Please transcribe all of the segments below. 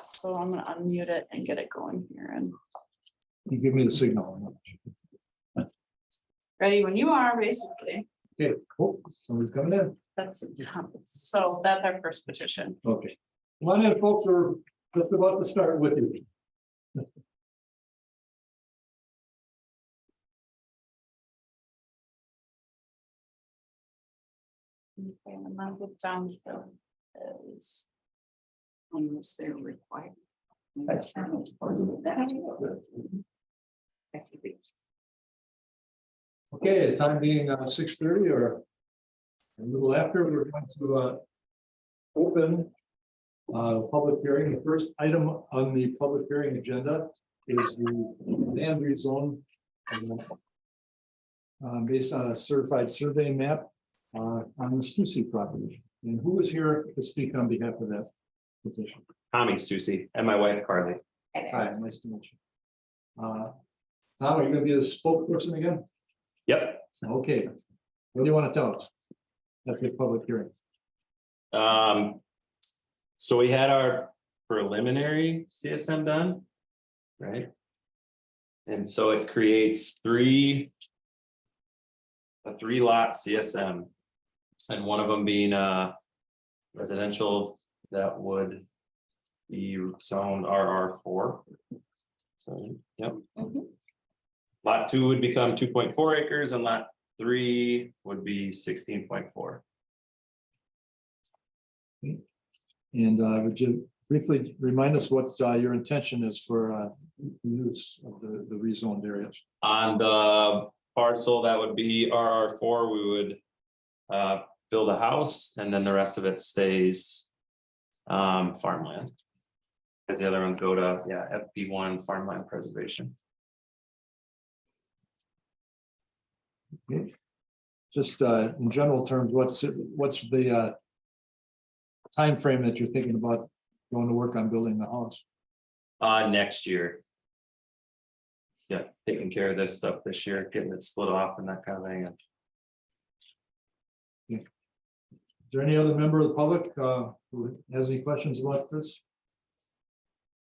So I'm gonna unmute it and get it going here and You give me the signal. ready when you are, basically. Okay, cool. Somebody's coming in. So that's our first petition. Okay. Come on in, folks, are just about to start with you. Okay, and I'm gonna put down the is almost there required. Okay, time being 6:30 or a little after, we're going to open public hearing. The first item on the public hearing agenda is the land rezone based on a certified survey map on the Stussy property. And who is here to speak on behalf of that petition? Tommy Stussy and my wife Carly. Hi, nice to meet you. Tom, are you gonna be the spokesperson again? Yep. Okay. What do you want to tell us? At the public hearing. So we had our preliminary CSM done, right? And so it creates a 3-lot CSM. And one of them being residential that would be zoned RR4. So, yep. Lot 2 would become 2.4 acres and lot 3 would be 16.4. And would you briefly remind us what your intention is for use of the rezoned areas? On the parcel that would be RR4, we would build a house and then the rest of it stays farmland. As the other ones go to, FP1 farmland preservation. Okay. Just in general terms, what's the time frame that you're thinking about going to work on building the house? Next year. Yeah, taking care of this stuff this year, getting it split off and that kind of thing. Is there any other member of the public who has any questions about this?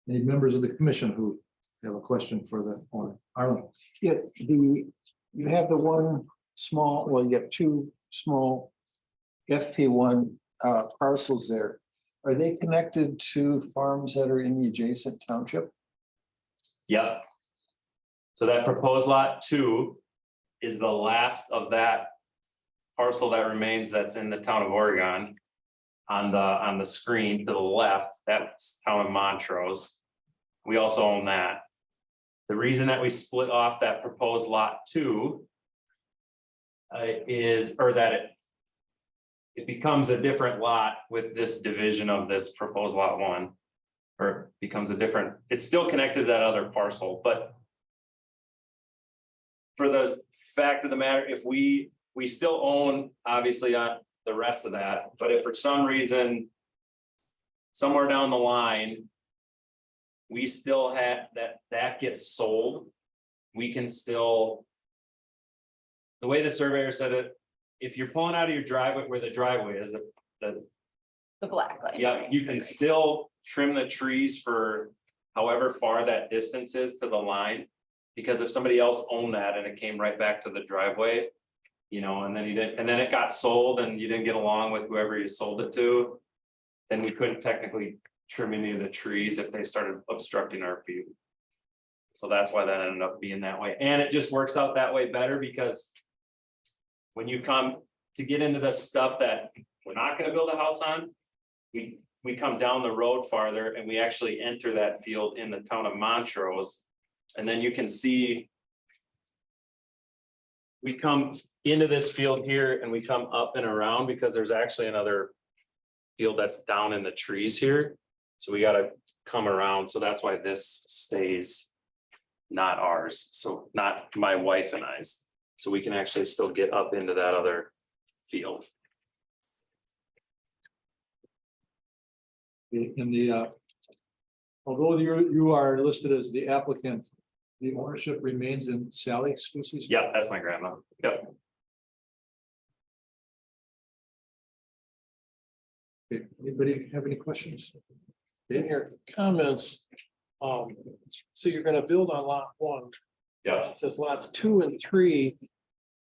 Any members of the commission who have a question for the owner? Arlen? Yeah, you have the one small, well, you have two small FP1 parcels there. Are they connected to farms that are in the adjacent township? Yep. So that proposed lot 2 is the last of that parcel that remains that's in the town of Oregon. On the screen to the left, that's town of Montrose. We also own that. The reason that we split off that proposed lot 2 is, or that it becomes a different lot with this division of this proposed lot 1. Or becomes a different, it's still connected to that other parcel, but for the fact of the matter, if we still own obviously on the rest of that, but if for some reason somewhere down the line we still have that gets sold, we can still, the way the surveyor said it, if you're pulling out of your driveway where the driveway is, the black line. yeah, you can still trim the trees for however far that distance is to the line. Because if somebody else owned that and it came right back to the driveway, and then it got sold and you didn't get along with whoever you sold it to, then we couldn't technically trim any of the trees if they started obstructing our view. So that's why that ended up being that way. And it just works out that way better because when you come to get into the stuff that we're not going to build a house on, we come down the road farther and we actually enter that field in the town of Montrose. And then you can see we come into this field here and we come up and around because there's actually another field that's down in the trees here. So we got to come around. So that's why this stays not ours. So not my wife and I's. So we can actually still get up into that other field. In the although you are listed as the applicant, the ownership remains in Sally Stussy's? Yeah, that's my grandma. Yep. Okay, anybody have any questions? In your comments, so you're gonna build on lot 1. Yeah, It says lots 2 and 3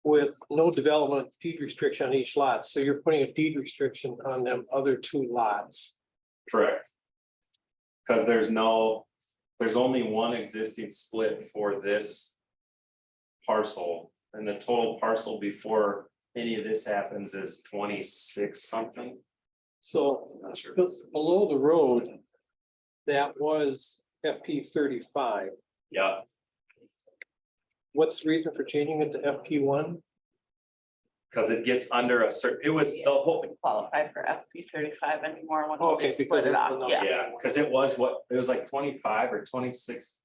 with no development deed restriction on each lot. So you're putting a deed restriction on them other 2 lots. correct. Cause there's only one existing split for this parcel, and the total parcel before any of this happens is 26 something. So Not sure. below the road, that was FP 35. Yeah, What's the reason for changing it to FP 1? cause it gets under a certain, it was the whole, Qualify for FP 35 anymore when Okay, we split it because off, of- yeah. yeah, cause it was what, it was like 25 or 26.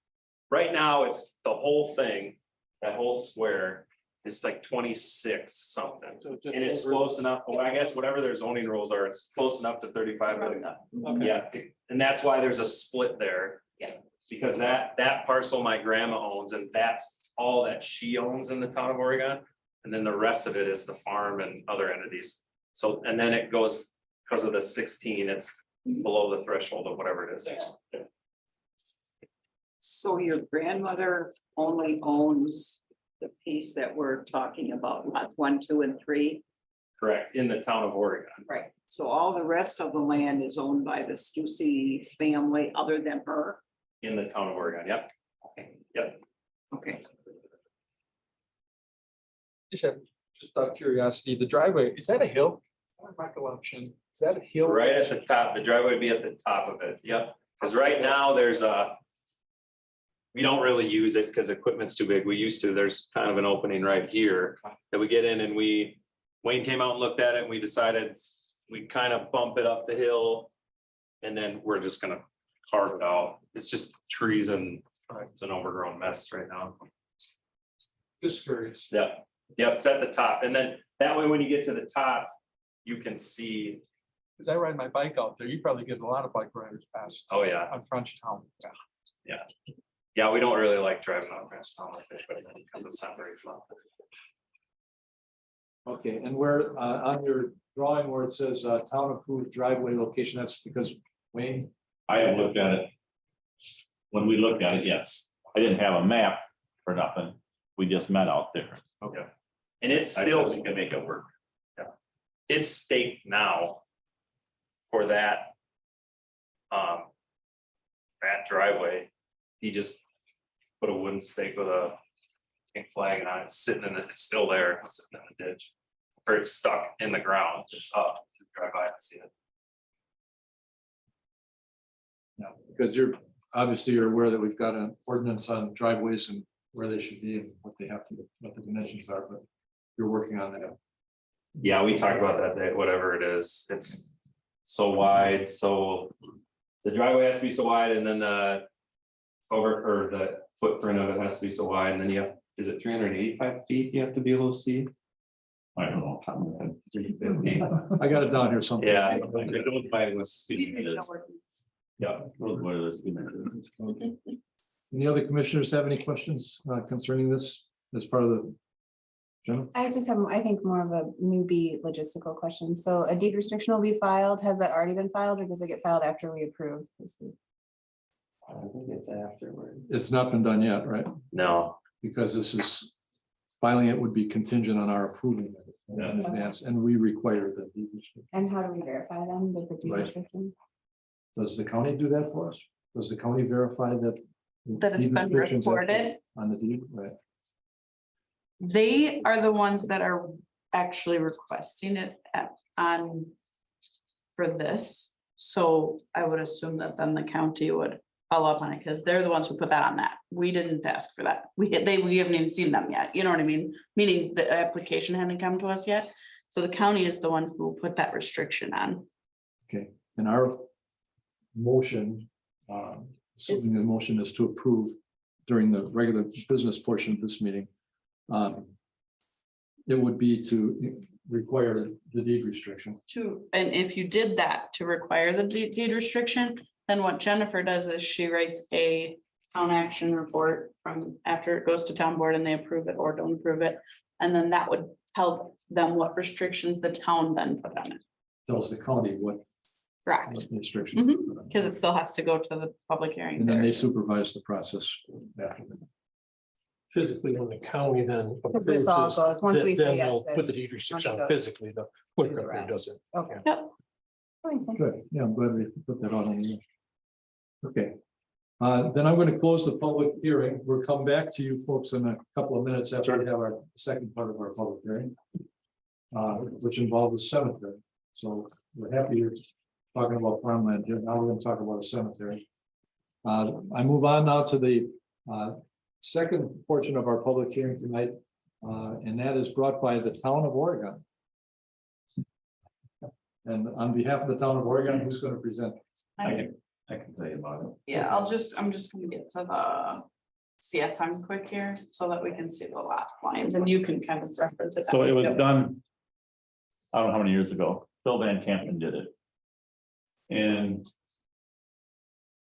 Right now, it's the whole thing, that whole square is like 26 something. So just And it's over- close enough, well, I guess whatever their zoning rules are, it's close enough to 35. Okay. Yeah, and that's why there's a split there. Yeah. Because that parcel my grandma owns, and that's all that she owns in the town of Oregon. And then the rest of it is the farm and other entities. So, and then it goes, because of the 16, it's below the threshold of whatever it is. So your grandmother only owns the piece that we're talking about, lots 1, 2, and 3? Correct, in the town of Oregon. Right. So all the rest of the land is owned by the Stussy family other than her? In the town of Oregon, yep. Yep. Okay. Just out of curiosity, the driveway, is that a hill? Recollection, is that a hill? Right at the top, the driveway would be at the top of it, yep, because right now there's a. We don't really use it because equipment's too big, we used to, there's kind of an opening right here that we get in and Wayne came out and looked at it and we decided. We kind of bump it up the hill. And then we're just gonna carve it out, it's just trees and it's an overgrown mess right now. Just curious. Yep, it's at the top, and then that way when you get to the top, you can see, Cause I ride my bike out there. You probably get a lot of bike riders past. oh yeah. On Frenchtown. Yeah. Yeah, we don't really like driving on Frenchtown like that, because it's not very fun. Okay, and where, on your drawing where it says, town approved driveway location, that's because Wayne, I have looked at it. When we looked at it, yes, I didn't have a map for nothing, we just met out there. Okay. And it's I still, think we can make it work. it's staked now for that. That driveway, he just put a wooden stake with a pink flag on it, it's sitting in it, it's still there, it's sitting in the ditch. Or it's stuck in the ground, it's up, you drive by and see it. yeah, because obviously you're aware that we've got an ordinance on driveways and where they should be and what they have to, what the dimensions are, but you're working on that. Yeah, we talked about that day, whatever it is, it's so wide, so. The driveway has to be so wide and then the. Or the footprint of it has to be so wide, and then you have, is it 385 feet you have to be able to see? I don't know. 350. I got it down here somewhere. Yeah, It goes by what speed it is. yeah, Goes by the speed it is. Any other commissioners have any questions concerning this as part of the? Jenna? I just have, I think, more of a newbie logistical question. So a deed restriction will be filed. Has that already been filed or does it get filed after we approve? I think it's afterwards. It's not been done yet, right? No, Because this is, filing it would be contingent on our approving it in advance, and we require that. deed restriction. And how do we verify them with the deed Right. restriction? Does the county do that for us? Does the county verify that? That it's deed been restrictions are recorded. On the deed, right? They are the ones that are actually requesting it for this. So I would assume that then the county would follow up on it, because they're the ones who put that on that. We didn't ask for that. We haven't even seen them yet, you know what I mean? Meaning the application hadn't come to us yet. So the county is the one who put that restriction on. Okay, and our motion, assuming the motion is to approve during the regular business portion of this meeting. It would be to require the deed restriction. And if you did that to require the deed restriction, then what Jennifer does is she writes a town action report from after it goes to town board and they approve it or don't approve it. And then that would tell them what restrictions the town then put on it. Tells the county what Correct, restriction. because it still has to go to the public hearing. And then they there. supervise the process after that. Physically, when the county then. Because this all approves goes, once we say then yes, they'll then put the deed restriction money on goes physically, the. do the rest. Okay. Yep, Good, yeah, I'm glad we put that on. the- Okay. Then I'm going to close the public hearing. We'll come back to you folks in a couple of minutes after we have our second part of our public hearing. Which involves the cemetery. So we're happy you're talking about farmland here. Now we're going to talk about a cemetery. I move on now to the second portion of our public hearing tonight. And that is brought by the town of Oregon. And on behalf of the town of Oregon, who's going to present? I can tell you about it. yeah, I'm just gonna get to the CSM quick here so that we can see the lot lines and you can kind of reference it. So it was Yep. done. I don't know how many years ago, Phil Van Campen did it. And.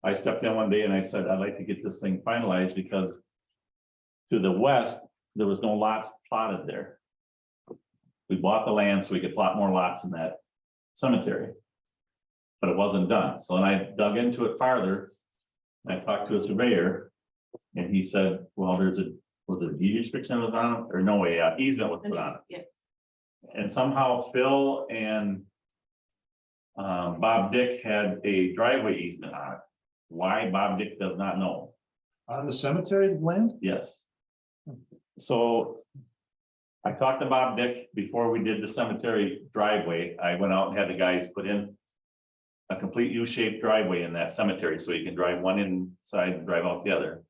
I stepped in one day and I said, I'd like to get this thing finalized because. To the west, there was no lots plotted there. We bought the land so we could plot more lots in that cemetery. But it wasn't done, so then I dug into it farther. I talked to a surveyor. And he said, well, was it a deed restriction was on it, or no way, easement was put on it. Yeah, And somehow Phil and Bob Dick had a driveway easement on it. Why Bob Dick does not know, On the cemetery land? yes. So I talked to Bob Dick before we did the cemetery driveway. I went out and had the guys put in a complete U-shaped driveway in that cemetery, so you can drive one inside and drive out the other.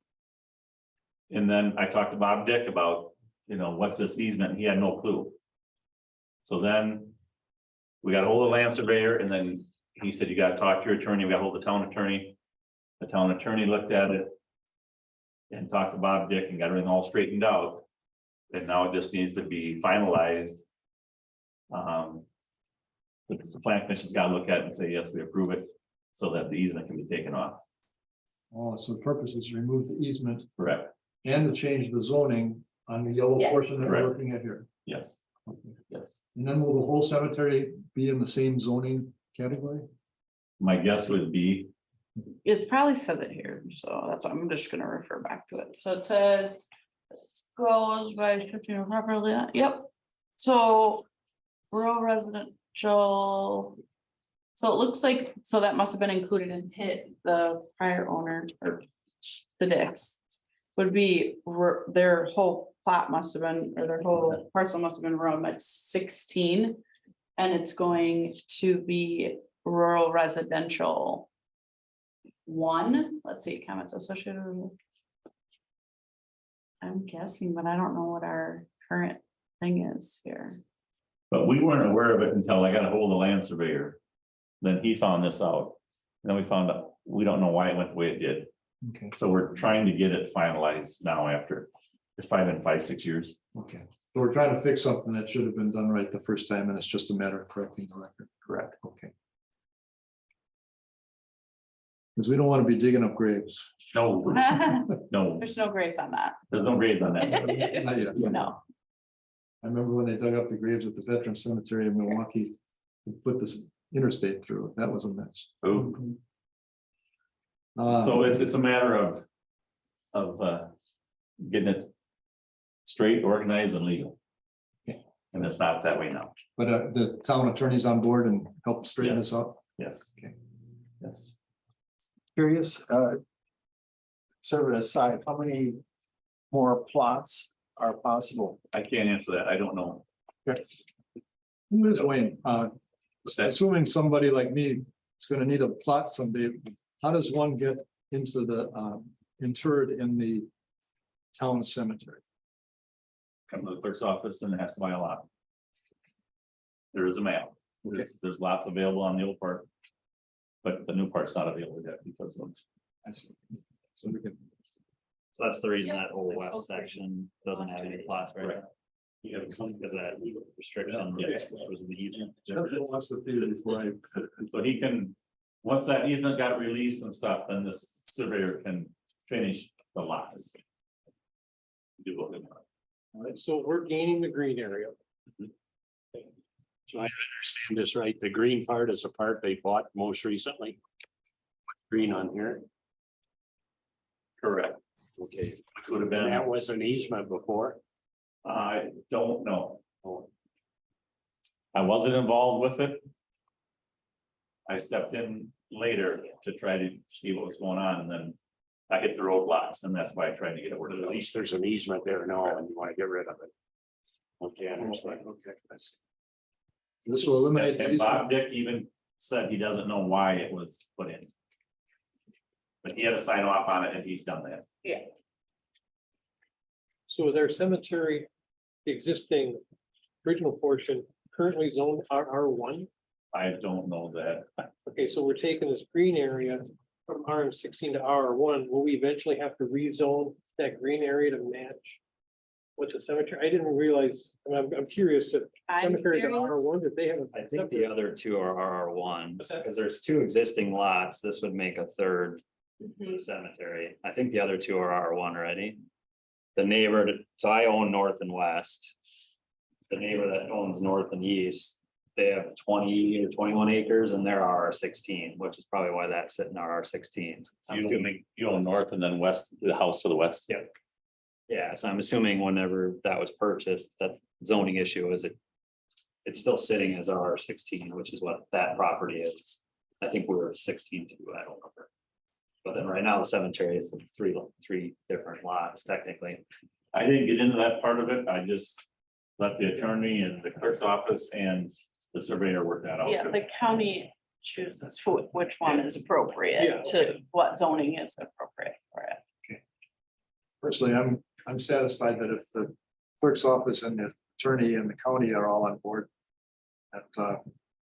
And then I talked to Bob Dick about, what's this easement? He had no clue. So then we got a hold of the land surveyor, and then he said, you gotta talk to your attorney. We got a hold of the town attorney. The town attorney looked at it and talked to Bob Dick and got everything all straightened out. And now it just needs to be finalized. The plan commission's got to look at it and say, yes, we approve it, so that the easement can be taken off. Oh, so the purpose is to remove the easement Correct, and to change the zoning on the yellow Yeah. portion that we're Correct. looking at here. yes, Okay. yes. And then will the whole cemetery be in the same zoning category? My guess would be, it probably says it here, so that's why I'm just gonna refer back to it. So it says. Goes by description of properly, yep. So rural residential. So it looks like, so that must have been included in Pitt, the prior owner or the Dicks. Would be their whole plot must have been, or their whole parcel must have been run at 16. And it's going to be rural residential. 1, let's see, comments associated with. I'm guessing, but I don't know what our current thing is here. but we weren't aware of it until I got a hold of the land surveyor. Then he found this out. And then we found out, we don't know why it went the way it did. Okay, So we're trying to get it finalized now after, it's probably been 5-6 years. okay. So we're trying to fix something that should have been done right the first time, and it's just a matter of correcting the record. Correct. Okay. Because we don't want to be digging up graves. No, There's no, no graves on that. there's no grades on that. Not yet. No, I remember when they dug up the graves at the Veteran Cemetery in Milwaukee, and put this interstate through it. That was a mess. Ooh. Uh, So it's a matter of getting it straight, organized and legal. Okay. And it's not that way now. But the town attorney's on board and help straighten this Yes. up. Yes. Okay. Yes. Curious, sort of an aside, how many more plots are possible? I can't answer that. I don't know. Who is Wayne? That's, Assuming somebody like me is gonna need a plot someday, how does one get into the interred in the town cemetery? come to the clerk's office and it has to buy a lot. There is a map. There's lots available on the old part. But the new part's not available yet because of, I see. So we can, So that's the reason Yep. that whole west section doesn't have any plots right now. You have because of that restriction. Yeah. Was the easement. everyone wants to feel before I. so he can, once that easement got released and stuff, then the surveyor can finish the lots. Do what we want. All right, so we're gaining the green area. So I understand this right, the green part is a part they bought most recently. Green on here, Correct. okay, Could have and been, that was an easement before. I don't know. I wasn't involved with it. I stepped in later to try to see what was going on, and then I hit the roadblocks, and that's why I tried to get it rid of At it. least there's an easement there now and you want to get rid of it. Okay, I understand. Okay, I see. This will eliminate. And Bob Dick even said he doesn't know why it was put in. But he had to sign off on it, and he's done that. So is our cemetery, the existing original portion currently zoned R1? I don't know that. Okay, so we're taking this green area from RM16 to R1. Will we eventually have to rezone that green area to match what's a cemetery? I didn't realize, I'm curious if I'm cemetery to curious. R1, did they have? I think the other two are RR1, What's that? because there's two existing lots. This would make a third Mhm. cemetery. I think the other two are R1 already. The neighbor, so I own north and west. The neighbor that owns north and east, they have 20 or 21 acres and they're RR16, which is probably why that's sitting RR16. I'm assuming, You own north and then west, the house to the west. Yeah. Yeah, so I'm assuming whenever that was purchased, that zoning issue is it's still sitting as RR16, which is what that property is. I think we were 16 too, I don't remember. But then right now the cemetery is three different lots technically. I didn't get into that part of it. I just let the attorney and the clerk's office and the surveyor work that out. Yeah, the county chooses which one is Yeah. appropriate to what zoning is appropriate for it. Personally, I'm satisfied that if the clerk's office and the attorney and the county are all on board, that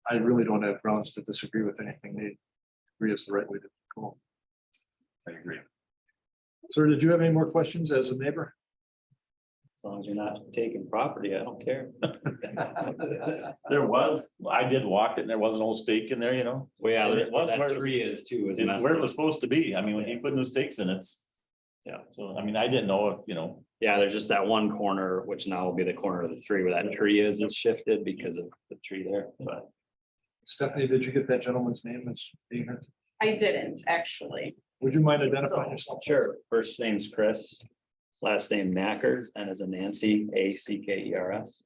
I really don't have grounds to disagree with anything they agree is the right way to go. I agree. Sir, did you have any more questions as a neighbor? As long as you're not taking property, I don't care. There was, I did walk it and there was an old stake in there, you know. Well, yeah, And it was where that it was- tree is too. is It's messed where it up. was supposed to be. I mean, when he put new stakes in, it's. Yeah. So, I mean, I didn't know if, you know, Yeah, there's just that one corner, which now will be the corner of the three where that tree is, it's shifted because of the tree there, but. Stephanie, did you get that gentleman's name that's being here? I didn't actually. Would you mind identifying yourself? Sure. First name's Chris, last name Knackers, and as a Nancy, ACKERS.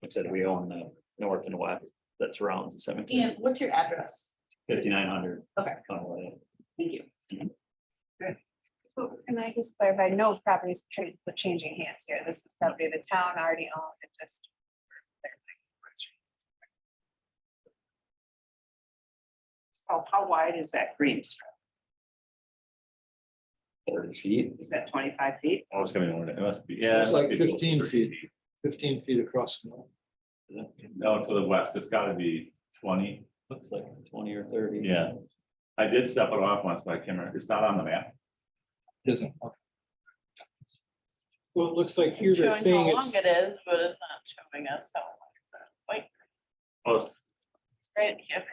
Like I said, we own the north and west that surrounds the cemetery, And what's your address? 5900. Okay. Thank you. So can I just clarify, no properties changing hands here. This is probably the town already owned and just. So how wide is that green strip? 30 feet. Is that 25 feet? I was coming, it must be, yeah. It's it like must be 15 feet, 15 feet across. No, to the west, it's gotta be 20, Looks like 20 or 30. yeah. I did step it off once, but I can't remember, it's not on the map. Isn't. Well, it looks like here they're Showing saying how long it's, it is, but it's not showing us how. Wait, Oh, it's right here.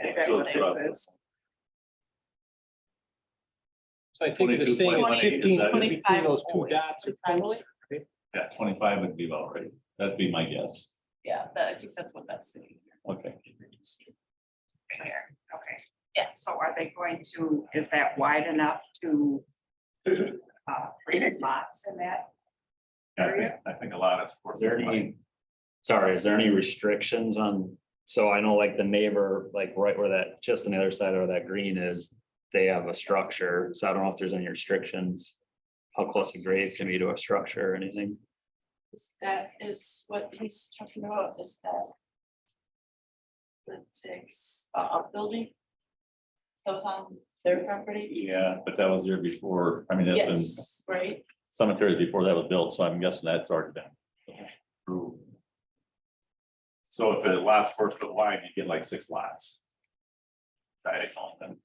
so I think it is saying it's 22, 15 that is- between those two dots. are 25. close, right? Yeah, 25 would be about right, that'd be my guess, Yeah, that, I think that's what that's saying. okay. There, okay. Yeah, so are they going to, is that wide enough to create lots in that? I think a lot is. Is there any, sorry, is there any restrictions on, so I know like the neighbor, like right where that, just on the other side of that green is, they have a structure, so I don't know if there's any restrictions. How close a grave can be to a structure or anything. That is what he's talking about, is that. The six, building. That was on their property? Yeah, but that was there before, I mean, that's been Yes, right, cemetery before that was built, so I'm guessing that's already been. approved. So if it lasts 4 foot wide, you get like 6 lots. I don't know, then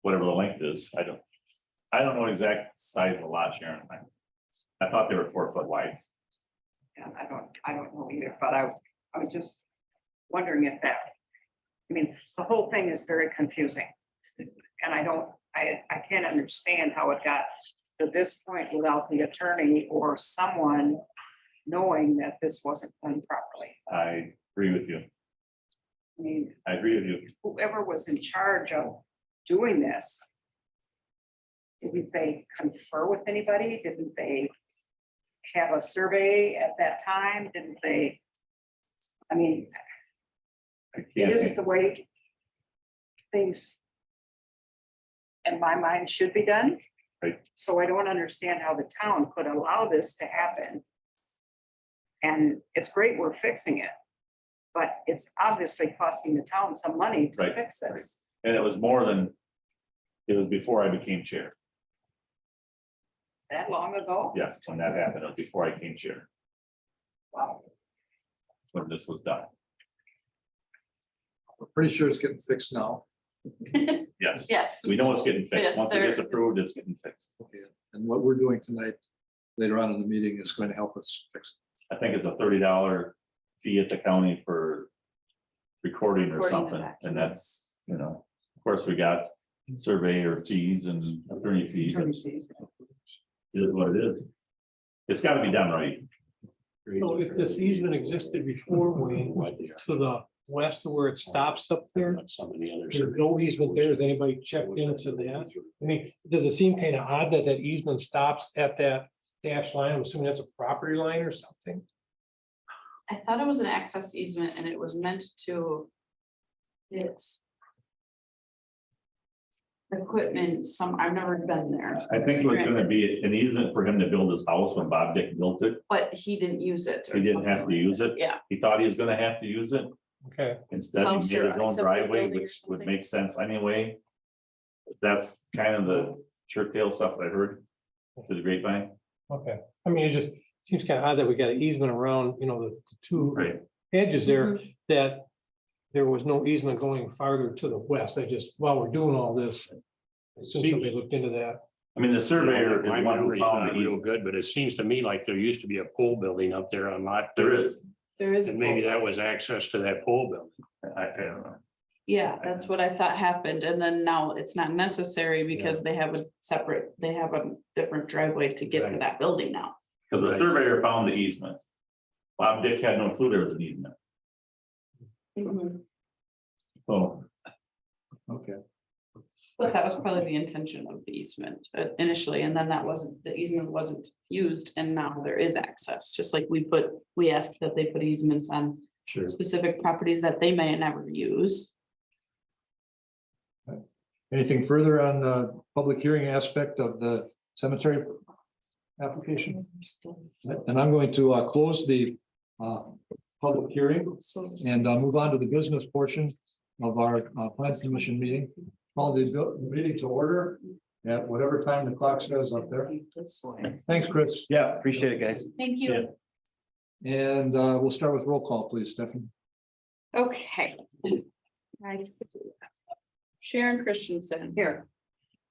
whatever the length is, I don't know exact size of the lot, Sharon. I thought they were 4 foot wide. Yeah, I don't know either, but I was just wondering if that, I mean, the whole thing is very confusing. And I can't understand how it got to this point without the attorney or someone knowing that this wasn't done properly. I agree with you. I mean, I agree with you. whoever was in charge of doing this, didn't they confer with anybody? Didn't they have a survey at that time? Didn't they? I mean, I it can't isn't think. the way things in my mind should be done. Right. So I don't understand how the town could allow this to happen. And it's great we're fixing it, but it's obviously costing the town some money to Right, fix this. And it was more than, it was before I became chair. That long ago? Yes, when that happened, it was before I became chair, Wow. when this was done. We're pretty sure it's getting fixed now. Yes. Yes. We know it's getting fixed. Yes, Once it gets there- approved, it's getting fixed. Okay, and what we're doing tonight, later on in the meeting, is going to help us fix I think it's a $30 fee at the county for recording or Recording the something, document. and that's, you know, of course, we got surveyor fees and attorney fees. It is what it is. It's gotta be done right. So if this easement existed before, Wayne, to the west of where it stops up there, Some of the others. there's no easement there. Has anybody checked into that? I mean, does it seem kind of odd that that easement stops at that dash line? I'm assuming that's a property line or something. I thought it was an access easement and it was meant to. It's. Equipment, I've never been there. I think it was gonna be an easement for him to build his house when Bob Dick built it. But he didn't use it. or He didn't have to use it. Yeah. He thought he was gonna have to use it. Okay, Instead, he House made or his own except for driveway, building or which would something. make sense anyway. That's kind of the shirt tail stuff I heard to the grapevine. okay. I mean, it just seems kind of odd that we got an easement around, the two Right. edges there, that there was no easement going farther to the west. I just, while we're doing all this, I assume somebody looked into that. I mean, the surveyor is My the one who memory's found not the real easement. good, but it seems to me like there used to be a pole building up there on lot. There is. There is. a And maybe pole. that was access to that pole building. I don't know. Yeah, that's what I thought happened, and then now it's not necessary because they have a different driveway to get to Right. that building now. Because the Right. surveyor found the easement. Bob Dick had no clue there was an easement. So, Okay, But that was probably the intention of the easement initially, and then the easement wasn't used, and now there is access, just like we asked that they put easements on sure. specific properties that they may never use. anything further on the public hearing aspect of the cemetery application? Then I'm going to close the public hearing and move on to the business portion of our plan commission meeting. Call the meeting to order at whatever time the clock says up there. Thanks, Chris. Yeah, appreciate it, guys. Thank you. And we'll start with roll call, please, Stephanie. Okay. Right. Sharon Christensen. Here.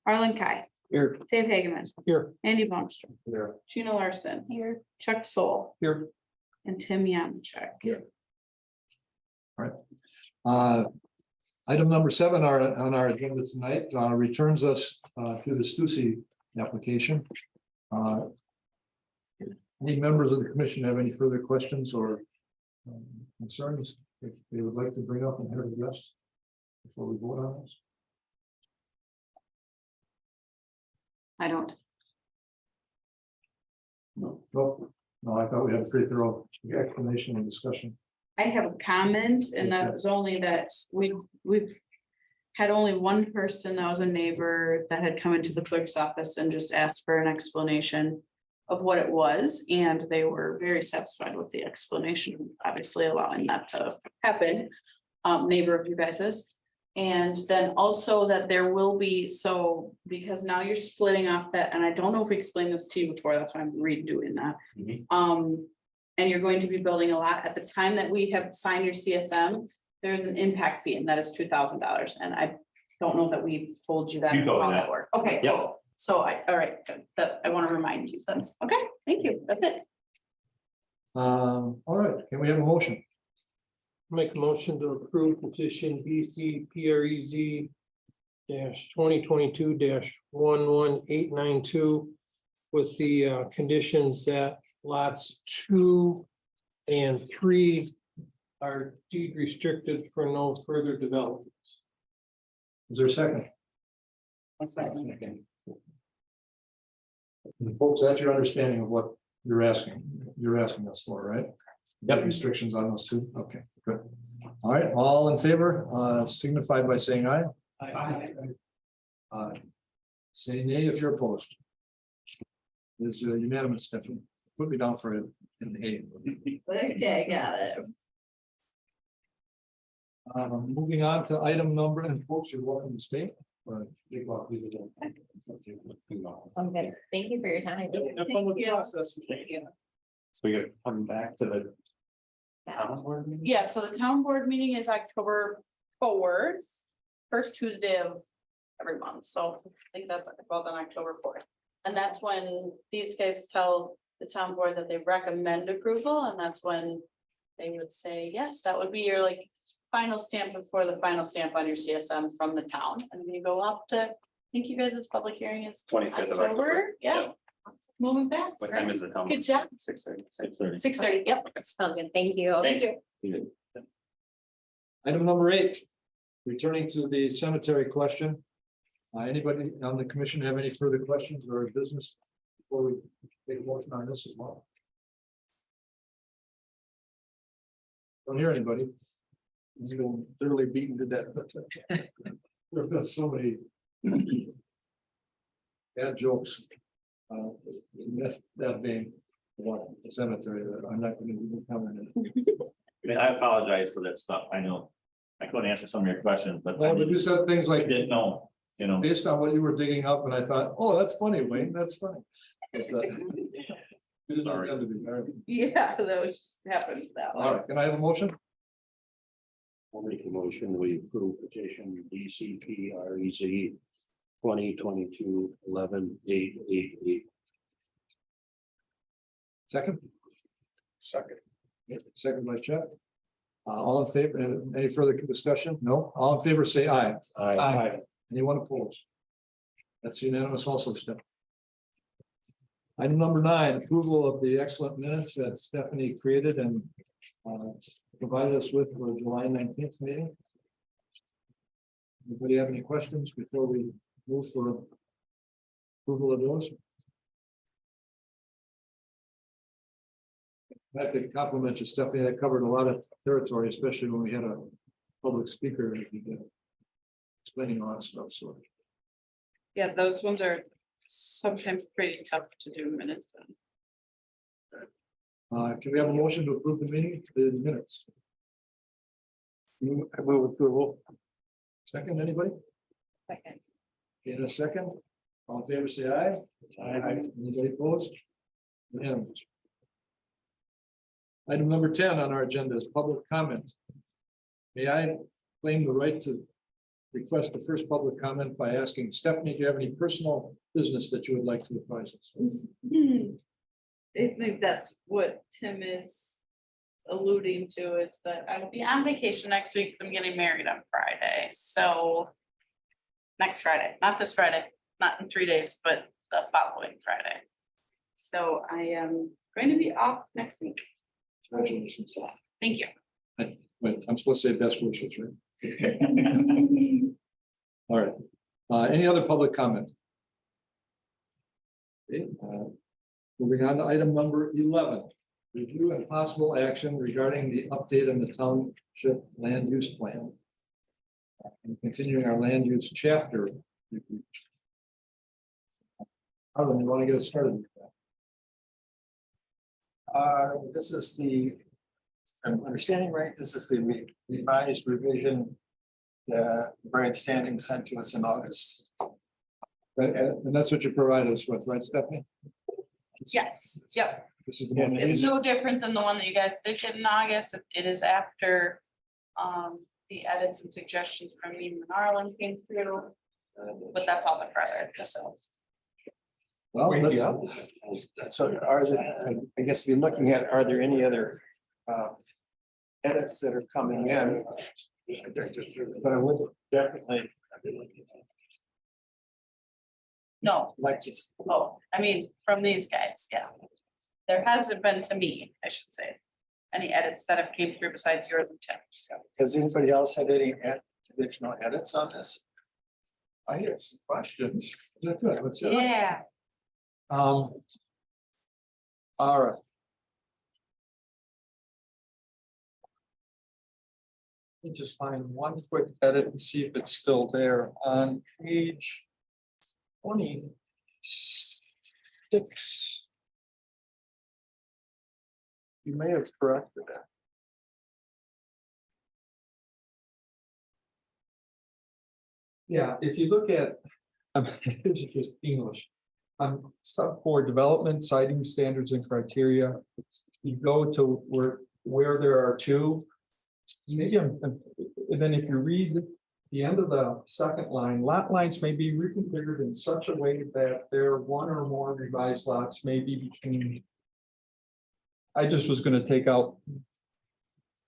Arlen Kai. Here. Dave Hageman. Here. Andy Baumstrom. Here. Gina Larson. Here. Chuck Soul. Here. And Tim Yamchuk. Here. Item number 7 on our agenda tonight returns us to the Stussy application. Any members of the commission have any further questions or concerns that they would like to bring up and have addressed before we vote on this? I don't. No, I thought we had a pretty thorough explanation and discussion. I have a comment, and that was only that we've had only one person that was a neighbor that had come into the clerk's office and just asked for an explanation of what it was, and they were very satisfied with the explanation, obviously allowing that to happen. Neighbor of you guys's. And then also that there will be, so because now you're splitting off that, and I don't know if we explained this to you before, that's why I'm redoing that. Mhm. And you're going to be building a lot at the time that we have signed your CSM, there is an impact fee, and that is $2,000, and I don't know that we've told you that. You told me how that. works. Okay, Yep. cool. So all right, good. That I want to remind you, that's, okay, thank you, that's it. All right, can we have a motion? Make a motion to approve petition BC PREZ -2022 -11892 with the conditions that lots 2 and 3 are deed restricted for no further developments. Is there a second? And folks, that's your understanding of what you're asking us for, right? Yep. Restrictions on those two, okay, good. All right, all in favor, signify by saying aye. Aye. Say nay if you're opposed. Is unanimous, Stephanie. Put me down for an A. Okay, got it. Moving on to item number, and folks, you're welcome to speak. Or take off either one. Okay, thank you for your time. So we gotta come back to the town board meeting? Yeah, so the town board meeting is October 4th, first Tuesday of every month, so I think that's about on October 4th. And that's when these guys tell the town board that they recommend approval, and that's when they would say, yes, that would be your like final stamp before the final stamp on your CSM from the town, and you go up to, I think you guys' public hearing is 25th of October. Yeah. It's moving fast. What time is the town? Good job. 6:30. 6:30. 6:30, yep. Sounds good. Thank you. Thanks. Item number 8, returning to the cemetery question. Anybody on the commission have any further questions or business before we take a motion on this as well? Don't hear anybody. It's been thoroughly beaten to death. There's been so many bad jokes. That being about the cemetery that I'm not going to even comment on. I mean, I apologize for that stuff. I know. I couldn't answer some of your questions, but I Well, but you said things I like, didn't know, you know. based on what you were digging up, and I thought, oh, that's funny, Wayne, that's funny. But, it didn't Sorry. intend to be, all right. Yeah, that was just happened that way. All right, can I have a motion? I'll make a motion, we approve petition DCP REZ 2022-11-888. Second? Second. Second by Chet. All in favor, any further discussion? No, all in favor, say aye. Aye. Anyone opposed? That's unanimous also, Steph. Item number 9, approval of the excellent minutes that Stephanie created and provided us with for July 19th meeting. Anybody have any questions before we move for approval of those? I have to compliment you, Stephanie. That covered a lot of territory, especially when we had a public speaker explaining a lot of stuff, so. Yeah, those ones are sometimes pretty tough to do minutes. Can we have a motion to approve the meeting, the minutes? I move approval. Second, anybody? Second. In a second, all in favor, say aye. Anybody opposed? Unanimous. Item number 10 on our agenda is public comment. May I claim the right to request the first public comment by asking Stephanie, do you have any personal business that you would like to advise us? I think that's what Tim is alluding to, is that I will be on vacation next week, 'cause I'm getting married on Friday, so. Next Friday, not this Friday, not in 3 days, but the following Friday. So I am going to be off next week. Congratulations. Thank you. Wait, I'm supposed to say best wishes, right? All right. Any other public comment? Okay, moving on to item number 11. Review and possible action regarding the update on the township land use plan. And continuing our land use chapter. Harlan, you want to get us started with that? This is the, if I'm understanding right, this is the revised revision that Brian Standing sent to us in August. And that's what you provided us with, right, Stephanie? Yes, yep. This is the one. It's no different than the one that you guys did get in August. It is after the edits and suggestions from me and Arlen came through. But that's all the further, so. Well, let's, So are there, I guess we're looking at, are there any other edits that are coming in? But I would definitely No, like to, oh, I mean, from these guys, yeah. There hasn't been to me, I should say, any edits that have came through besides yours and Tim's. So. Has anybody else had any additional edits on this? I have some questions. Yeah, good. Let's hear it. Yeah. All right. Let me just find one quick edit and see if it's still there on page 26. You may have corrected that. Yeah, if you look at, this is just English. Sub 4 development, citing standards and criteria. You go to where there are two. And then if you read the end of the second line, lot lines may be reconfigured in such a way that there one or more revised lots may be between. I just was gonna take out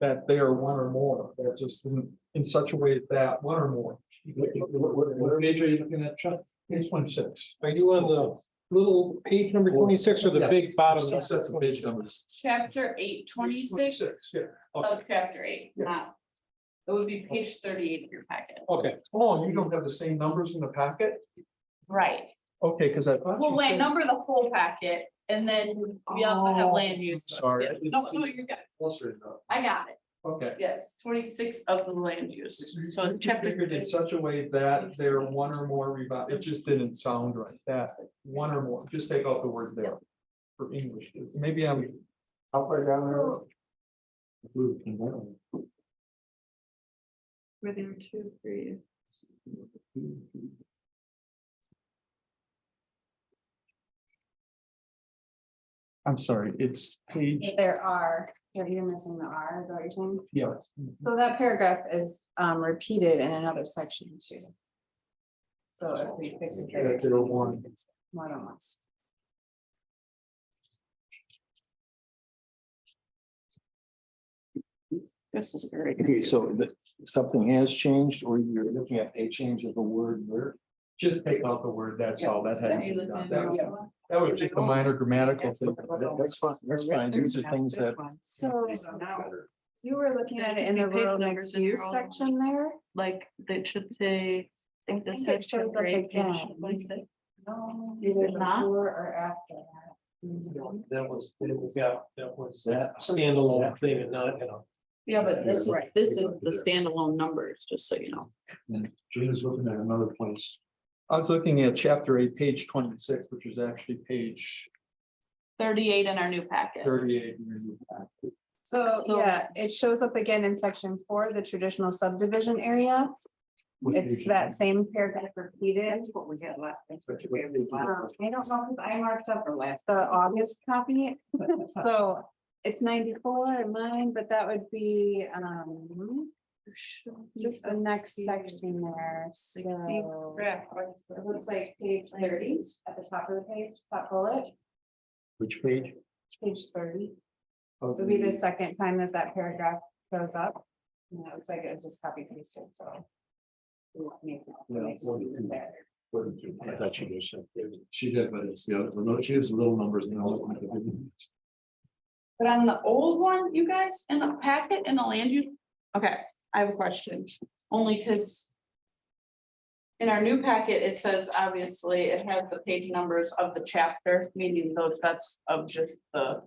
that they are one or more, that just in such a way that one or more. What page are you looking at, Chuck? Page 26. Are you on the little page number 26 or the Yeah. big bottom? Two sets of page numbers. Chapter 826 Yeah. of chapter 8, Yeah. not. It would be page 38 of your packet. Okay, Oh, you don't have the same numbers in the packet? Right. okay, because I. thought Well, you wait, said- number the whole packet and then we also have land use. Sorry. Yeah. No, no, you're good. Closer enough. I got it. Okay. Yes, 26 of the land use. So it's chapter. Configured in such a way that there are one or more revised, it just didn't sound right, that one or more, just take out the word there. For English, maybe I'm. How far down there? Were there 2, 3? I'm sorry, it's page, There are, you're missing the R, is that what you're saying? yeah. So that paragraph is repeated in another section too. So if we fix it. there, Yeah, 01. it's more than once. This is very. Okay, so something has changed, or you're looking at a change of a word where? Just take out the word, that's all, that had. Yeah, you look at That was just a minor grammatical thing. That's fine, these are things that. So now. you were looking at it in the rural mixed use section there. Like, that should say. I think I this think it has shows chapter up 8, again. page 26. No, Either either not. before or after that. That was, that was that standalone thing and not, you know. Yeah, but this is the standalone numbers, just so you know. And Gina's looking at another place. I was looking at chapter 8, page 26, which is actually page 38 in our new packet. 38. in your new packet. So, So- yeah, it shows up again in section 4, the traditional subdivision area. It's that same paragraph repeated. That's what we had last. That's what we had I last. don't know if I marked up or last, the August copy, so it's 94 in mine, but that would be, just the next section there, so. It looks like page 30 at the top of the page, top bullet, Which page? page 30. It'll be the second time that that paragraph shows up. And it looks like it was just copy pasted, so. I thought you just said. She did, but it's the other, she has the little numbers and all. But on the old one, you guys, in the packet, in the land use, okay, I have a question, only because. In our new packet, it says, obviously, it has the page numbers of the chapter, meaning those, that's of just the.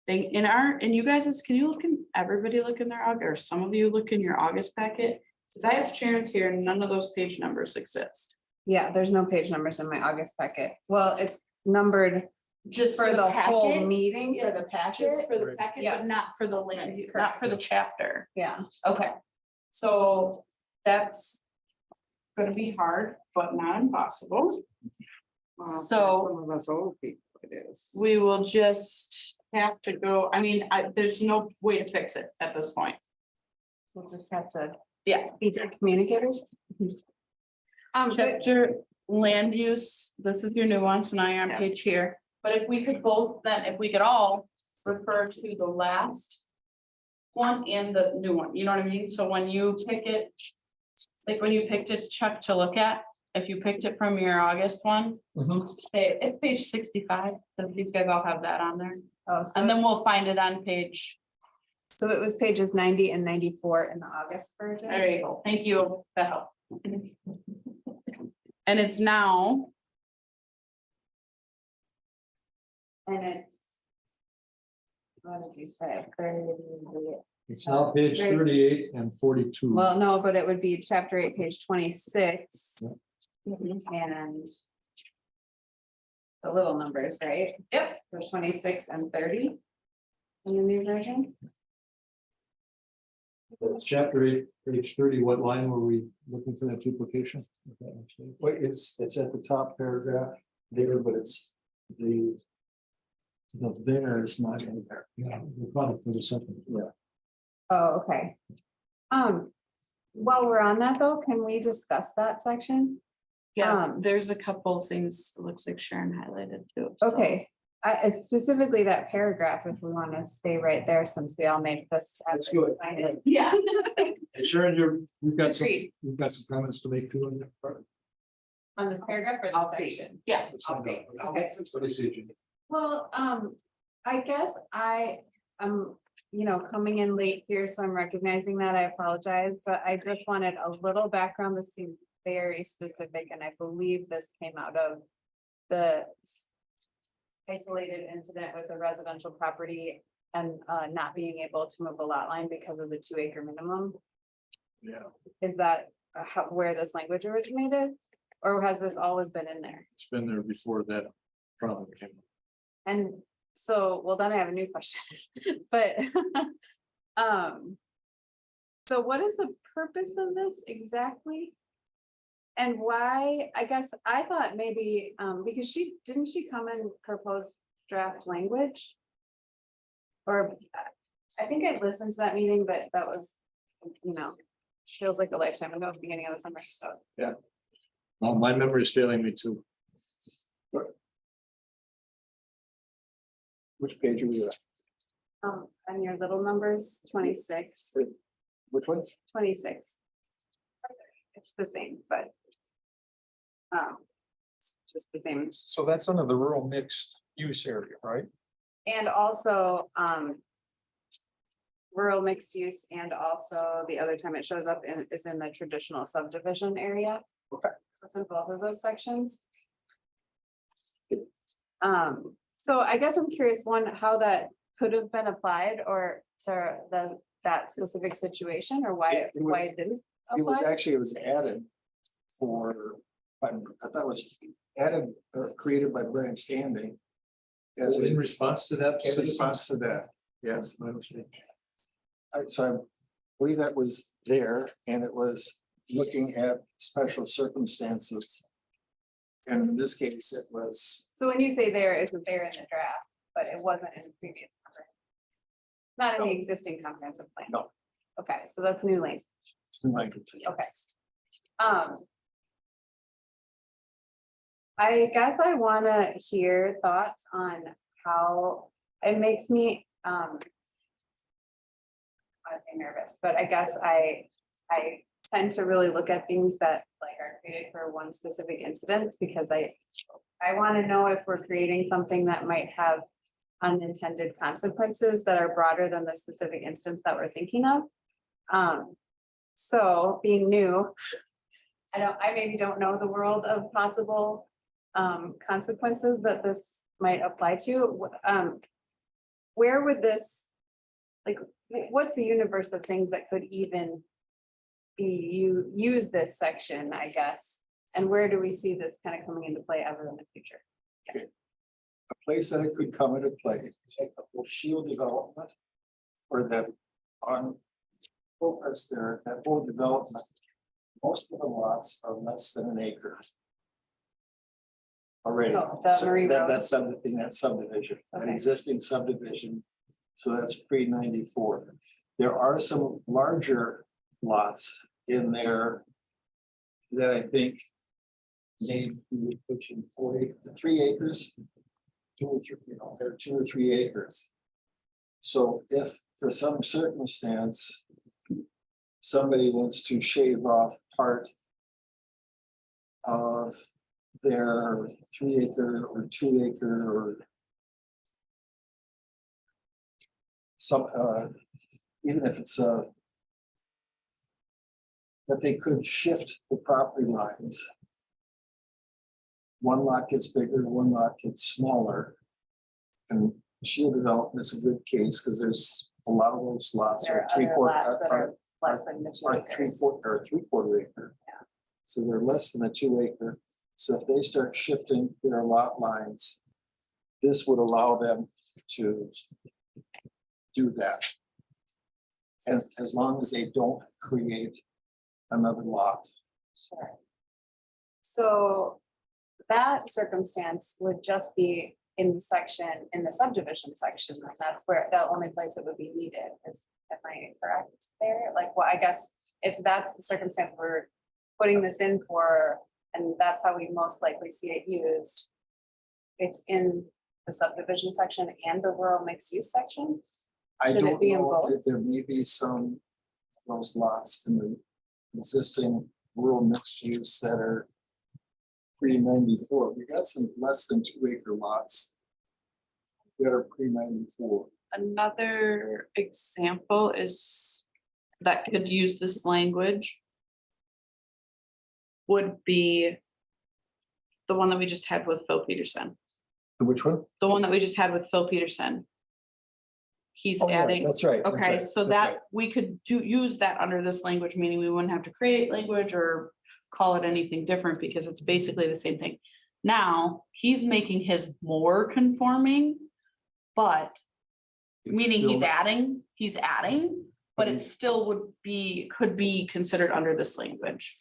Thing in our, and you guys, can you look in, everybody look in their August, or some of you look in your August packet? Cause I have Sharon's here, and none of those page numbers exist. Yeah, there's no page numbers in my August packet. Well, it's numbered Just for the whole packet, meeting, for the Just packet. for the packet, Yeah. but not for the land, not for the chapter. Yeah, Okay, so that's gonna be hard, but not impossible. So Some of us old people, it is. we will just have to go, I mean, there's no way to fix it at this point. we'll just have to. Yeah. Be good communicators. But Chapter land use, this is your new one, so now you're on page here, but if we could both, then if we could all refer to the last. One and the new one, you know what I mean? So when you pick it. Like when you picked it, Chuck, to look at, if you picked it from your August one, it's page 65, so these guys all have that on there. Oh, so, And then we'll find it on page, so it was pages 90 and 94 in the August version. there you go, thank you, that helped. And it's now, And it's. What did you say? 30. It's now page 38 and 42. Well, no, but it would be chapter 8, page 26. And. The little numbers, right? Yep. There's 26 and 30. In the new version. It's chapter 8, page 30. What line were we looking for that duplication? Wait, it's at the top paragraph there, but it's the there is not in there. Yeah, the product for the second. Yeah. Oh, okay. While we're on that though, can we discuss that section? yeah, there's a couple things, it looks like Sharon highlighted too. so. Okay, it's specifically that paragraph, if we want to stay right there, since we all made this. That's good. Yeah. Hey, Sharon, we've got Agreed. some comments to make too on that part. On this paragraph or I'll the see. section? Yeah, Let's find Okay, out. okay. What do you see, Jim? Well, I guess I'm, coming in late here, so I'm recognizing that. I apologize, but I just wanted a little background. This seems very specific, and I believe this came out of the isolated incident with a residential property and not being able to move a lot line because of the 2-acre minimum. Yeah, Is that where this language originated? Or has this always been in there? it's been there before that problem came. And so, well, then I have a new question, but, so what is the purpose of this exactly? And why, I guess, I thought maybe, because didn't she come and propose draft language? Or, I think I listened to that meeting, but that was, feels like a lifetime ago, beginning of the summer, so. Well, my memory is failing me too. Which page are we at? And your little numbers, 26, Which one? 26. It's the same, but. It's just the same. So that's under the rural mixed use area, right? And also, rural mixed use, and also the other time it shows up is in the traditional subdivision area. Okay. So it's in both of those sections. So I guess I'm curious, one, how that could have been applied or to that specific situation, or why It was- it didn't It was apply? actually, it was added for, I thought it was added or created by Brian Standing. As In in response to that. response to that, yes. My mistake. So I believe that was there, and it was looking at special circumstances. And in this case, it was, So when you say there, isn't there in the draft, but it wasn't in the previous. Not in the No. existing comprehensive plan? No. Okay, so that's new language. it's in language. Okay. I guess I wanna hear thoughts on how it makes me, I was say nervous, but I guess I tend to really look at things that like are created for one specific incident, because I wanna know if we're creating something that might have unintended consequences that are broader than the specific instance that we're thinking of. So being new, I maybe don't know the world of possible consequences that this might apply to. Where would this, like, what's the universe of things that could even be use this section, I guess? And where do we see this kind of coming into play ever in the future? A place that it could come into play, if you take the whole Shield development. Or that on. Focus there, that whole development. Most of the lots are less than an acre. Already. Oh, the So Marie Road. that's in that subdivision, an Okay. existing subdivision. So that's pre-94. There are some larger lots in there. That I think. May be pushing 3 acres. 2 or 3, they're 2 or 3 acres. So if for some circumstance. Somebody wants to shave off part. of their 3 acre or 2 acre or some, even if it's that they could shift the property lines. One lot gets bigger, one lot gets smaller. And shield development is a good case because there's a lot of those lots There are are other 3/4 lots that are less than the 2 are acres. 3/4 acre. So they're less than a 2 acre. So if they start shifting their lot lines, this would allow them to do that. And as long as they don't create another lot. Sure. So that circumstance would just be in the section, in the subdivision section, and that's where, the only place it would be needed is, am I correct there? Like, well, I guess if that's the circumstance we're putting this in for, and that's how we most likely see it used, it's in the subdivision section and the rural mixed use section? I Should it don't be in know both? if there may be some of those lots in the existing rural mixed use that are pre-94. We got some less than 2 acre lots that are pre-94. Another example is that could use this language. Would be the one that we just had with Phil Peterson, Which one? the one that we just had with Phil Peterson. He's Oh, yes, adding, that's right. that's okay, right, so that's right. that we could use that under this language, meaning we wouldn't have to create language or call it anything different because it's basically the same thing. Now, he's making his more conforming, but It's meaning still- he's adding, but it still would be, could be considered under this language.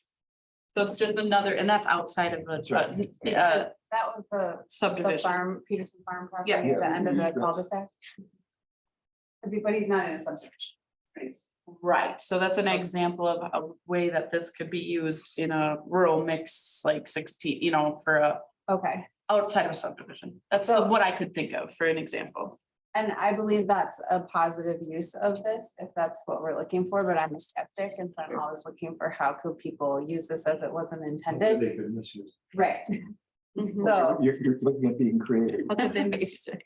So it's just another, and that's outside of That's the right. That was the subdivision. farm, Peterson Farm property, Yeah. at the end of the Yes. cul-de-sac. But he's not in a subdivision. He's- Right, so that's an example of a way that this could be used in a rural mix, like 16, for a Okay, outside of a subdivision. That's what I could think of for an example. and I believe that's a positive use of this, if that's what we're looking for, but I'm a skeptic, and so I'm always looking for how could people use this as it wasn't intended, They could misuse. right? Mm-hmm. So, You're looking at being creative.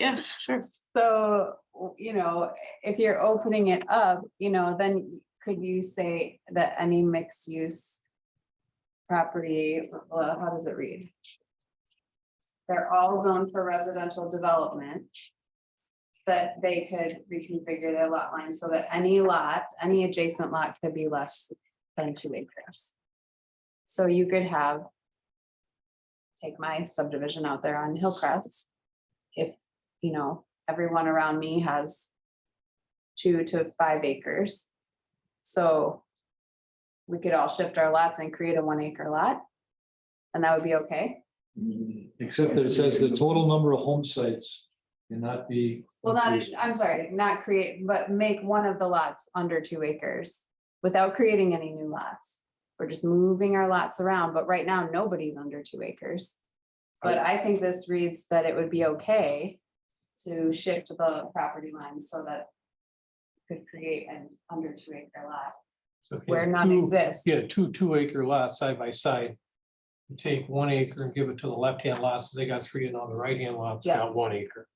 Yeah, sure. so, if you're opening it up, then could you say that any mixed use property, well, how does it read? They're all zoned for residential development. That they could reconfigure their lot lines so that any lot, any adjacent lot could be less than 2 acres. So you could have. Take my subdivision out there on Hillcrest. If, everyone around me has 2 to 5 acres. So. We could all shift our lots and create a 1 acre lot. And that would be okay. Except that it says the total number of home sites cannot be. Well, increased. I'm sorry, not create, but make one of the lots under 2 acres without creating any new lots. We're just moving our lots around, but right now, nobody's under 2 acres. But I think this reads that it would be okay to shift the property lines so that could create an under 2 acre lot So if you where have none two- exists. You had two 2 acre lots side by side. You take 1 acre and give it to the left-hand lots, they got 3, and all the right-hand lots Yeah. got 1 acre.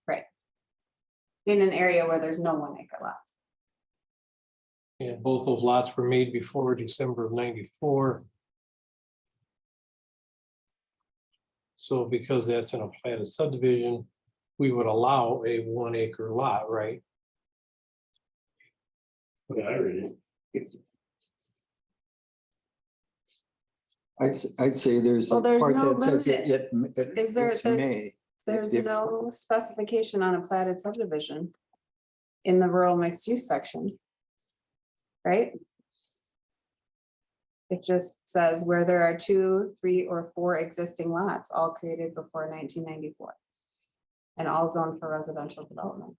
In an area where there's no 1 acre lots. And both those lots were made before December of 94. So because that's in a platted subdivision, we would allow a 1 acre lot, right? Yeah, I read it. I'd say there's a Well, there's part no that says limit. Is there- it's there's- may. There's If- no specification on a platted subdivision. In the rural mixed use section. Right? It just says where there are 2, 3, or 4 existing lots, all created before 1994. And all zoned for residential development.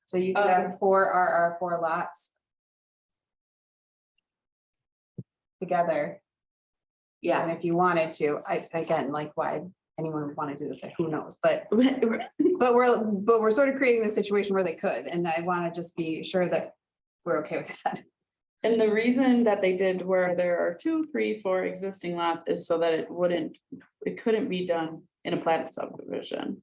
So you could have 4 RR4 lots. Together, Yeah. and if you wanted to, again, like why anyone would want to do this, like, who knows, but we're sort of creating the situation where they could, and I want to just be sure that we're okay with that. And the reason that they did where there are 2, 3, 4 existing lots is so that it couldn't be done in a platted subdivision.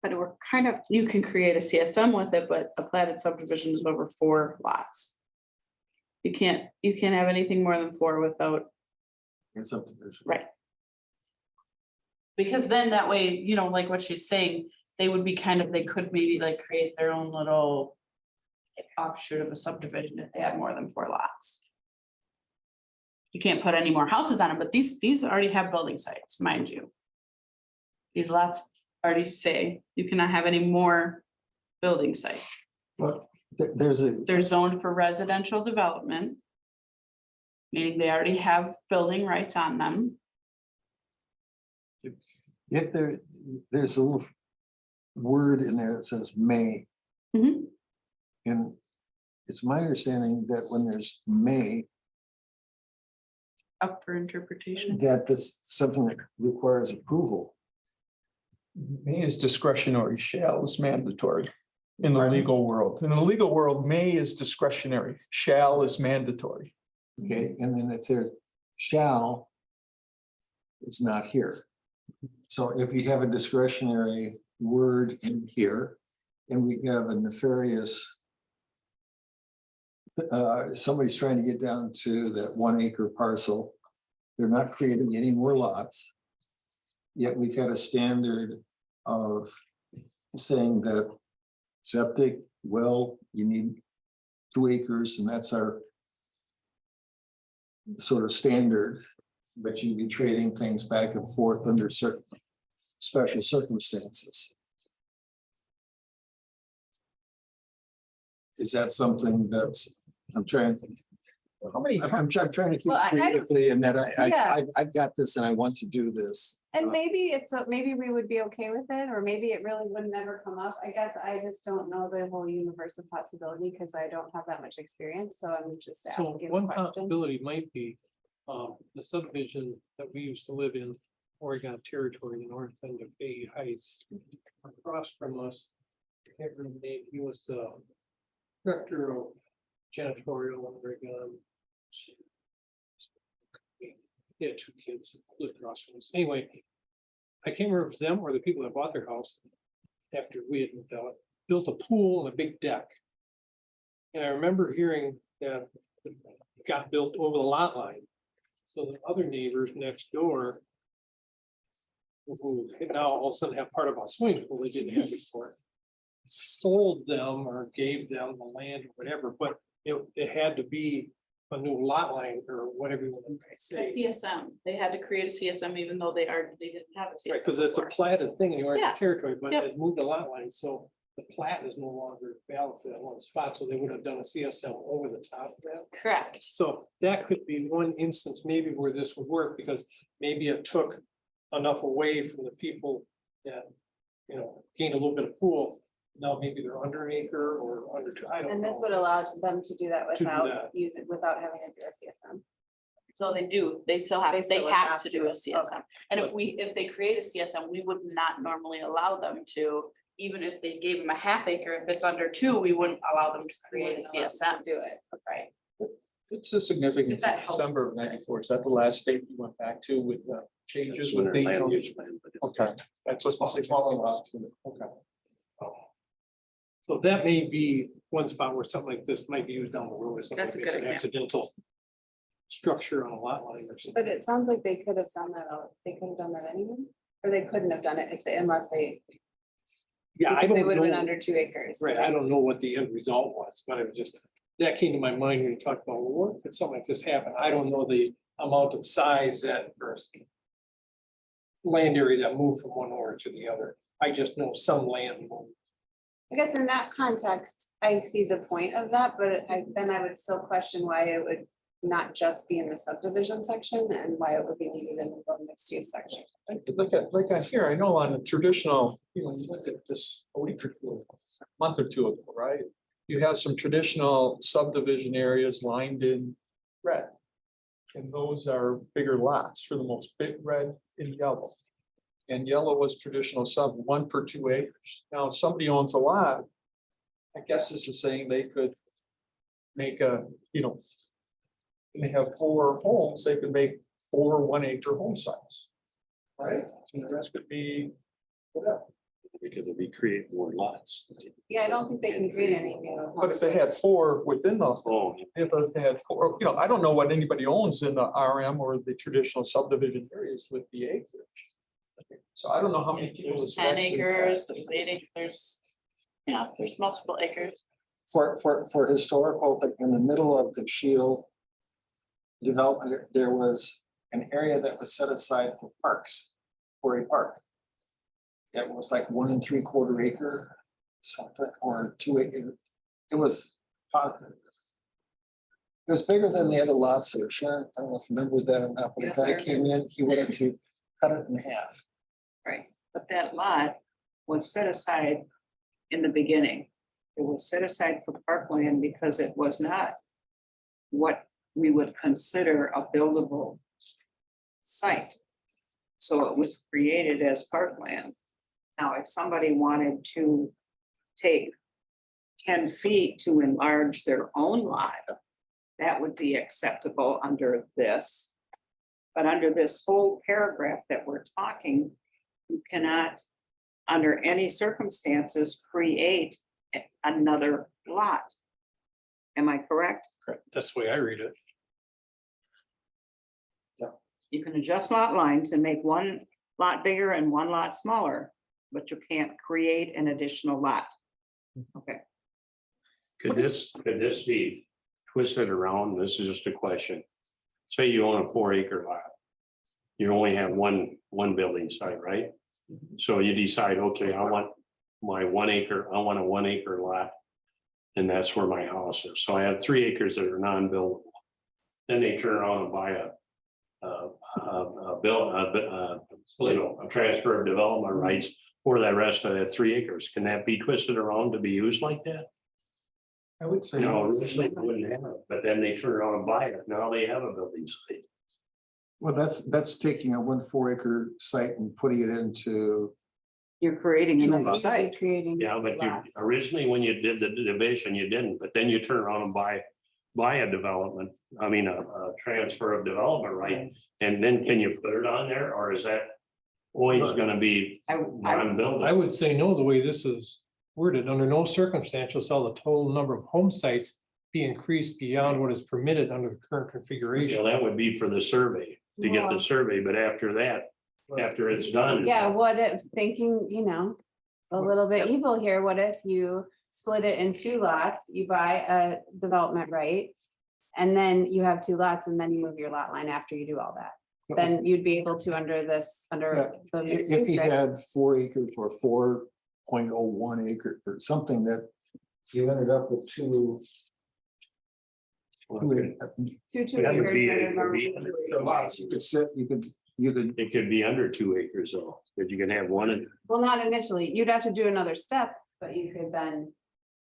But we're kind of, you can create a CSM with it, but a platted subdivision is over 4 lots. You can't have anything more than 4 without, In subdivision. right? Because then that way, you know, like what she's saying, they would be they could maybe like create their own little offshoot of a subdivision if they had more than 4 lots. You can't put any more houses on them, but these already have building sites, mind you. These lots already say you cannot have any more building sites. There's a, They're zoned for residential development. Meaning they already have building rights on them. if there's a little word in there that says may. Mhm. And it's my understanding that when there's may, Up for interpretation. that this something that requires approval. May is discretionary, shall is mandatory in the Pardon? legal world. In the legal world, may is discretionary, shall is mandatory. Okay, and then if there shall, it's not here. So if you have a discretionary word in here, and we have a nefarious somebody's trying to get down to that 1 acre parcel. They're not creating any more lots. Yet we've got a standard of saying that septic, well, you need 2 acres, and that's our sort of standard, but you'd be trading things back and forth under certain special circumstances. Is that something that's, I'm trying to How many? I'm trying to think Well, I- creatively and that Yeah. I've got this and I want to do this. And maybe maybe we would be okay with it, or maybe it really would never come up. I guess I just don't know the whole universe of possibility because I don't have that much experience, so I'm just So asking one a question. possibility might be, the subdivision that we used to live in, Oregon Territory, the north end of Bay Heights. Across from us, I can't remember the name, he was director of janitorial in Oregon. He had 2 kids that lived across from us. Anyway, I can't remember if it was them or the people that bought their house after we had moved out, built a pool and a big deck. And I remember hearing that it got built over the lot line. So the other neighbors next door, who now all of a sudden have part of a swimming pool they didn't have before, sold them or gave them the land or whatever, but it had to be a new lot line or whatever you want to A say. CSM, they had to create a CSM even though they didn't have a CSM. Right, because it's a before. platted thing in the Oregon Yeah. Territory, but Yep. it moved the lot line, so the plat is no longer valid for that one spot, so they would have done a CSM over the top of that. Correct. So that could be one instance maybe where this would work, because maybe it took enough away from the people that, you know, gained a little bit of pool. Now maybe they're under an acre or under 2, I don't know. And this would allow them to do that To do without that. without having to do a CSM. So they do, they still have, They they still have have to to, do a okay. CSM. And if they create a CSM, we would not normally allow them to, even if they gave them a half acre, if it's under 2, we wouldn't allow them to create a CSM. Do it. Right. It's a significance That in helps. December of '94. Is that the last state you went back to with the changes with the? Okay, that's what the smaller lots. Okay. So that may be one spot where something like this might be used down the road, or something That's a like it's good an accidental structure on a lot line or something. But it sounds like they could have done that, they could have done that anyway, or they couldn't have done it unless they. Yeah, I because They don't would have been know, under 2 acres. right, I don't know what the end result was, but it was just, that came to my mind when you talked about, well, what could something like this happen? I don't know the amount of size that person. Land area that moved from one owner to the other. I just know some land moved. I guess in that context, I see the point of that, but then I would still question why it would not just be in the subdivision section and why it would be needed in the mixed use section. Like on here, I know on a traditional, you know, you look at this a week or 2, a month or 2 ago, right? You have some traditional subdivision areas lined in red. And those are bigger lots for the most, big red and yellow. And yellow was traditional sub 1 per 2 acres. Now, if somebody owns a lot. I guess this is saying they could make a, you know, they have 4 homes, they could make 4 1-acre home sites. Right? And the rest could be whatever. Because it'd be create more lots. Yeah, I don't think they can create any new. But if they had 4 within the, Oh, if they had 4, you know, I don't know what anybody owns in the RM or the traditional subdivision areas with the acreage. So I don't know how many people. There's 10 acres, there's 8 acres. Yeah, there's multiple acres. For historical, like in the middle of the Shield development, there was an area that was set aside for parks, for a park. It was like 1 3/4 acre, something, or 2 acre. It was bigger than the other lots there. Sharon, I don't know if you remember that or not, but a Yes, guy I came in, he wanted to cut it in half. Right, but that lot was set aside in the beginning. It was set aside for parkland because it was not what we would consider a buildable site. So it was created as parkland. Now, if somebody wanted to take 10 feet to enlarge their own lot, that would be acceptable under this. But under this whole paragraph that we're talking, you cannot, under any circumstances, create another lot. Am I correct? That's the way I read it. You can adjust lot lines and make one lot bigger and one lot smaller, but you can't create an additional lot. Okay, could this be twisted around? This is just a question. Say you own a 4-acre lot. You only have one building site, right? So you decide, okay, I want my 1 acre, I want a 1-acre lot. And that's where my house is. So I have 3 acres that are non-buildable. Then they turn around and buy a transfer of development rights for that rest of that 3 acres. Can that be twisted around to be used like that? I would say. No, originally they wouldn't have it, but then they turn around and buy it. Now they have a building site. Well, that's taking a 1 4-acre site and putting it into, you're creating another Usually site. creating. Yeah, but you lots. originally, when you did the division, you didn't, but then you turn around and buy a development, I mean, a transfer of development right? And then can you put it on there, or is that always gonna be I non-building? I would say no, the way this is worded, under no circumstances shall the total number of home sites be increased beyond what is permitted under the current You configuration. know, that would be for the survey, to get the Well- survey, but after that, after it's done. Yeah, what if thinking, a little bit evil here, what if you split it in 2 lots, you buy a development right? And then you have 2 lots and then you move your lot line after you do all that. Then you'd be able to under this, under the. mixed if use he reg- had 4 acres or 4.01 acre or something that you ended up with two. Okay. Two That would acres be- that it are would normal be- situation. Lots, you could sit, you could, It could be under 2 acres though, because you can have one and Well, not initially, you'd have to do another step, but you could then,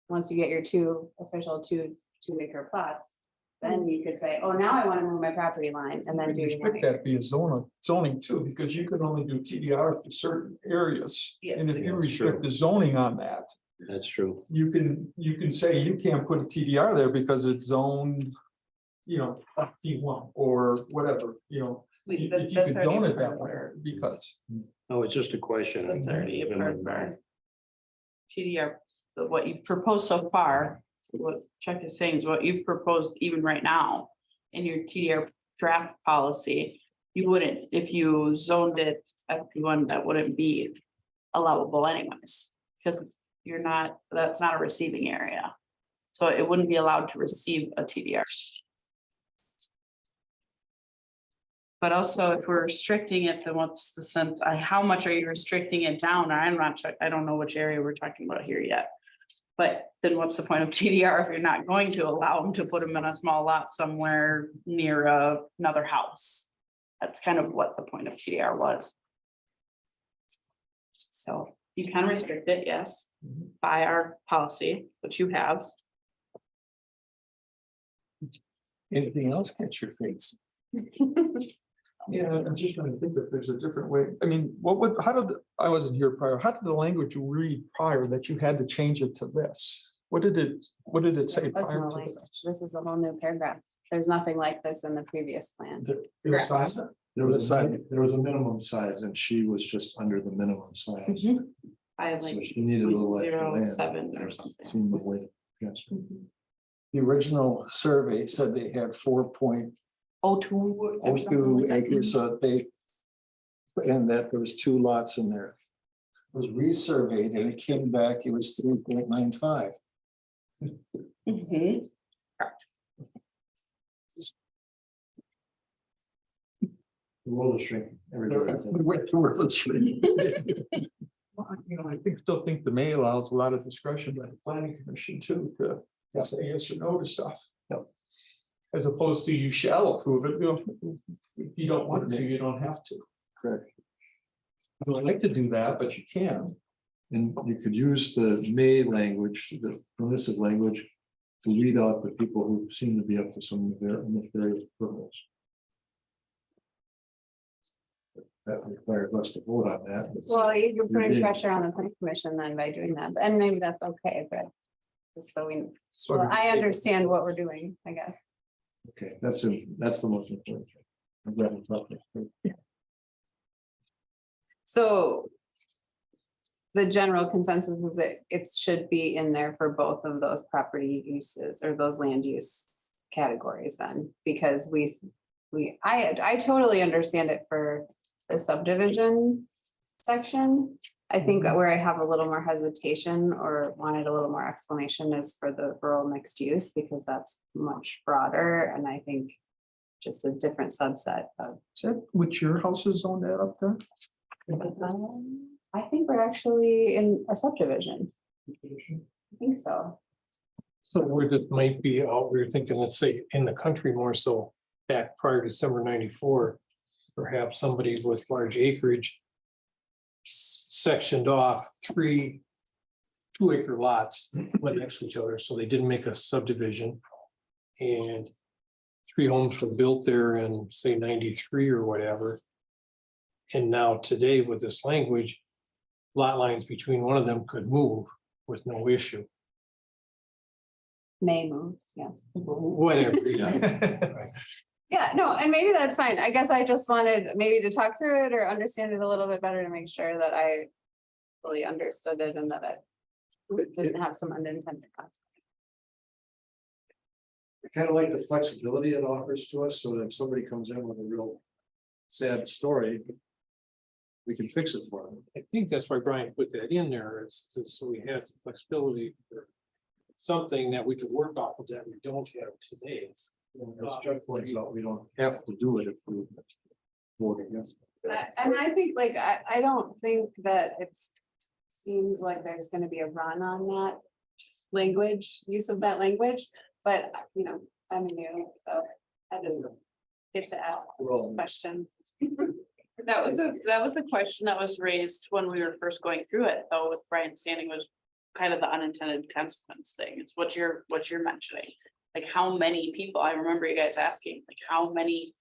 once you get your 2 official 2-acre plots. Then you could say, oh, now I want to move my property line and then do. your Restrict that be a zoning too, because you can only do TDR to certain areas. Yes. And if you That's restrict true. the zoning on that, that's true. you can say you can't put a TDR there because it's zoned. P1 or whatever, We- if that- you that's could already zone it part that of way, our- because. No, it's just a question. That's already a Even part with of our TDR, what you've proposed so far, what Chuck is saying is what you've proposed even right now in your TDR draft policy, you wouldn't, if you zoned it FP1, that wouldn't be allowable anyways, because you're not, that's not a receiving area. So it wouldn't be allowed to receive a TDR. But also, if we're restricting it, then what's the sense, how much are you restricting it down? I'm not sure, I don't know which area we're talking about here yet. But then what's the point of TDR if you're not going to allow them to put them in a small lot somewhere near another house? That's kind of what the point of TDR was. So you can restrict it, yes, by our policy, which you have. anything else catch your face? Yeah, I'm just trying to think if there's a different way. I mean, I wasn't here prior. How did the language read prior that you had to change it to this? What did it say? That's prior no to language. that? This is a whole new paragraph. There's nothing like this in the previous plan. There was a minimum size and she was just under the minimum size. I have So like she needed a little extra land. 0.07 or something. Seemed the way. Yes. The original survey said they had 4.02 0.02 acres, so they. And that there was 2 lots in there. It was resurveyed and it came back, it was 3.95. Mhm. The world is shrinking. every day. Still think the may allows a lot of discretion by the planning commission too, to say yes or no to stuff. Yep. As opposed to you shall approve it, if you don't want to, you don't have to. Correct. I don't like to do that, but you can. And you could use the may language, the permissive language, to weed out the people who seem to be up to some of their nefarious purposes. That requires us to vote on that. Well, you're putting Yeah. pressure on the planning commission then by doing that, and maybe that's okay, but. Just so we, Sort well, of- I understand what we're doing, I guess. Okay, that's the most important. thing. I'm glad we talked about it. So. The general consensus is that it should be in there for both of those property uses or those land use categories then, because I totally understand it for the subdivision section. I think that where I have a little more hesitation or wanted a little more explanation is for the rural mixed use, because that's much broader and I think just a different subset of. Is that what your house is zoned at up there? I think we're actually in a subdivision. I think so. So where this might be, we were thinking, let's say, in the country more so, back prior to December 94. Perhaps somebody with large acreage. Sectioned off 3 2-acre lots went next to each other, so they didn't make a subdivision. And 3 homes were built there in, say, 93 or whatever. And now today with this language, lot lines between one of them could move with no issue. May move, yes. Whatever. Yeah. Yeah, no, and maybe that's fine. I guess I just wanted maybe to talk through it or understand it a little bit better to make sure that I fully understood it and that it didn't have some unintended consequences. I kind of like the flexibility it offers to us, so that if somebody comes in with a real sad story, we can fix it for them. I think that's why Brian put that in there, is so we have some flexibility for something that we could work off of that we don't have today. As Chuck points out, we don't have to do it if we vote against it. And I think like, I don't think that it seems like there's gonna be a run on that language, use of that language, but I'm new, so I just get to ask this question. That was a question that was raised when we were first going through it, though, with Brian Standing was kind of the unintended consequence thing. It's what you're mentioning. Like how many people, I remember you guys asking, like how many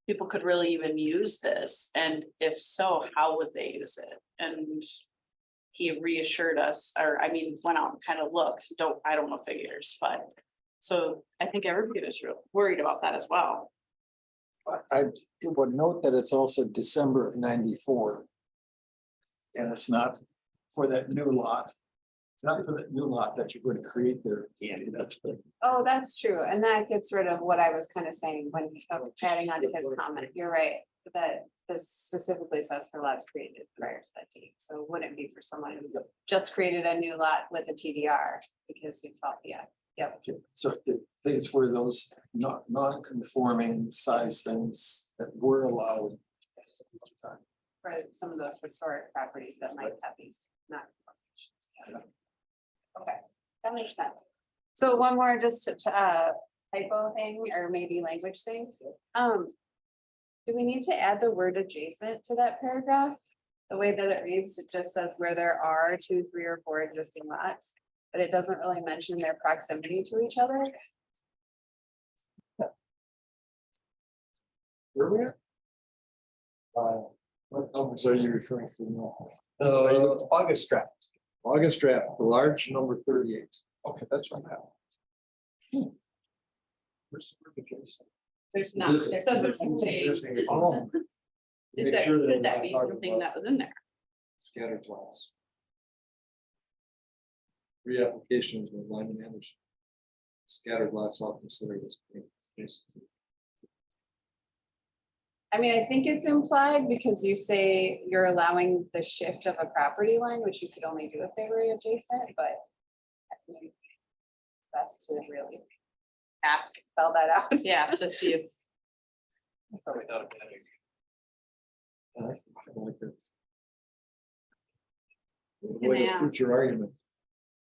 people could really even use this? And if so, how would they use it? And he reassured us, or I mean, went out and kind of looked, I don't know figures, but so I think everybody was real worried about that as well. I would note that it's also December of 94. And it's not for that new lot. It's not for that new lot that you're going to create there, Andy. That's good. Oh, that's true. And that gets rid of what I was kind of saying when adding on to his comment. You're right, that this specifically says for lots created prior to that date. So it wouldn't be for someone who just created a new lot with a TDR because you thought, yeah, yep. So the things were those non-conforming size things that were allowed. For some of those historic properties that might have these not. Okay, that makes sense. So one more just to typo thing or maybe language thing. Do we need to add the word adjacent to that paragraph? The way that it reads, it just says where there are 2, 3, or 4 existing lots, but it doesn't really mention their proximity to each other. Where we at? What numbers are you referring to now? August draft. August draft, the large number 38. Okay, that's what I have. There's not. This- It doesn't say. Oh, Is Make that, sure that could we're that not be talking something about- that was in there? Scattered plots. Reapplications with Lyman Anderson. Scattered lots all considered as. I mean, I think it's implied because you say you're allowing the shift of a property line, which you could only do if they were adjacent, but. I mean, best to really ask, spell that out. Yeah, to see if, Probably not a bad idea. I like that. can Avoid a ask. future argument.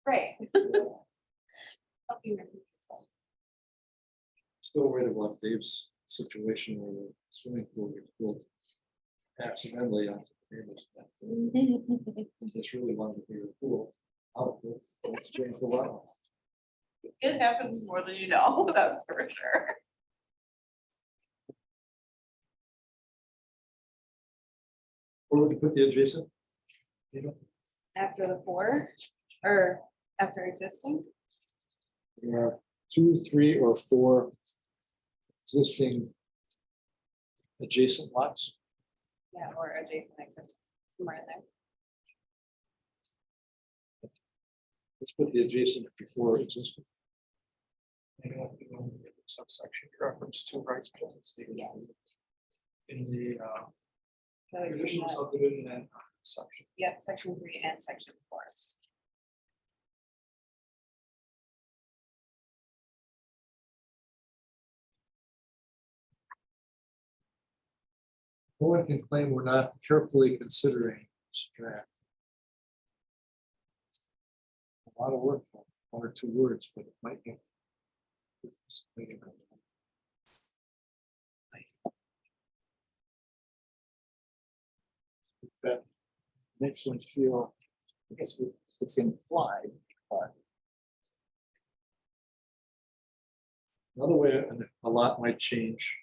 Right. Help you make sense. Still worried about Dave's situation where the swimming pool was built accidentally onto the neighbor's. He just really wanted to be a pool. Out, let's change the law. it happens more than you know, that's for sure. Or we could put the adjacent. You know, After the 4 or after existing, there are 2, 3, or 4 existing adjacent lots. yeah, or adjacent existing, somewhere in there. Let's put the adjacent before existing. Subsection reference to rights. Yeah. In the So it's in conditional the- subdivision and section. Yep, section 3 and section 4. No one can claim we're not carefully considering this draft. A lot of work for 1 or 2 words, but it might get. that makes one feel, I guess it's implied, but Another way a lot might change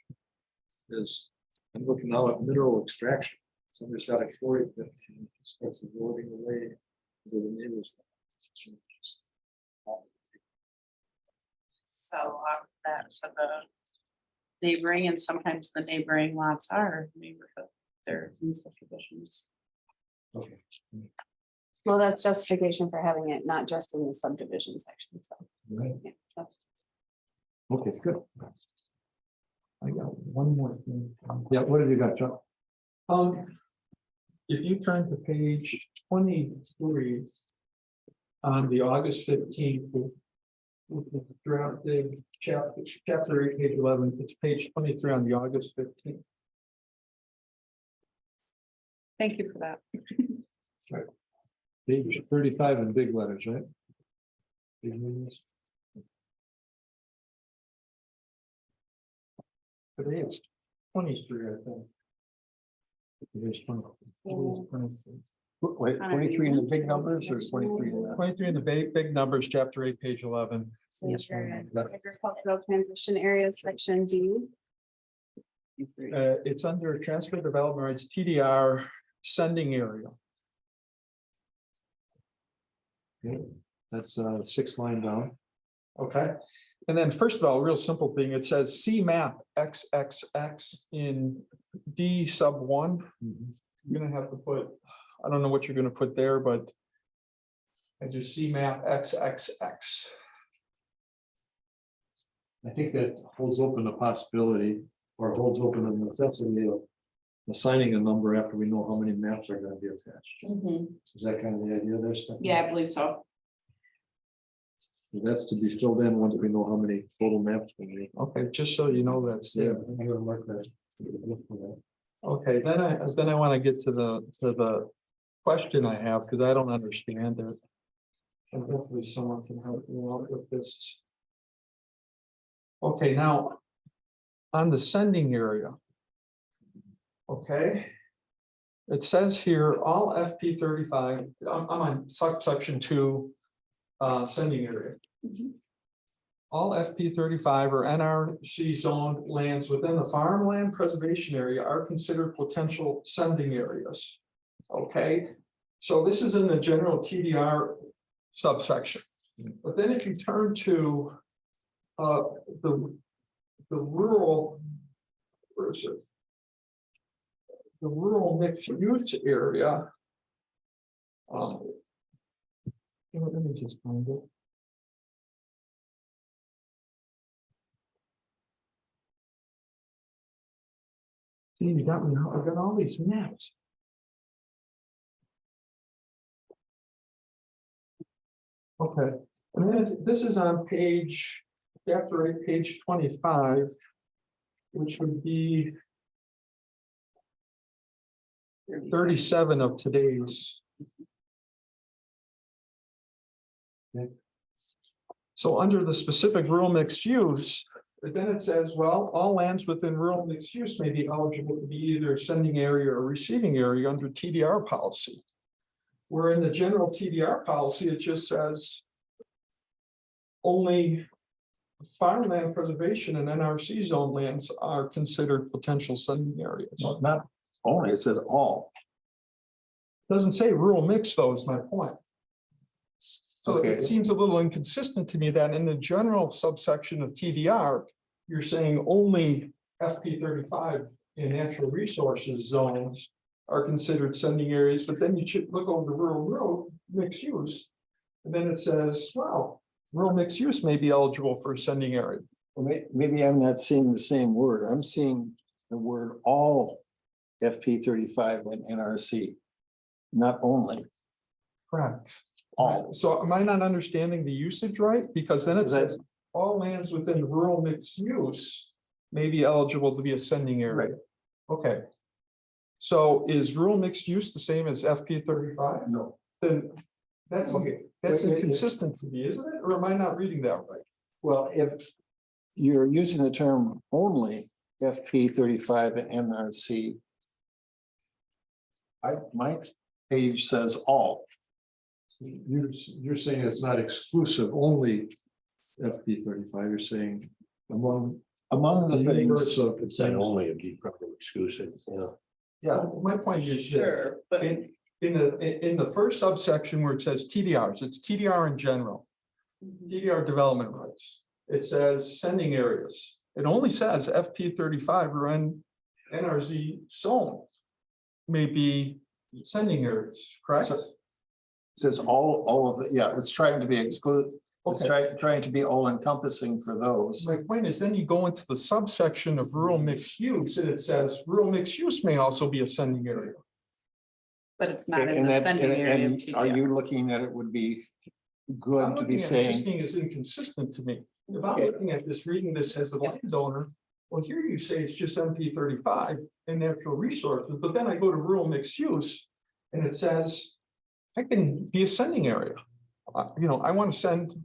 is, I'm looking now at mineral extraction. Somebody's got a quarry that starts eroding away to the neighbors. So that to the neighboring, and sometimes the neighboring lots are neighborhood, they're in subdivisions. Okay. Well, that's justification for having it, not just in the subdivision section, so. Right. Yeah, that's. Okay, good. I got one more thing. Yeah, what have you got, Chuck? If you turn to page 23. On the August 15th. Throughout the chapter 8, page 11, it's page 23 on the August 15th. Thank you for that. Page 35 in big letters, right? Big letters. Today it's 23, I think. Today's 20. wait, 23 in the big numbers or 23 in the? 23 in the big numbers, chapter 8, page 11. So you're in agricultural transition areas, section D. It's under transfer development rights, TDR sending area. That's 6 line down. Okay, and then first of all, real simple thing, it says C map XXX in D sub 1. You're gonna have to put, I don't know what you're gonna put there, but. I just C map XXX. I think that holds open the possibility or holds open the necessity of assigning a number after we know how many maps are gonna be attached. Is that kind of the idea there, Stephanie? Yeah, I believe so. That's to be filled in once we know how many total maps we need. Okay, just so you know that's Yeah, there. I'm gonna mark that. Okay, then I want to get to the question I have, because I don't understand it. And hopefully someone can help me out with this. Okay, now. On the sending area. Okay. It says here, all FP 35, I'm on subsection 2. Sending area. All FP 35 or NRC zoned lands within the farmland preservation area are considered potential sending areas. Okay, so this is in the general TDR subsection. But then if you turn to the rural, where is it? The rural mixed use area. Let me just find it. See, you got me, I got all these maps. Okay, and then this is on page, chapter 8, page 25, which would be 37 of today's. Okay. So under the specific rural mixed use, then it says, well, all lands within rural mixed use may be eligible to be either sending area or receiving area under TDR policy. Where in the general TDR policy, it just says only farmland preservation and NRC zone lands are considered potential sending areas. No, not only, it says all. Doesn't say rural mix, though, is my point. So Okay. it seems a little inconsistent to me that in the general subsection of TDR, you're saying only FP 35 in natural resources zones are considered sending areas, but then you should look over the rural mixed use. And then it says, wow, rural mixed use may be eligible for a sending area. Well, maybe I'm not seeing the same word. I'm seeing the word all FP 35 and NRC. Not only. Correct. All. So am I not understanding the usage right? Because then it says all lands within rural mixed use may be eligible to be a sending area. Okay. So is rural mixed use the same as FP 35? No. Then that's Okay. that's Wait, inconsistent to me, isn't it? Or am I not reading that right? Well, if you're using the term only FP 35 and NRC. My page says all. You're saying it's not exclusive, only FP 35, you're saying among Among the universe things, of. It's not only a deep probably exclusive, yeah. yeah, My point is this. Sure, but In the first subsection where it says TDRs, it's TDR in general. TDR development rights. It says sending areas. It only says FP 35 or NRZ zone may be sending areas, correct? So- says all of the, yeah, it's trying to be exclusive. It's Okay. trying to be all encompassing for those. My point is, then you go into the subsection of rural mixed use and it says rural mixed use may also be a sending area. but it's not in And the that, sending area of and are TDR. you looking at it would be I'm good to looking be at it just saying, being as inconsistent to me. If I'm Okay. looking at this, reading this as the landowner, well, here you say it's just MP 35 and natural resources, but then I go to rural mixed use and it says I can be a sending area. I want to send,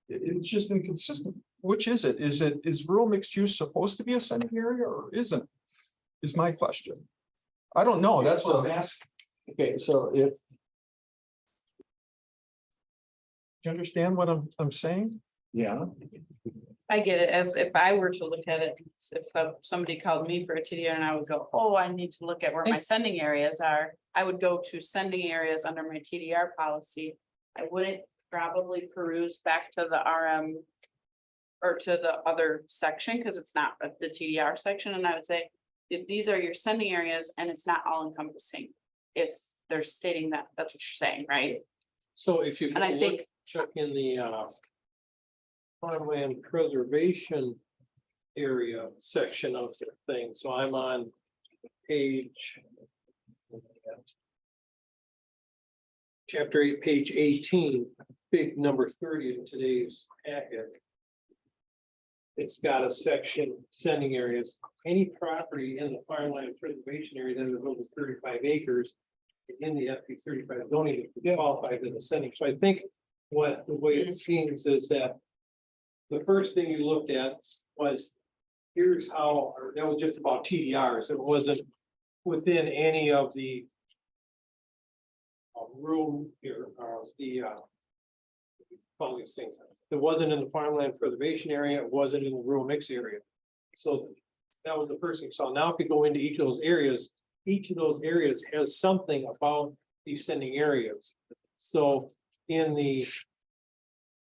it's just inconsistent. Which is it? Is rural mixed use supposed to be a sending area or isn't? Is my question. I don't know. That's what I'm asking. okay, so if, Do you understand what I'm saying? yeah, I get it, as if I were to look at it, if somebody called me for a TDR and I would go, oh, I need to look at where my sending areas are. I would go to sending areas under my TDR policy. I wouldn't probably peruse back to the RM. Or to the other section, because it's not the TDR section, and I would say, if these are your sending areas and it's not all encompassing. If they're stating that, that's what you're saying, right? So if you And I look, think, check in the farmland preservation area section of the thing, so I'm on page chapter 8, page 18, big number 30 in today's packet. It's got a section, sending areas, any property in the farmland preservation area that is over 35 acres in the FP 35 zoning Yeah. qualified as a sending. So I think what the way it seems is that the first thing you looked at was, here's how, or that was just about TDRs. It wasn't within any of the room here, all these things. It wasn't in the farmland preservation area, it wasn't in the rural mix area. So that was the first thing. So now if you go into each of those areas, each of those areas has something about these sending areas. So in the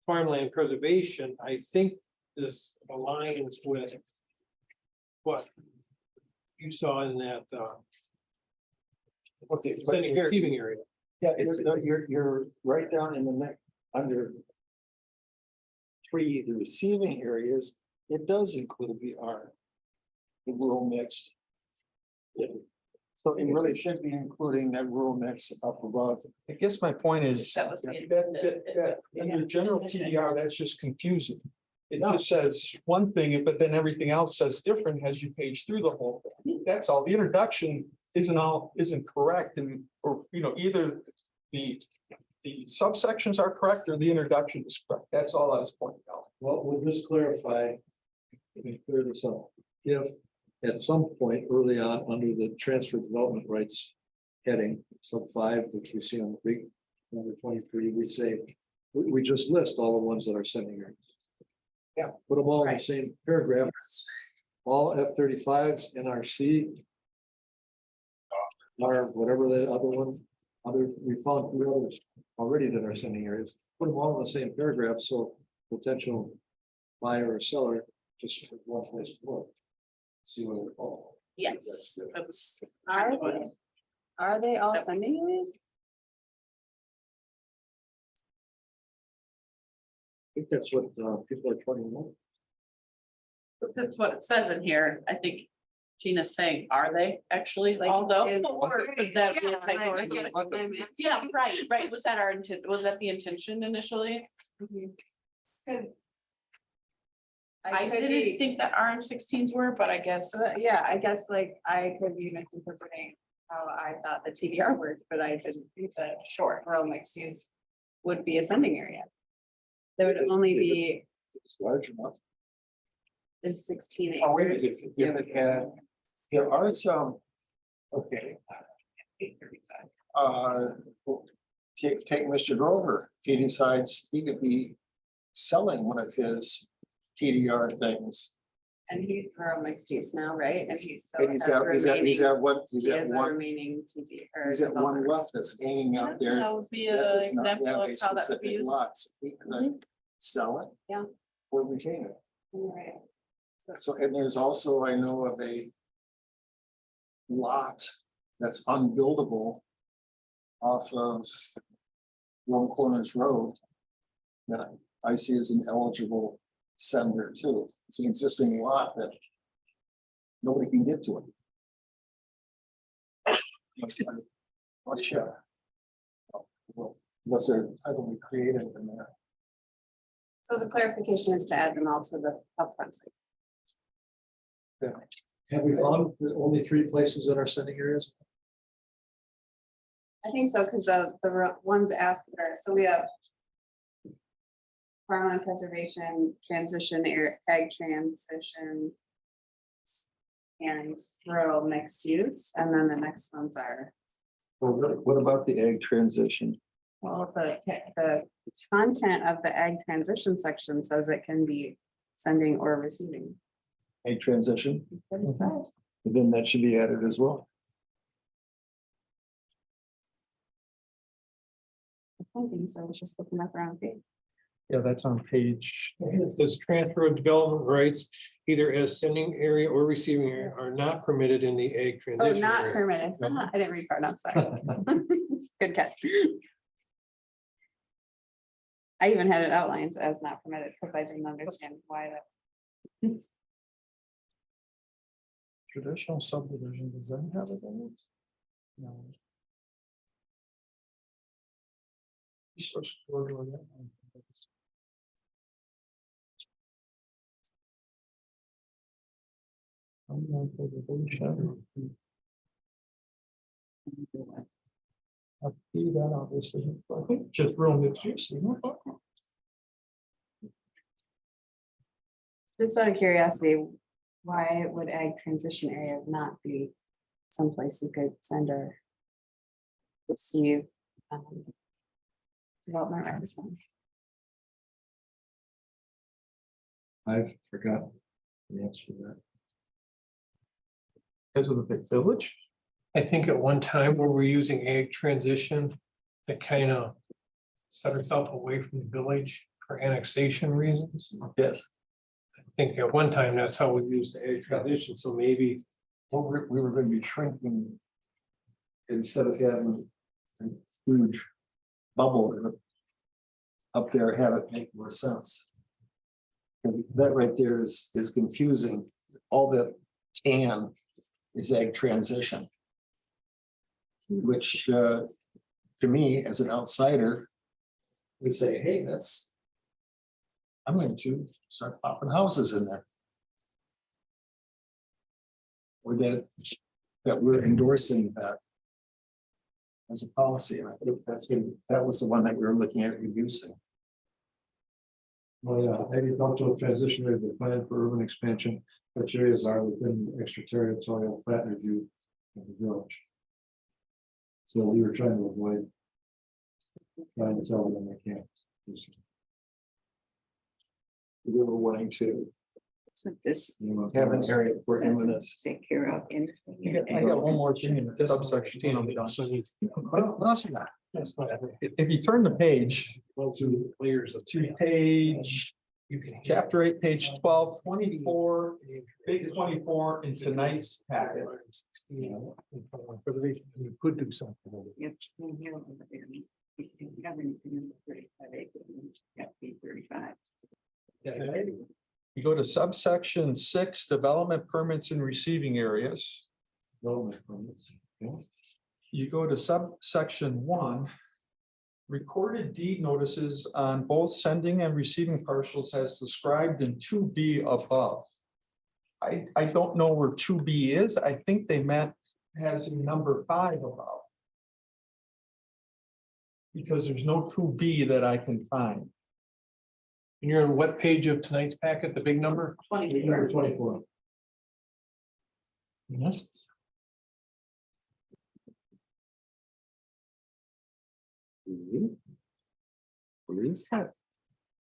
farmland preservation, I think this aligns with what you saw in that, Okay, but sending here- receiving area. Yeah, you're right down in the neck, under. Three, the receiving areas, it does include the R. The rural mixed. So it really should be including that rural mix up above. I guess my point is. That was the. Under general TDR, that's just confusing. It just says one thing, but then everything else says different as you page through the whole thing. That's all. The introduction isn't correct and, or, either the subsections are correct or the introduction is correct. That's all I was pointing out. Well, we'll just clarify. Let me clear this up. If at some point early on, under the transfer development rights heading, sub 5, which we see on the big number 23, we say, we just list all the ones that are sending areas. Yeah. Put them all in the Right. same paragraph. All F-35s, NRC. Or whatever the other one, we found 3 others already that are sending areas. Put them all in the same paragraph, so potential buyer or seller just have one place to look. See what they fall. Yes, that's. Are they all sending areas? I think that's what people are trying to know. That's what it says in here. I think Gina's saying, are they actually, Like, although? is- or is that Yeah, the type like, I of- guess I'm asking. Yeah, right. Was that our intent? Was that the intention initially? Mhm. 'Cause I could didn't be- think that RM16s were, but I guess. Yeah, I guess like I could be misinterpreting how I thought the TDR worked, but I didn't think that short rural mixed use would be a sending area. There would only be It's large enough. is 16 Oh, wait, acres. if it had, there are some. Okay. Take Mr. Grover, if he decides he could be selling one of his TDR things. And he's rural mixed use now, right? And he's still. And he's has at remaining- he's at what, he's he at has the one, remaining TD. or he's at one development. left that's hanging out there. That would be that an does not example have of a how that would be specific used. lot. He could sell it. Yeah. Or retain it. Right. So, and there's also, I know of a lot that's unbuildable off of One Corners Road that I see as an eligible sender too. It's an existing lot that nobody can get to it. Not sure. Well, unless they're heavily creative in there. So the clarification is to add them all to the upfront. site. Have we found the only 3 places that are sending areas? I think so, because the ones after, so we have farmland preservation, transition, ag transition, and rural mixed use, and then the next ones are, Well, what about the ag transition? well, the content of the ag transition section says it can be sending or receiving. Ag transition, That's what it says. then that should be added as well. I don't think so, it's just looking up around page. Yeah, that's on page. It says transfer of development rights either as sending area or receiving area are not permitted in the ag Oh, transition. not area. permitted. I didn't read part, I'm sorry. Good catch. I even had it outlined as not permitted because I didn't understand why that. Traditional subdivision, does that have it in it? No. You're supposed to go to that one. I'll see that obviously, I think just real mixed use. isn't it? Just out of curiosity, why would ag transition area not be someplace you could send or receive development rights from? I've forgotten the answer to that. Because of the big village? I think at one time when we're using ag transition, to kind of set ourselves away from the village, for annexation reasons. Yes. I think at one time, that's how we used the ag transition, so maybe. Well, we were gonna be shrinking. Instead of having a huge bubble up there, have it make more sense. And that right there is confusing. All that tan is ag transition. Which, to me, as an outsider, would say, hey, that's. I'm going to start popping houses in there. Or that we're endorsing that. As a policy, and I think that was the one that we were looking at reducing. Well, yeah, agricultural transition rate, the plan for urban expansion, which areas are within extraterritorial plat review of the village. So we were trying to avoid. Trying to tell them they can't. We were wanting to So this have an area for imminent. take care of. I got one more thing in subsection 10, I'll be done. What else you got? If you turn the page Well, to layers of. to page, chapter 8, page 12, 24, big 24 in tonight's packet. You could do something. You go to subsection 6, development permits in receiving areas. Development permits. Yeah. You go to subsection 1. Recorded deed notices on both sending and receiving parcels as described in 2B above. I don't know where 2B is. I think they meant has number 5 above. Because there's no 2B that I can find. And you're on what page of tonight's packet, the big number? Number 24. Yes.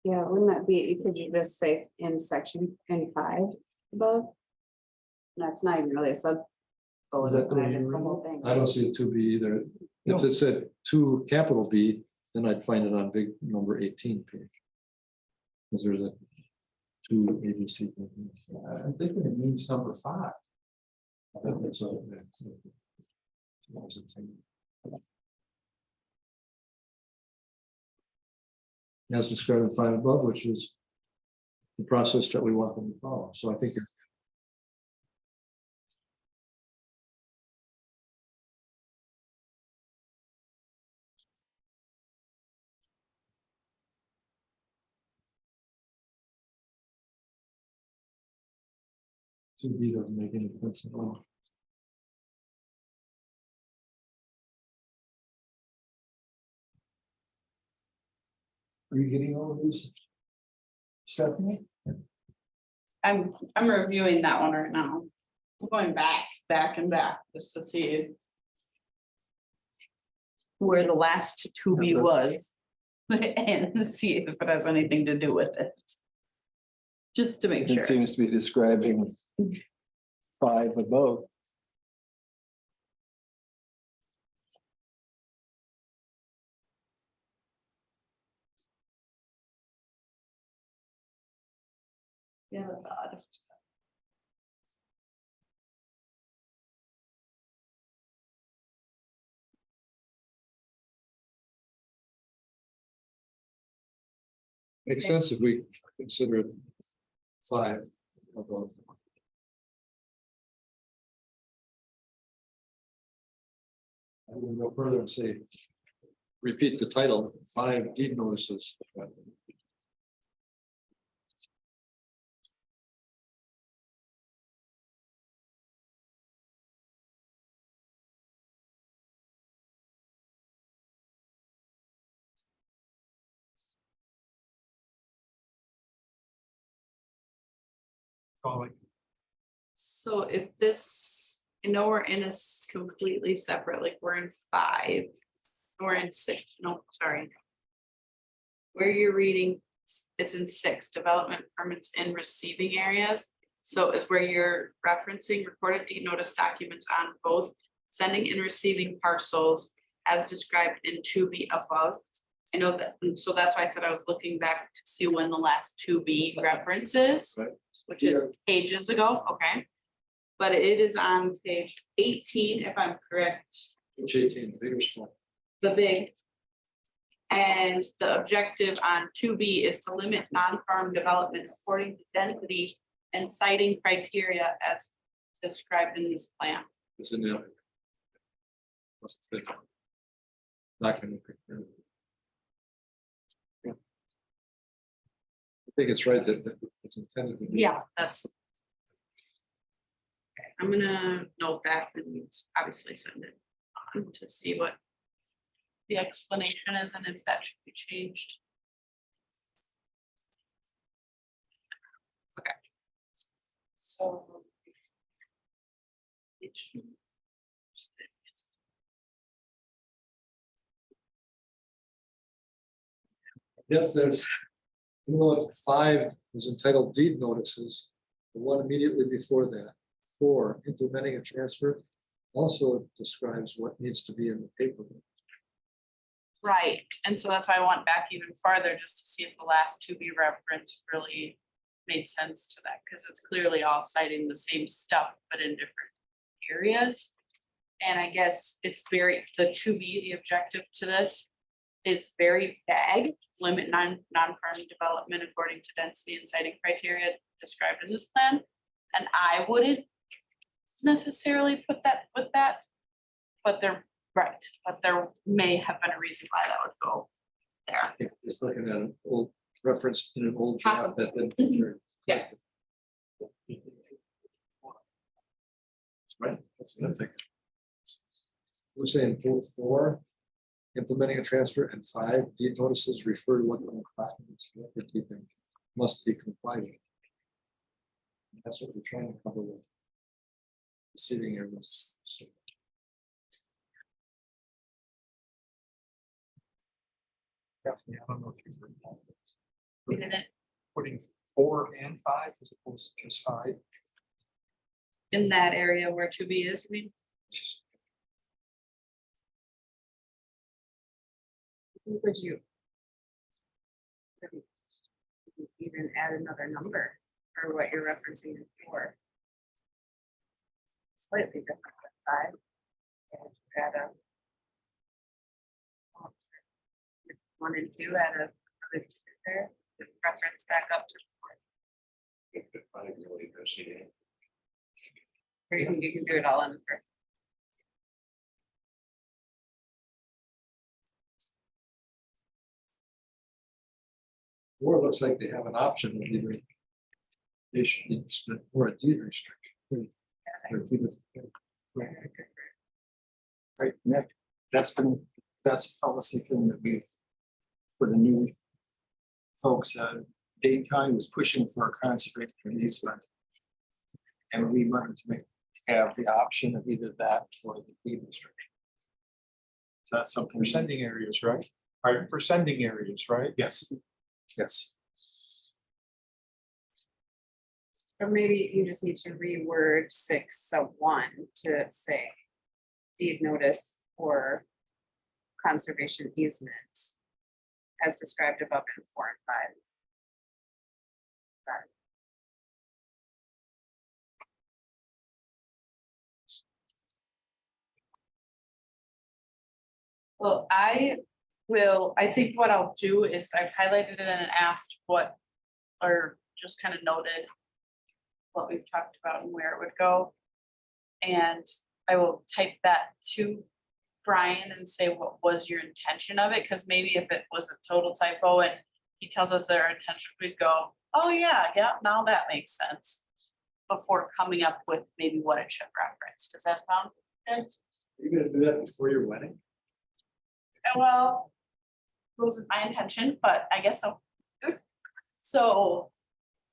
Yeah, wouldn't that be, could you just say in section in 5 above? That's not even really a sub. Is that the way you read it? I don't see it to be either. If it said two capital B, then I'd find it on big number 18 page. Because there's a two agency. I'm thinking it means number 5. I think that's what it meant. As described in 5 above, which is the process that we want them to follow. So I think you're. Two B doesn't make any sense at all. Are you getting all of these? Stephanie? I'm reviewing that one right now. I'm going back and back, just to see. Where the last 2B was. And see if it has anything to do with it. Just to make It sure. seems to be describing 5 above. Yeah, that's odd. Makes sense if we consider it 5 above. I will go further and say, repeat the title, 5 deed notices. So if this, I know we're in a completely separate, like we're in 5. We're in 6, no, sorry. Where you're reading, it's in 6, development permits in receiving areas. So is where you're referencing recorded deed notice documents on both sending and receiving parcels as described in 2B above. I know that, and so that's why I said I was looking back to see when the last 2B references, Right. which is ages ago, okay? But it is on page 18, if I'm correct, Which 18, big or small? the big. And the objective on 2B is to limit non-farm development according to density and siting criteria as described in this plan. It's in there. Must fit. Not gonna. Yeah. I think it's right that it's intended to be. Yeah, that's. Okay, I'm gonna note that and obviously send it on to see what the explanation is and if that should be changed. Okay. So. it should- Yes, there's, you know, 5 is entitled deed notices. The one immediately before that, 4, implementing a transfer, also describes what needs to be in the paper. Right, and so that's why I went back even farther, just to see if the last 2B reference really made sense to that, because it's clearly all citing the same stuff, but in different areas. And I guess it's very, the 2B, the objective to this is very vague, limit non-farm development according to density and siting criteria described in this plan. And I wouldn't necessarily put that with that, but they're right, but there may have been a reason why that would go there. I think it's looking at an old reference in an old draft that then. Yeah. Right, that's what I'm thinking. We're saying both 4, implementing a transfer, and 5, deed notices refer to what the documents that you think must be complied with. That's what we're trying to cover with. Receiving areas. So, Definitely, I don't know if you've heard that. We didn't, Putting 4 and 5 as opposed to just 5. in that area where 2B is, I mean. Would you? Even add another number or what you're referencing it for. Slightly different than 5. And add a. 1 and 2 add a other 2 there, reference back up to 4. Or you can do it all in the first. or it looks like they have an option of either. They should be split or a deed restriction. They're 2 different things. Right, Nick, that's a policy thing that we've, for the new folks, Dane County was pushing for a conservation easement. And we wanted to have the option of either that or the deed restriction. So that's something. For sending areas, right? Pardon? For sending areas, right? Yes, yes. Or maybe you just need to reword 6 of 1 to say deed notice or conservation easement as described above in 4 and 5. Well, I think what I'll do is I've highlighted it and asked what, or just kind of noted what we've talked about and where it would go. And I will type that to Brian and say, what was your intention of it? Because maybe if it was a total typo and he tells us their intention, we'd go, oh yeah, now that makes sense. Before coming up with maybe what it should reference. Does that sound good? You're gonna do that before your wedding? Well, it wasn't my intention, but I guess so. So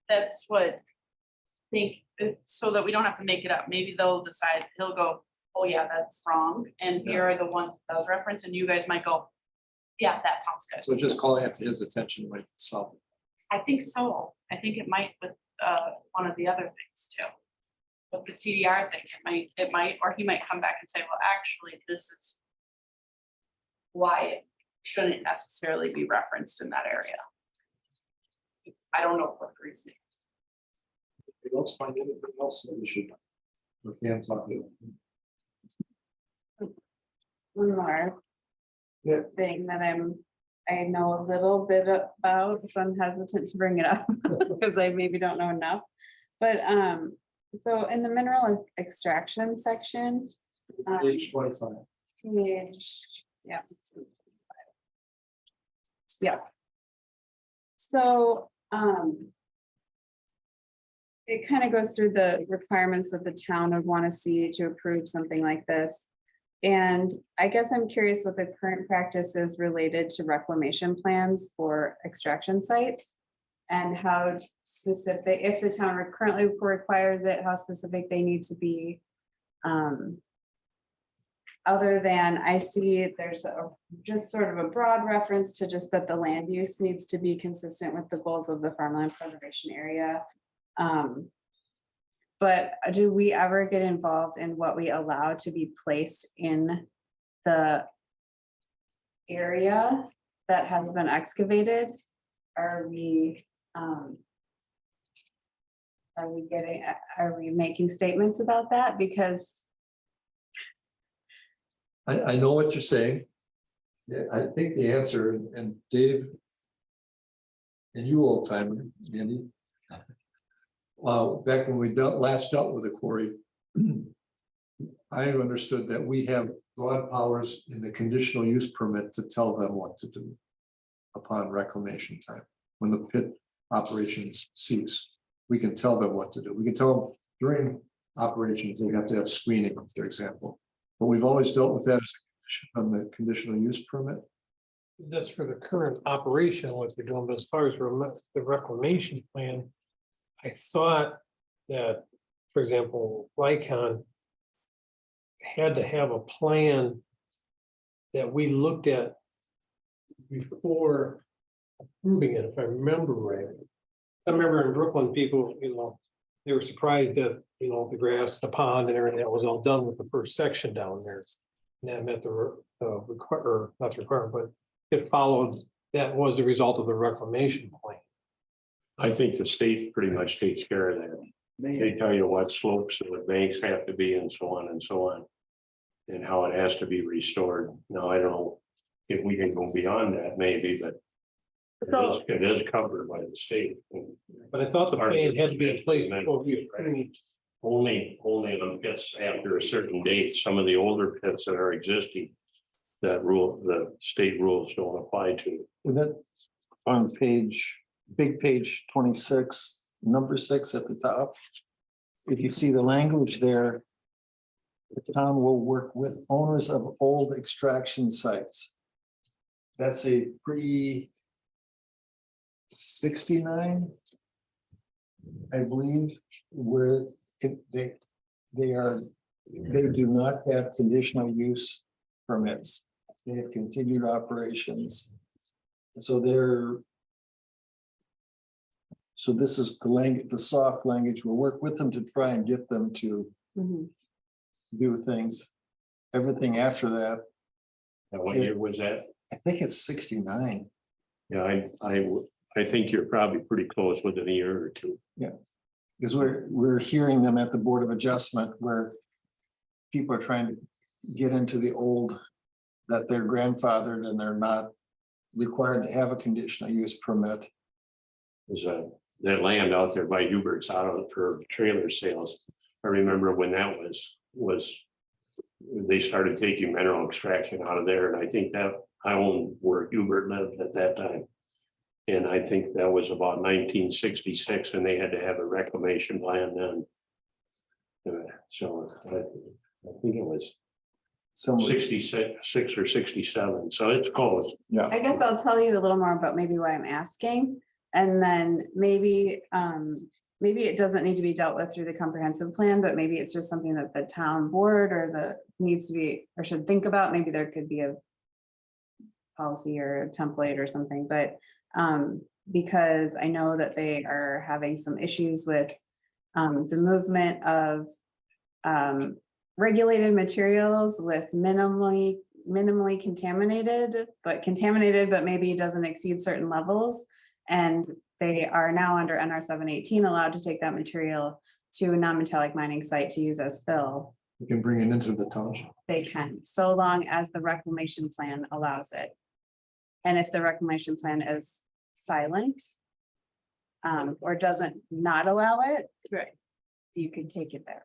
that's what I think, so that we don't have to make it up. Maybe they'll decide, he'll go, oh yeah, that's wrong. And here are the ones that does reference, and you guys might go, yeah, that sounds good. So just calling it to his attention might solve it. I think so. I think it might with one of the other things too. With the TDR thing, it might, or he might come back and say, well, actually, this is why shouldn't necessarily be referenced in that area. I don't know what the reason is. Let's find anything else that we should. We can talk about. One more. Yeah. Thing that I know a little bit about, so I'm hesitant to bring it up, because I maybe don't know enough. But, so in the mineral extraction section. Page 25. Page, yeah. Yeah. So, it kind of goes through the requirements that the town would want to see to approve something like this. And I guess I'm curious what the current practice is related to reclamation plans for extraction sites. And how specific, if the town currently requires it, how specific they need to be. Other than I see there's just sort of a broad reference to just that the land use needs to be consistent with the goals of the farmland preservation area. But do we ever get involved in what we allow to be placed in the area that has been excavated? Are we making statements about that? Because I know what you're saying. Yeah, I think the answer, and Dave. And you old timer, Andy. Back when we last dealt with the quarry. I understood that we have broad powers in the conditional use permit to tell them what to do. Upon reclamation time, when the pit operations cease, we can tell them what to do. We can tell them during operations, they have to have screening, for example. But we've always dealt with that as a condition on the conditional use permit. That's for the current operation, what they're doing, but as far as the reclamation plan. I thought that, for example, Lycon had to have a plan that we looked at before approving it, if I remember right. I remember in Brooklyn, people, they were surprised that, the grass, the pond and everything that was all done with the first section down there. And that met the not the requirement, but it followed, that was the result of the reclamation plan. I think the state pretty much takes care of that. They tell you what slopes and what banks have to be and so on and so on. And how it has to be restored. Now, I don't know if we can go beyond that maybe, but it is covered by the state. But I thought the plan had to be in place before we approved. Only on pits after a certain date, some of the older pits that are existing. That rule, the state rules don't apply to. That on big page 26, number 6 at the top. If you see the language there, the town will work with owners of old extraction sites. That's a pre-69, I believe, where they do not have conditional use permits. They have continued operations. So this is the language, the soft language. We'll work with them to try and get them to do things. Everything after that, Now, what year was that? I think it's 69. Yeah, I think you're probably pretty close within a year or two. Because we're hearing them at the Board of Adjustment where people are trying to get into the old, that they're grandfathered and they're not required to have a conditional use permit. There's that land out there by Hubert's out of for trailer sales. I remember when that was they started taking mineral extraction out of there, and I think that I owned where Hubert lived at that time. And I think that was about 1966, and they had to have a reclamation plan then. So I think it was 66 or 67, so it's close. Yeah. I guess I'll tell you a little more about maybe why I'm asking. And then maybe it doesn't need to be dealt with through the comprehensive plan, but maybe it's just something that the town board or needs to be, or should think about. Maybe there could be a policy or a template or something, but because I know that they are having some issues with the movement of regulated materials with minimally minimally contaminated, but maybe doesn't exceed certain levels. And they are now under NR 718 allowed to take that material to a non-metallic mining site to use as fill. We can bring it into the township. They can, so long as the reclamation plan allows it. And if the reclamation plan is silent, or doesn't not allow it, Right. you could take it there.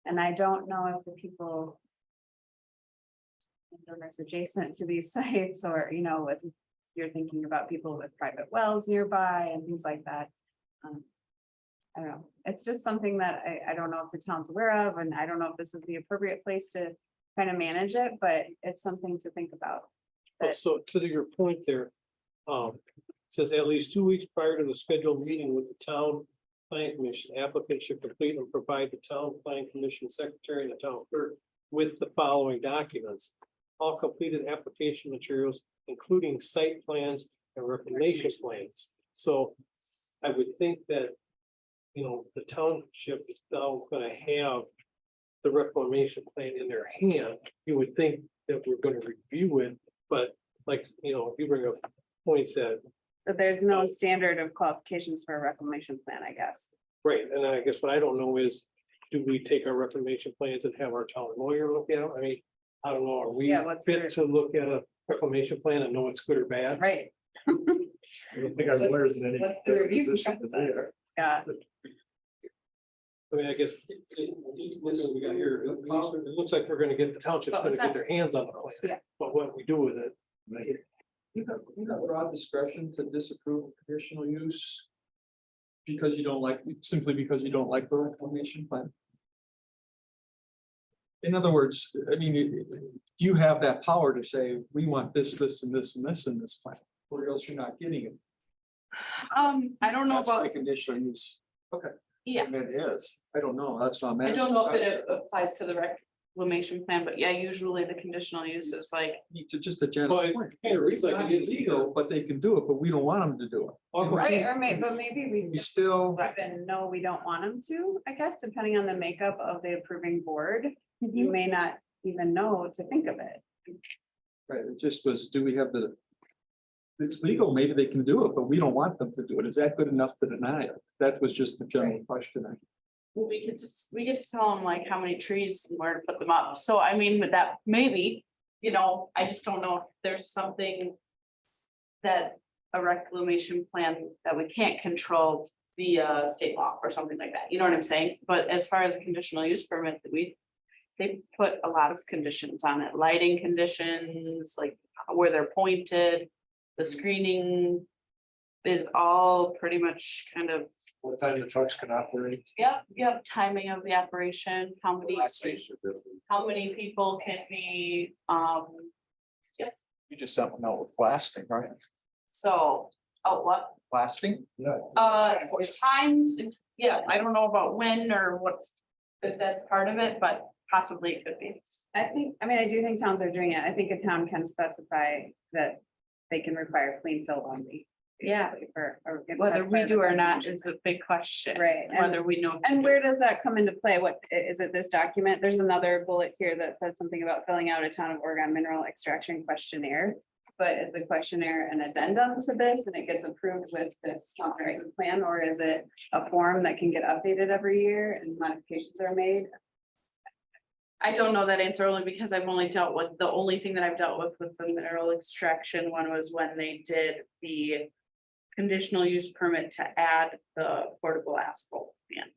And I don't know if the people owners adjacent to these sites, or, you know, with, you're thinking about people with private wells nearby and things like that. I don't know, it's just something that I don't know if the town's aware of, and I don't know if this is the appropriate place to kind of manage it, but it's something to think about. So to your point there, it says at least 2 weeks prior to the scheduled meeting with the town planning commission, applicant should complete and provide the town planning commission secretary and the town clerk with the following documents. All completed application materials, including site plans and reclamation plans. So I would think that, you know, the township is now gonna have the reclamation plan in their hand. You would think that we're gonna review it, but like, you know, if you bring up points that, But there's no standard of qualifications for a reclamation plan, I guess. right, and I guess what I don't know is, do we take our reclamation plans and have our town lawyer look at them? I mean, I don't know, are we Yeah, what's fit their- to look at a reclamation plan and know it's good or bad? Right. I don't think our lawyers in any What's the review position to process? do that. Yeah, I mean, I guess, just what we got here, it looks like we're gonna get, the township's What gonna was get that? their hands on the plan. Yeah. But what we do with it, You have broad discretion to disapprove of conditional use. Because you don't like, simply because you don't like the reclamation plan. In other words, I mean, you have that power to say, we want this, this, and this, and this in this plan, or else you're not getting it. I don't know That's what about, a conditional use. yeah, Permit is. I don't know, that's what I'm I asking. don't know if it applies to the reclamation plan, but yeah, usually the conditional use is like, To just a general Well, it point. kinda reads It's like not it is illegal, but they can do it, but we don't want them to do it. right, but maybe we We still, even know we don't want them to, I guess, depending on the makeup of the approving board. You may not even know to think of it. right, it just was, do we have the? It's legal, maybe they can do it, but we don't want them to do it. Is that good enough to deny it? That was just the general question. we get to tell them like how many trees and where to put them up. So I mean, with that, maybe, you know, I just don't know if there's something that a reclamation plan that we can't control via state law or something like that. You know what I'm saying? But as far as a conditional use permit, they put a lot of conditions on it, lighting conditions, like where they're pointed. The screening is all pretty much kind of, What time the trucks can operate. yep, timing of the operation, how many people can be, You just sent one out with blasting, right? so, oh, what? Blasting? Yeah. Times, yeah, I don't know about when or what, if that's part of it, but possibly it could be. I do think towns are doing it. I think a town can specify that they can require clean fill only. Yeah. basically, or Whether that's we part of do the or not reclamation is a big question. Right, and- Whether we know. And where does that come into play? What, is it this document? There's another bullet here that says something about filling out a town of Oregon mineral extraction questionnaire. But is the questionnaire an addendum to this and it gets approved with this comprehensive plan, or is it a form that can get updated every year and modifications are made? I don't know that answer only because I've only dealt with, the only thing that I've dealt with the mineral extraction one was when they did the conditional use permit to add the portable asphalt plant.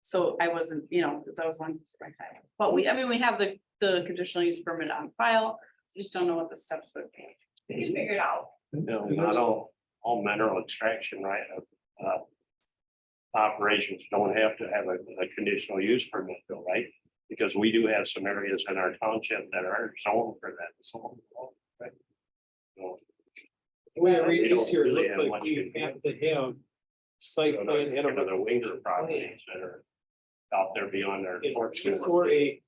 So I wasn't, you know, that was long before my time, but we have the conditional use permit on file, just don't know what the steps would be. We can figure it out. No, not all mineral extraction, right? Operations don't have to have a conditional use permit, though, right? Because we do have some areas in our township that are zoned for that. So, right? So, the way I read We this don't here, it really looks have like much we control. have to have site plan and another winger properties that are out there beyond their. for a,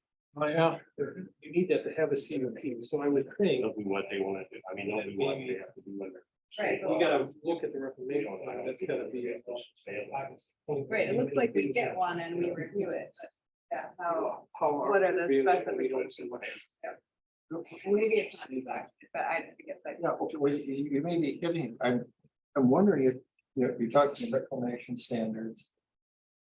yeah, you need that to have a CUP, so I would think They'll do what they want to do. I mean, they'll do what they have to do. when they're- Right. you gotta look at the reformation plan. That's gotta be. Right, it looks like we get one and we review it, but yeah, how, How what are the we specific- don't see much. Maybe it's not exact, but I didn't get that. Yeah, okay, well, you may be hitting, I'm wondering if, you're talking reclamation standards.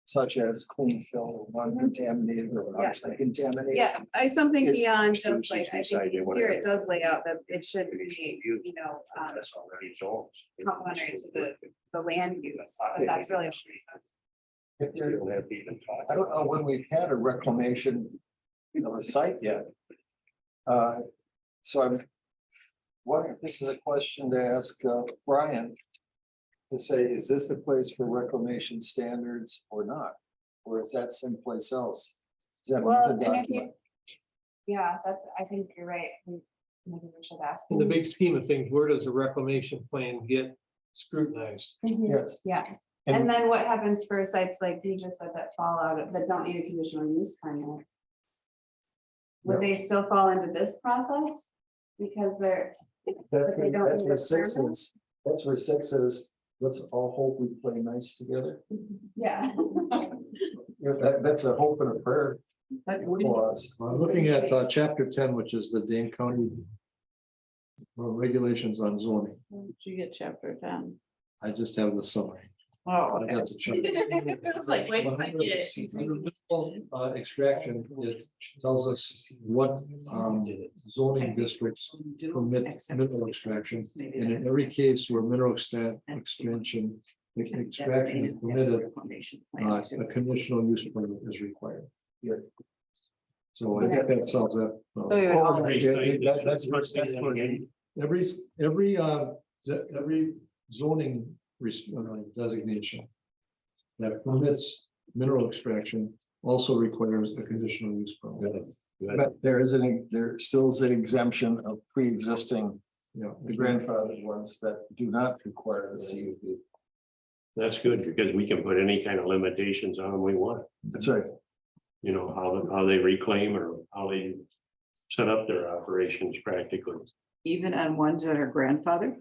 Such as clean fill, non-contaminated or uncontaminated. Yeah, something Is- beyond just like, I think Decide they wanna- here it does lay out that it should be, you know, That's already zoned. complementary to the land use, but that's really. If You there- don't have to even talk. I don't know when we've had a reclamation, of a site yet. So I'm wondering if this is a question to ask Brian. To say, is this the place for reclamation standards or not? Or is that someplace else? Is that Well, another and if you, document? yeah, I think you're right. Maybe we should ask. In the big scheme of things, where does the reclamation plan get scrutinized? Mhm. Yes. Yeah, and then what happens for sites like you just said that fall out, that don't need a conditional use permit? Would they still fall into this process? Because they're, That's they don't where need a six permit? is, that's where six is, let's all hope we play nice together. yeah. That's a hope and a prayer for us. I'm looking at chapter 10, which is the Dane County regulations on zoning. Did you get chapter 10? I just have the summary. Oh, I okay. got the chart. It was like, wait, I get it. Extraction, it tells us what zoning districts permit mineral extraction. And in every case where mineral extraction is permitted, a conditional use permit is required. So I think that solves that. So we would all- That's every zoning designation that permits mineral extraction also requires a conditional use permit. But there still is an exemption of pre-existing, Yeah, the grandfathered ones that do not require the CUP. That's good, because we can put any kind of limitations on them we want, That's right. you know, how they reclaim or how they set up their operations practically. Even on ones that are grandfathered?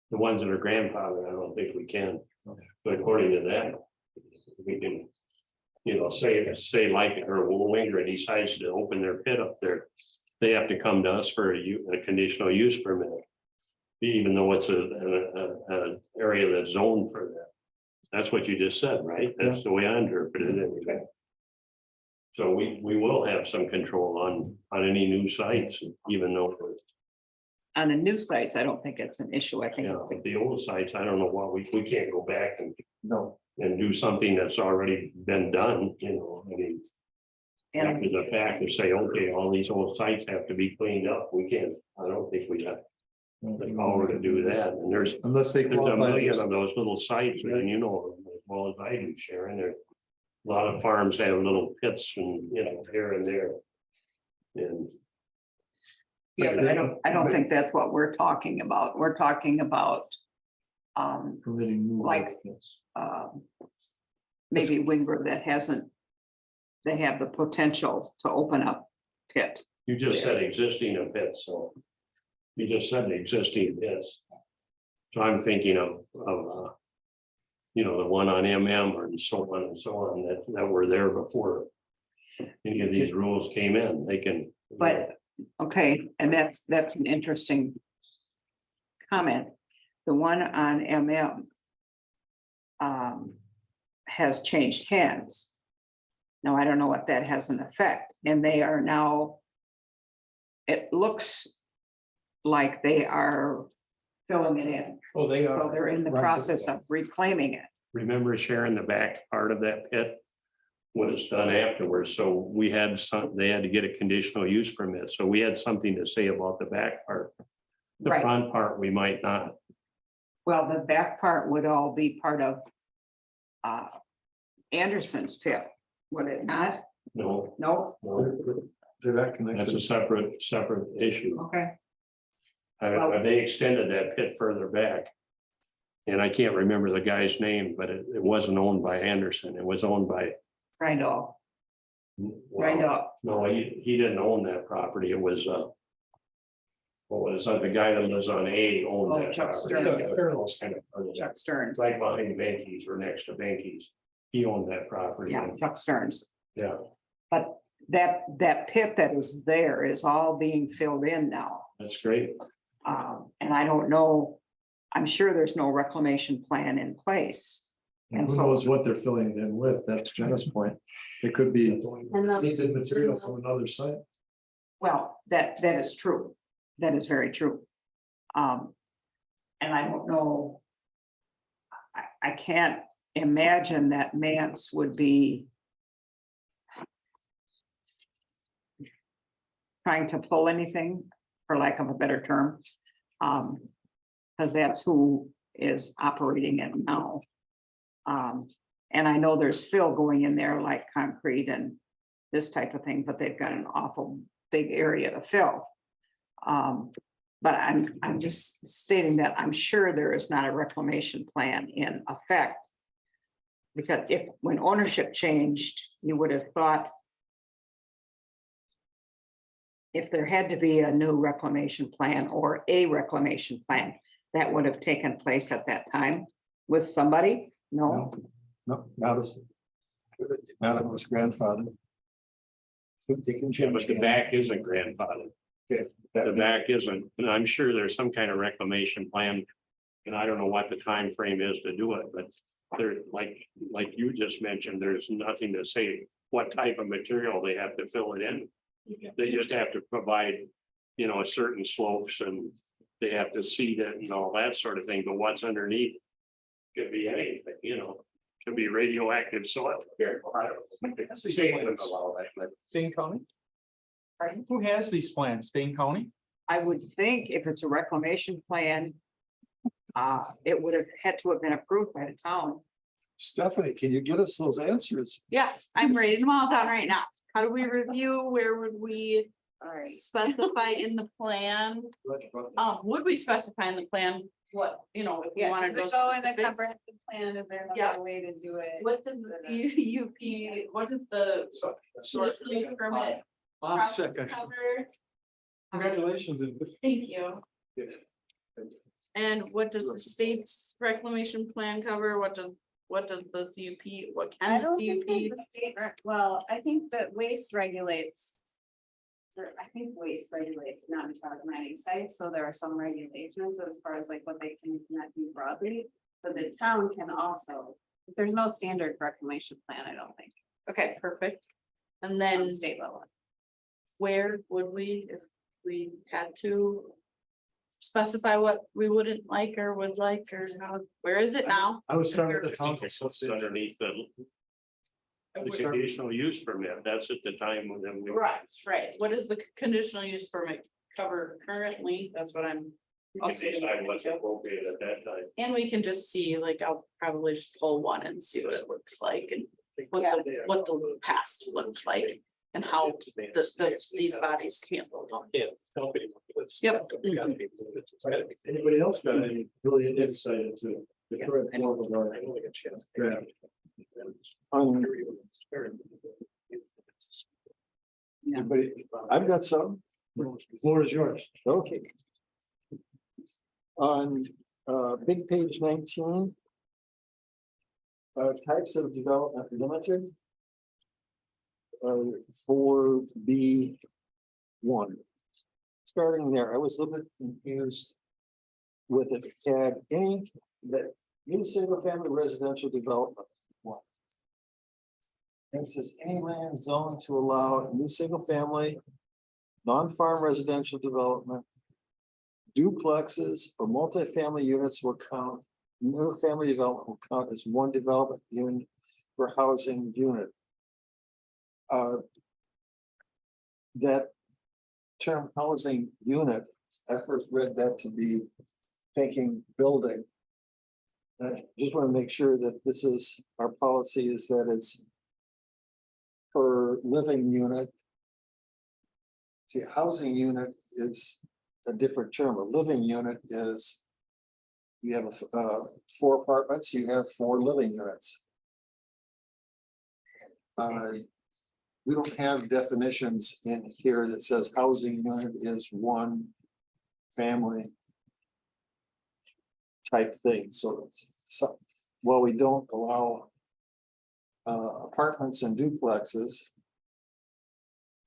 The ones that are grandfathered, I don't think we can, but according to that, we can. You know, say like, or Winger decides to open their pit up there, they have to come to us for a conditional use permit. Even though it's a area that's zoned for that. That's what you just said, right? That's the way I interpreted it anyway. So we will have some control on any new sites, even though, On the new sites, I don't think it's an issue. I you think know, the old sites, I don't know why we can't go back No, and do something that's already been done, you know, I mean. After the fact, to say, okay, all these old sites have to be cleaned up, we can't, I don't think we got the power to do that, and there's unless they a qualify. million of those little sites, and you know, as well as I do, Sharon, there. A lot of farms have little pits and, you know, here and there. And Yeah, but I don't think that's what we're talking about. We're talking about. Permitting new. Like- Maybe Winger that hasn't. They have the potential to open up pit. you just said existing of pits, so. You just said the existing pits. So I'm thinking of, you know, the one on MM or and so on, that were there before. Any of these rules came in, they can. But, okay, and that's an interesting. Comment. The one on MM. Has changed hands. Now, I don't know what that has an effect, and they are now. It looks. Like they are filling it in, Oh, they so are. they're in the Right. process of reclaiming it. Remember sharing the back part of that pit? Was done afterwards, so we had they had to get a conditional use permit, so we had something to say about the back part. The Right. front part, we might not. Well, the back part would all be part of. Anderson's pit, would it not? No, No, no, they're not that's connected. a separate issue. okay, They extended that pit further back. And I can't remember the guy's name, but it wasn't owned by Anderson, it was owned by. right off, right well, off. no, he didn't own that property, it was what was the guy that lives on A owned Oh, that Chuck property. Stern. Kind of- Chuck Stearns, It's like behind Bankies or next to Bankies, he owned that property, yeah, Chuck Stearns, yeah, but that pit that is there is all being filled in now. That's great. And I don't know, I'm sure there's no reclamation plan in place. And And who so- knows what they're filling it in with? That's Jenna's point. It could be And the- tainted material from another site. Well, that is true. That is very true. And I don't know. I can't imagine that Mance would be trying to pull anything, for lack of a better term. Because that's who is operating it now. And I know there's fill going in there like concrete and this type of thing, but they've got an awful big area to fill. But I'm just stating that I'm sure there is not a reclamation plan in effect. Because when ownership changed, you would have thought if there had to be a new reclamation plan or a reclamation plan, that would have taken place at that time with somebody? No, No, not as. Not if it was grandfather. They can Yeah, change but the hands. back isn't grandfather. The back isn't, and I'm sure there's some kind of reclamation plan. And I don't know what the time frame is to do it, but there, like you just mentioned, there's nothing to say what type of material they have to fill it in. They just have to provide, a certain slopes and they have to seed it and all that sort of thing, but what's underneath could be anything, could be radioactive soil. Dane County? Pardon? Who has these plans? Dane County? I would think if it's a reclamation plan, it would have had to have been approved by the town. Stephanie, can you get us those answers? Yeah, I'm writing them all down right now. How do we review? Where would we Alright. specify in the plan? Would we specify in the plan what, if we Yeah, wanted does those? it go in the specifics? comprehensive plan? Is there Yeah. another way to do it? What does the UP, what is the conditional permit Bob, second. cover? Congratulations. Thank you. And what does the state's reclamation plan cover? What does the CUP, what I can don't the think that CUP? the state, well, I think that waste regulates. I think waste regulates non-metallic mining sites, so there are some regulations as far as like what they can and cannot do broadly. But the town can also, there's no standard reclamation plan, I don't think, Okay, perfect. And on then the state level. where would we, if we had to specify what we wouldn't like or would like, or how, where is it now? I was starting at the I town. think it's underneath the conditional use permit, that's at the time when then we. Right. What does the conditional use permit cover currently? That's what I'm. We can decide what's appropriate at that time. And we can just see, like, I'll probably just pull one and see what it looks like and what the past looked like and how these bodies handled them. Yep. Anybody else got any brilliant insight into the current form of our draft? Anybody? I've got some. The floor is yours. Okay. On big page 19. Types of development limited. 4B1. Starting there, I was a little bit confused with it. Had any that new single family residential development. One. And it says any land zoned to allow new single family, non-farm residential development, duplexes or multifamily units will count, new family development will count as one development unit per housing unit. That term housing unit, I first read that to be thinking building. And I just want to make sure that this is, our policy is that it's per living unit. See, a housing unit is a different term. A living unit is you have 4 apartments, you have 4 living units. We don't have definitions in here that says housing unit is one family type thing. So while we don't allow apartments and duplexes,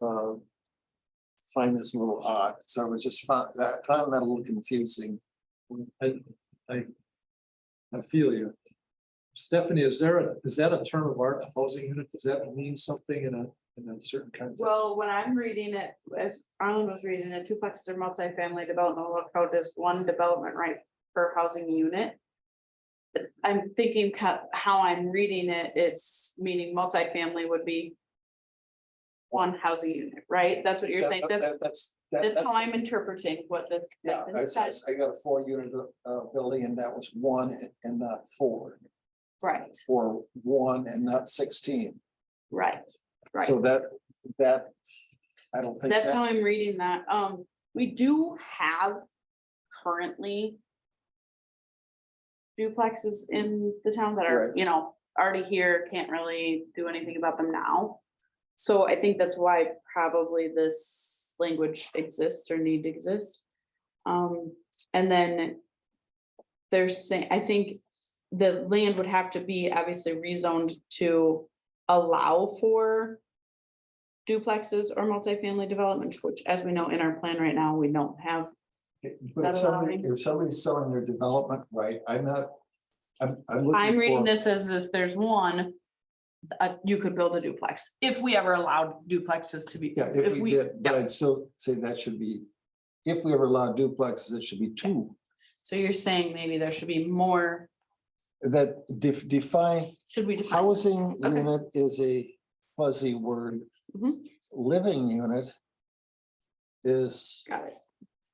find this a little odd, so I was just found that a little confusing. I feel you. Stephanie, is that a term of art, housing unit? Does that mean something in a certain context? Well, when I'm reading it, as Arlen was reading it, duplexes or multifamily development will code as one development right per housing unit. But I'm thinking how I'm reading it, it's meaning multifamily would be one housing unit, right? That's what you're saying. That's how I'm interpreting what this. Yeah, I got a 4-unit building and that was 1 and not 4, Right, or 1 and not 16. right, right. So that, I don't think. That's that- how I'm reading that. We do have currently duplexes in the town that are, Right. you know, already here, can't really do anything about them now. So I think that's why probably this language exists or need to exist. And then there's saying, I think the land would have to be obviously rezoned to allow for duplexes or multifamily development, which as we know in our plan right now, we don't have. But if somebody's selling their development, right, I'm looking I'm reading for- this as if there's one, you could build a duplex, if we ever allowed duplexes to be. Yeah, if we did, but yeah. I'd still say that should be, if we ever allow duplexes, it should be 2. So you're saying maybe there should be more, That define, should we define? housing Okay. unit is a fuzzy word. Mhm. Living unit is Got it.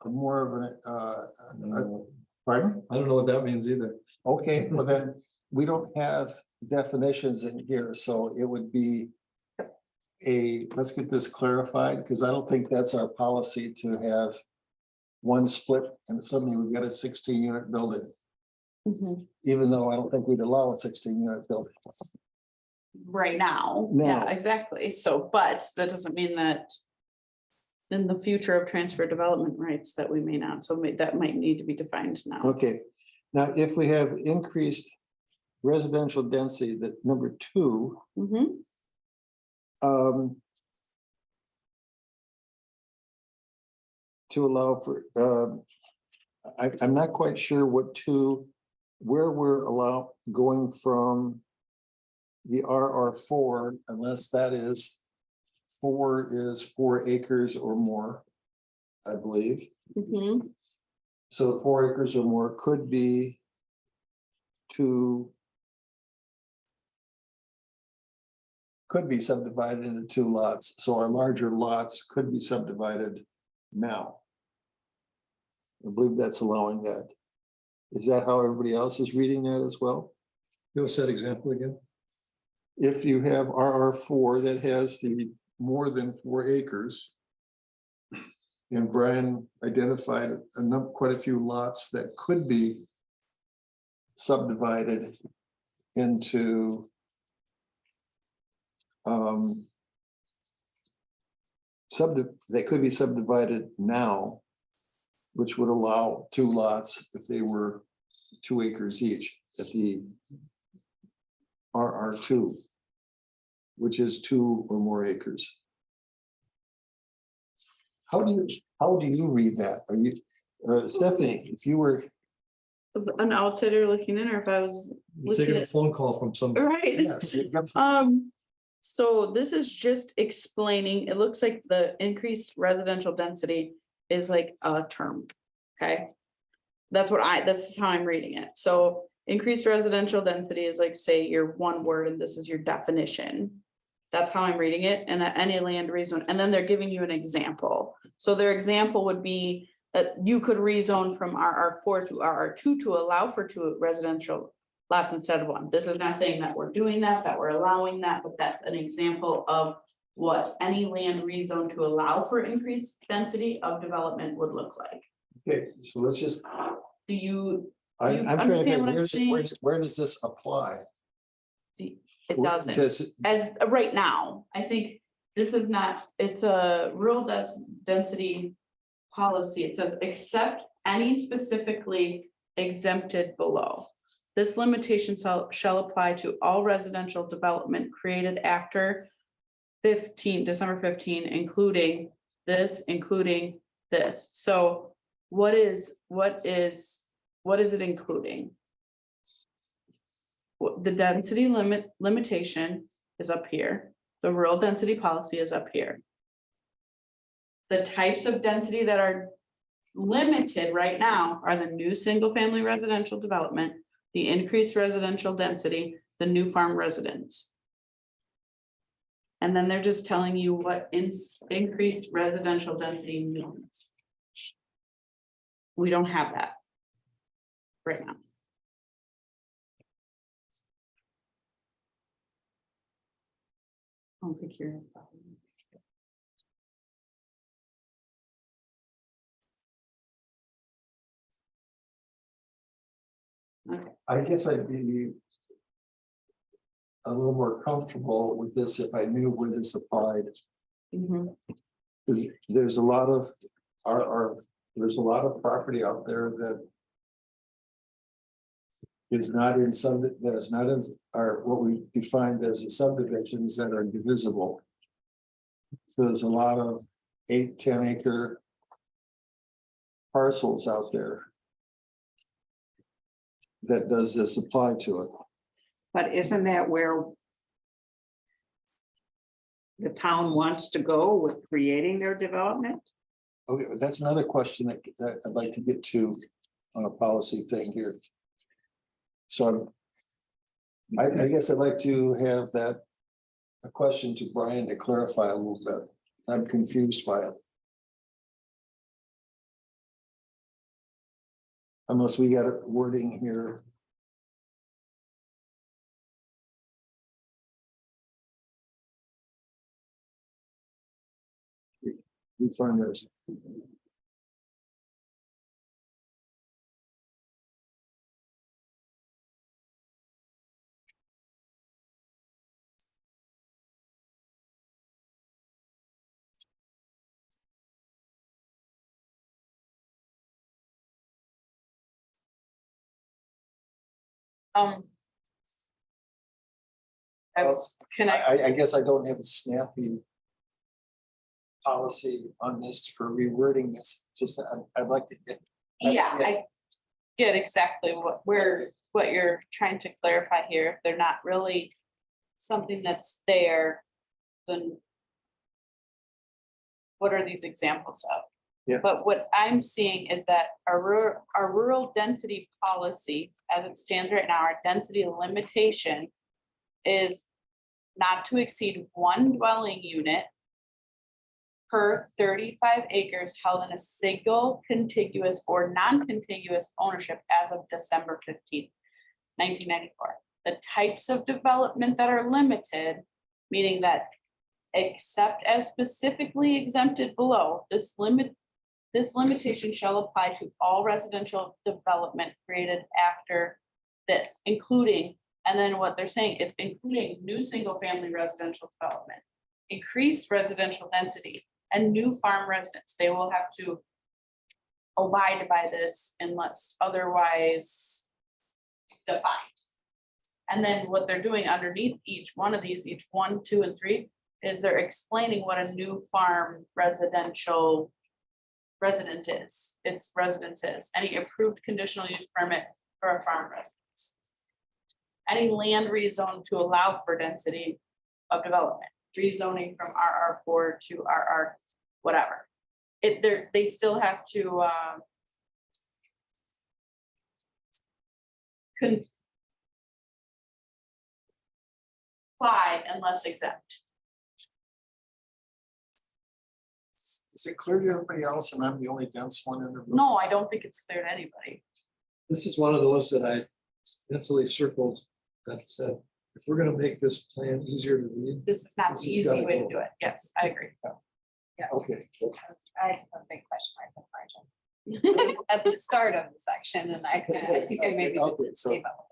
more of an, pardon? I don't know what that means either. Okay, well then, we don't have definitions in here, so it would be let's get this clarified, because I don't think that's our policy to have one split and suddenly we've got a 16-unit building, Mhm. even though I don't think we'd allow a 16-unit building. Right now, yeah, No. exactly, so, but that doesn't mean that. In the future of transfer development rights that we may not, so that might need to be defined now. Okay, now if we have increased residential density, that number 2, Mhm. to allow for, I'm not quite sure where we're going from the RR4, unless that is 4 acres or more, I believe. Mhm. So 4 acres or more could be subdivided into 2 lots, so our larger lots could be subdivided now. I believe that's allowing that. Is that how everybody else is reading that as well? Give us that example again. If you have RR4 that has the more than 4 acres. And Brian identified quite a few lots that could be subdivided into they could be subdivided now, which would allow 2 lots if they were 2 acres each at the RR2, which is 2 or more acres. How do you read that? Are you, Stephanie, if you were, An outsider looking in, or if I was You're looking taking a at, phone call from somebody. right? yes, you got- So this is just explaining, it looks like the increased residential density is like a term, okay? This is how I'm reading it, so increased residential density is like, say, your one word, and this is your definition. That's how I'm reading it, and that any land rezone, and then they're giving you an example. So their example would be that you could rezone from RR4 to RR2 to allow for 2 residential lots instead of 1. This is not saying that we're doing that, that we're allowing that, but that's an example of what any land rezone to allow for increased density of development would look like. okay, so let's just, Do you I'm you trying to understand think, what I'm saying? where does this apply? see? It doesn't. Does- As right now, I think this is not, it's a rural density policy. It says, except any specifically exempted below. This limitation shall apply to all residential development created after December 15, including this. So what is it including? The density limitation is up here. The rural density policy is up here. The types of density that are limited right now are the new single-family residential development, the increased residential density, the new farm residence. And then they're just telling you what increased residential density means. We don't have that right now. I don't think you're. I guess I'd be a little more comfortable with this if I knew where this applied. Mhm. Because there's a lot of, there's a lot of property out there that is not in some, that is not in, are what we defined as the subdivisions that are divisible. So there's a lot of 8-10 acre parcels out there that does this apply to it. But isn't that where the town wants to go with creating their development? Okay, but that's another question that I'd like to get to on a policy thing here. So I guess I'd like to have that, a question to Brian to clarify a little bit. I'm confused by it. Unless we got a wording here. We find this. I guess I don't have a snappy policy on this for rewording this, just I'd like to get. Yeah, I get exactly what you're trying to clarify here. If they're not really something that's there, then what are these examples of? Yeah. But what I'm seeing is that our rural density policy, as it stands right now, our density limitation is not to exceed one dwelling unit per 35 acres held in a single contiguous or non-contiguous ownership as of December 15th, 1994. The types of development that are limited, meaning that except as specifically exempted below, this limitation shall apply to all residential development created after this, including, and then what they're saying, it's including new single-family residential development, increased residential density, and new farm residents. They will have to abide by this unless otherwise defined. And then what they're doing underneath each one of these, each 1, 2, and 3, is they're explaining what a new farm residential resident is. Its residence is any approved conditional use permit for a farm residence. Any land rezoned to allow for density of development, rezoning from RR4 to RR whatever. They still have to comply unless exempt. Is it clear to everybody else and I'm the only dense one in the room? No, I don't think it's clear to anybody. This is one of those that I mentally circled that said, if we're gonna make this plan easier to read. This is not This the has easy gotta way to go. do it. Yes, I agree. Okay. I just have a big question mark in margin. At the start of the section, and I think I maybe just Okay, so. gave up a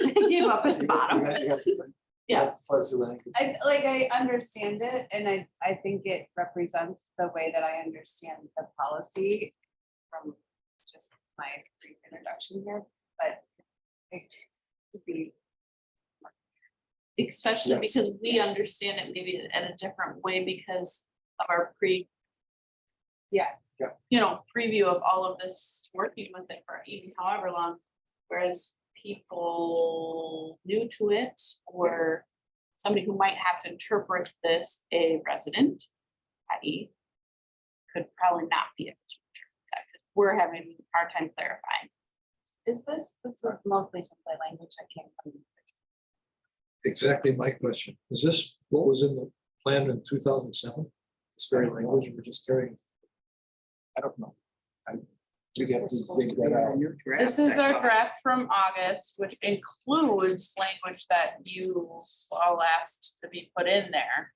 little. Give up at the You got- bottom. you got- you got Yeah. Fuzzy language. I understand it, and I think it represents the way that I understand the policy from just my brief introduction here, but it could be. Especially Yes. because we understand it maybe in a different way because of our Yeah. preview of all of this, working with it for even however long. Whereas people new to it or somebody who might have to interpret this, a resident, i.e. could probably not be able to interpret that, 'cause we're having a hard time clarifying. This is mostly template language that came from. Exactly my question. Is this what was in the plan in 2007? This very language we're just carrying? I don't know. We have to dig that out. This is our draft from August, which includes language that you all asked to be put in there.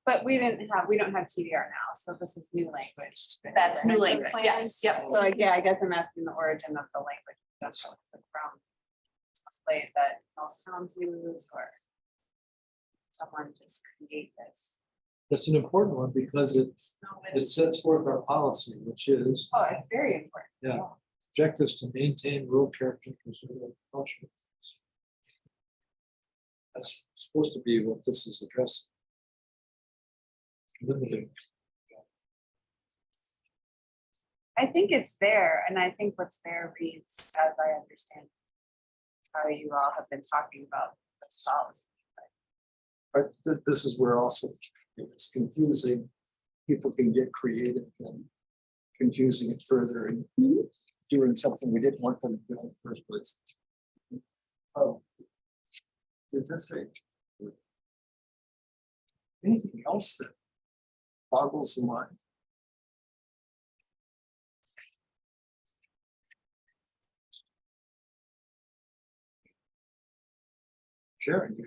But we don't have TDR now, so this is new language. That's new language, yes, yep. So yeah, I guess I'm asking the origin of the language. That's from template that most towns use or someone just create this. That's an important one because it sets forth our policy, which is Oh, it's very important. Yeah. objectives to maintain rural character and preserve culture. That's supposed to be what this is addressing. Limiting. I think it's there, and I think what's there reads, as I understand, how you all have been talking about this policy. But this is where also, if it's confusing, people can get creative and confusing it further and doing something we didn't want them to do in the first place. Oh. Does that say? Anything else that boggles the mind? Sharon,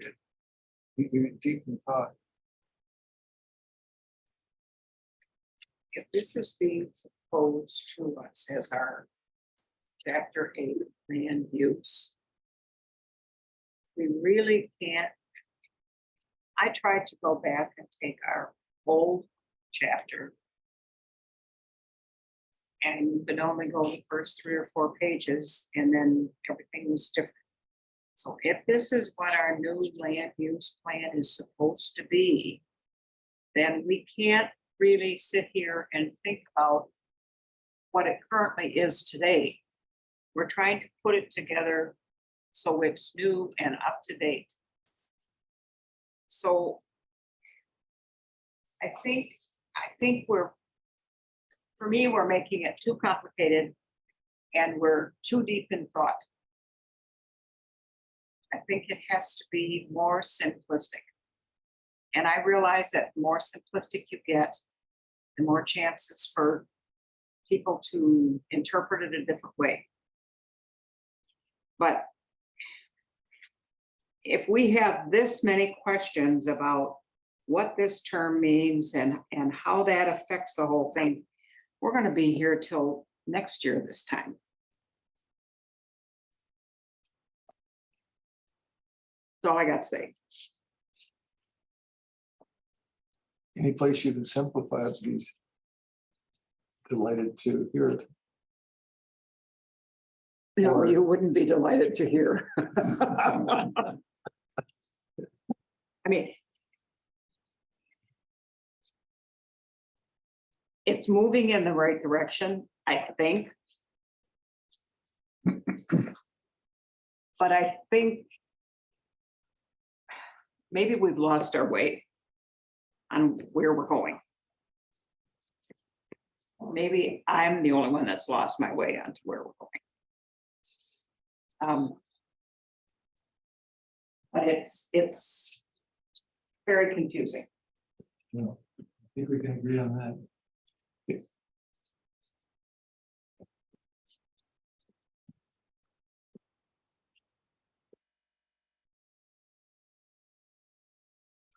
you're deep in thought. If this is being proposed to us as our chapter 8 land use, we really can't. I tried to go back and take our old chapter, and you could only go the first 3 or 4 pages, and then everything was different. So if this is what our new land use plan is supposed to be, then we can't really sit here and think about what it currently is today. We're trying to put it together so it's new and up to date. So I think for me, we're making it too complicated and we're too deep in thought. I think it has to be more simplistic. And I realize that the more simplistic you get, the more chances for people to interpret it a different way. But if we have this many questions about what this term means and how that affects the whole thing, we're going to be here till next year this time. That's all I got to say. Any place you can simplify it, please. Delighted to hear it. No, Or- you wouldn't be delighted to hear. I mean, it's moving in the right direction, I think. But I think maybe we've lost our way on where we're going. Maybe I'm the only one that's lost my way onto where we're going. But it's very confusing. No, I think we can agree on that.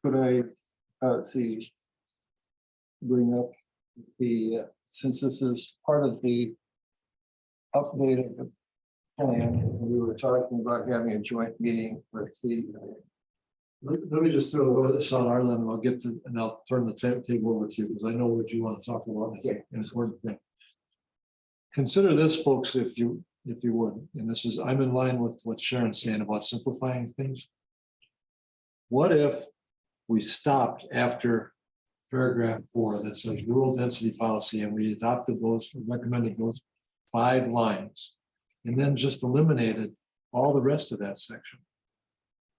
Could I, let's see, bring up the, since this is part of the update of the plan, we were talking about having a joint meeting with the, Let me just throw this on Arlen and I'll get to, and I'll turn the table over to you because I know what you want to talk about. It's an important thing. Consider this, folks, if you would, and this is, I'm in line with what Sharon's saying about simplifying things. What if we stopped after paragraph 4 that says rural density policy and we adopted those, recommended those 5 lines? And then just eliminated all the rest of that section.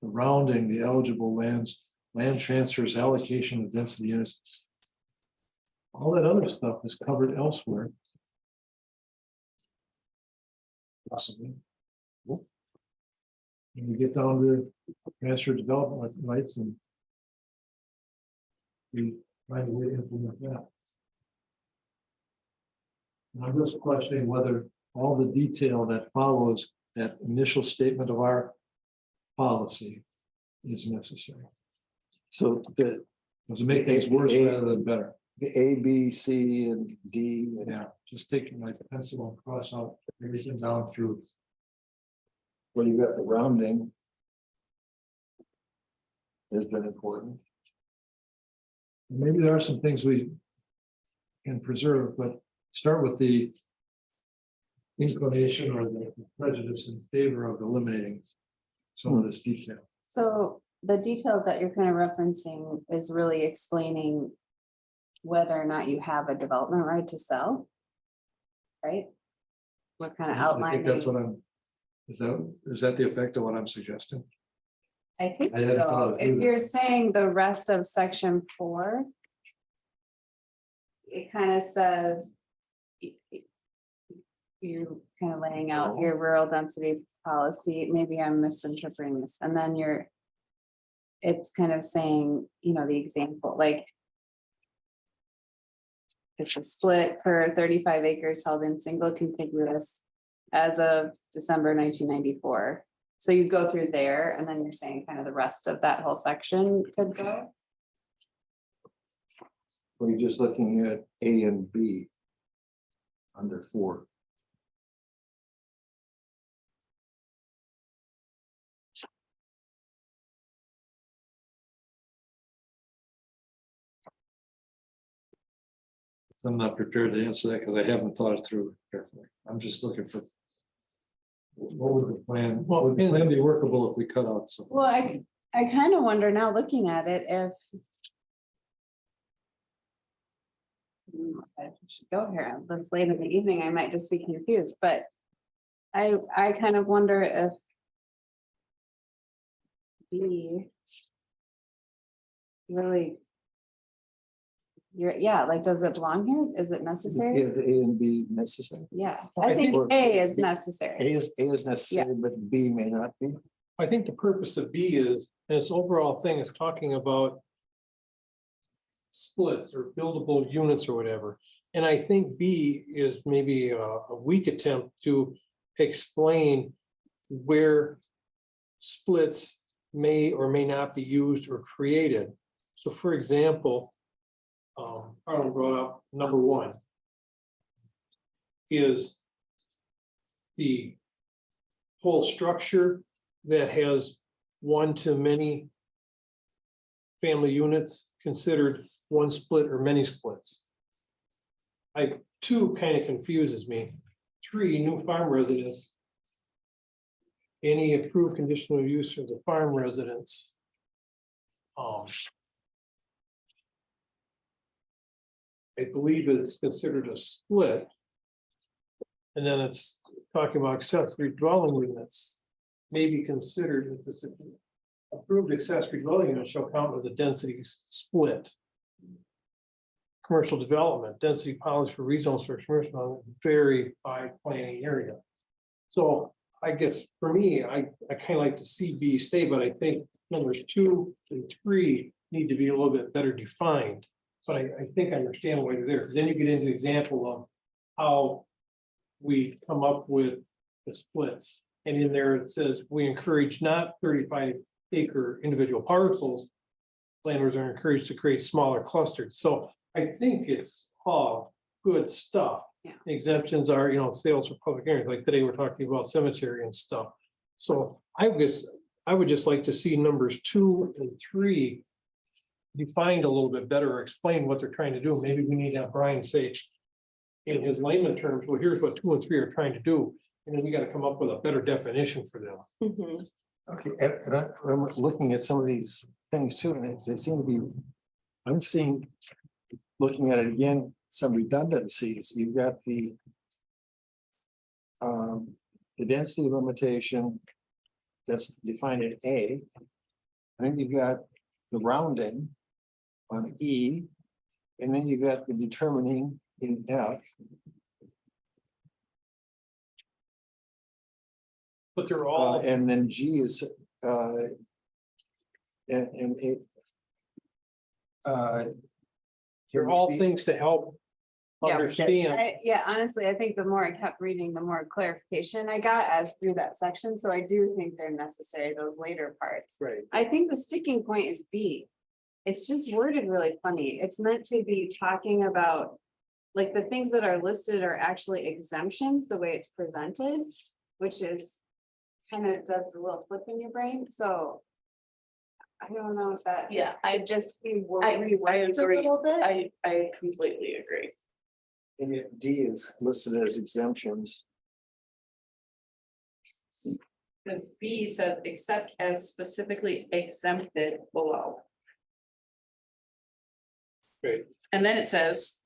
The rounding, the eligible lands, land transfers, allocation of density units. All that other stuff is covered elsewhere. Possibly. When you get down to transfer development rights and we find a way to implement that. And I'm just questioning whether all the detail that follows that initial statement of our policy is necessary. So the Does it make things worse rather than better? A, B, C, and D. Yeah, just taking my pencil and cross out everything down through. Well, you got the rounding. Has been important. Maybe there are some things we can preserve, but start with the inclination or the prejudice in favor of eliminating some of this detail. So the detail that you're kind of referencing is really explaining whether or not you have a development right to sell. Right? What kind of I think outlining? that's what I'm, is that the effect of what I'm suggesting? I think I hadn't thought so. of If doing you're saying the rest of section 4. It kind of says. You're kind of laying out your rural density policy. Maybe I'm misinterpreting this, and then you're. It's kind of saying, you know, the example, like. It's a split for 35 acres held in single contiguous as of December 1994. So you go through there and then you're saying kind of the rest of that whole section could go. We're just looking at A and B. Under 4. So I'm not prepared to answer that because I haven't thought it through carefully. I'm just looking for. What would the plan, what would the plan be workable if we cut out some? Well, I kind of wonder now, looking at it, if. I should go here, it's late in the evening, I might just be confused, but. I kind of wonder if. B. Really. Yeah, like, does it belong here? Is it necessary? Is A and B necessary? Yeah, I I think think- A is A necessary. is necessary, but B may not be. I think the purpose of B is, this overall thing is talking about. Splits or buildable units or whatever. And I think B is maybe a weak attempt to explain where. Splits may or may not be used or created. So for example. Carl brought up number 1. Is. The. Whole structure that has 1 to many. Family units considered 1 split or many splits. 2 kind of confuses me. 3, new farm residents. Any approved conditional use for the farm residents. I believe it's considered a split. And then it's talking about accessory dwelling units. May be considered with this. Approved accessory dwelling unit shall count as a density split. Commercial development, density policy for rezones for commercial vary by planning area. So I guess for me, I kind of like to see B stay, but I think numbers 2 and 3 need to be a little bit better defined. But I think I understand why they're there, because then you get into the example of how we come up with the splits. And in there, it says we encourage not 35-acre individual parcels. Landlords are encouraged to create smaller clusters. So I think it's all good stuff. Yeah. Exemptions are, you know, sales for public areas, like today we're talking about cemetery and stuff. So I guess I would just like to see numbers 2 and 3 defined a little bit better, or explain what they're trying to do. Maybe we need to have Brian say in his layman terms, well, here's what 2 and 3 are trying to do. And then we got to come up with a better definition for them. Mhm. Okay, and I'm looking at some of these things too, and they seem to be, I'm seeing, looking at it again, some redundancies. You've got the density limitation that's defined in A. Then you've got the rounding on E, and then you've got the determining in F. But they're all, And then G is, and it. they're all things to help Yeah, understand. Yeah, honestly, I think the more I kept reading, the more clarification I got as through that section, so I do think they're necessary, those later parts. Right. I think the sticking point is B. It's just worded really funny. It's meant to be talking about. Like the things that are listed are actually exemptions, the way it's presented, which is. Kind of does a little flip in your brain, so. I don't know if that. Yeah, I just. I Reworked a agree. little bit. I completely agree. And yet D is listed as exemptions. Because B says except as specifically exempted below. Right. And then it says.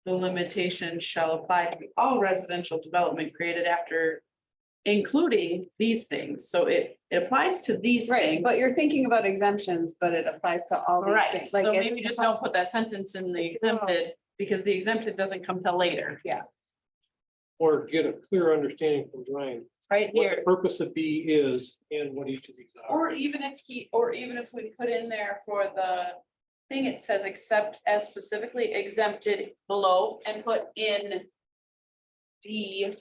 The limitation shall apply to all residential development created after. Including these things, so it applies to these Right, things. but you're thinking about exemptions, but it applies to all these Right, things. so Like maybe it's- just don't put that sentence in the It's a little- exempted, because the exempted doesn't come till later. Or get a clear understanding from Ryan, Right what the here, purpose of B is and what each of these are. or even if we put in there for the thing, it says except as specifically exempted below and put in D,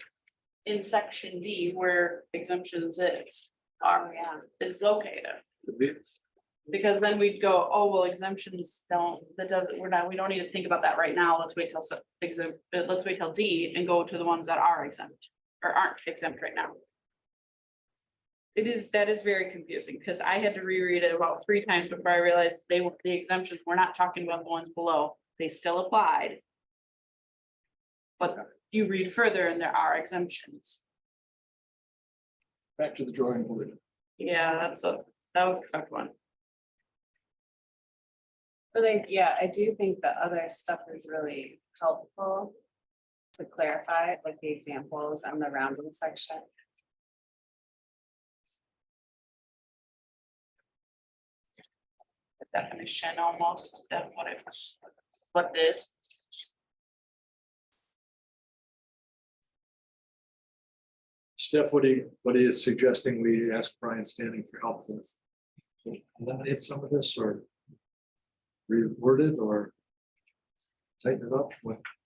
in section D where exemptions is located. Because then we'd go, oh, well, exemptions we don't need to think about that right now, let's wait till let's wait till D and go to the ones that are exempt or aren't exempt right now. That is very confusing, because I had to reread it about 3 times before I realized the exemptions, we're not talking about the ones below, they still applied. But you read further and there are exemptions. Back to the drawing board. Yeah, that was a tough one. But I do think the other stuff is really helpful. To clarify, like the examples and the rounding section. The definition almost of what it is. Steph, what are you suggesting we ask Brian Standing for help with? Eliminate some of this or reword it or tighten it up?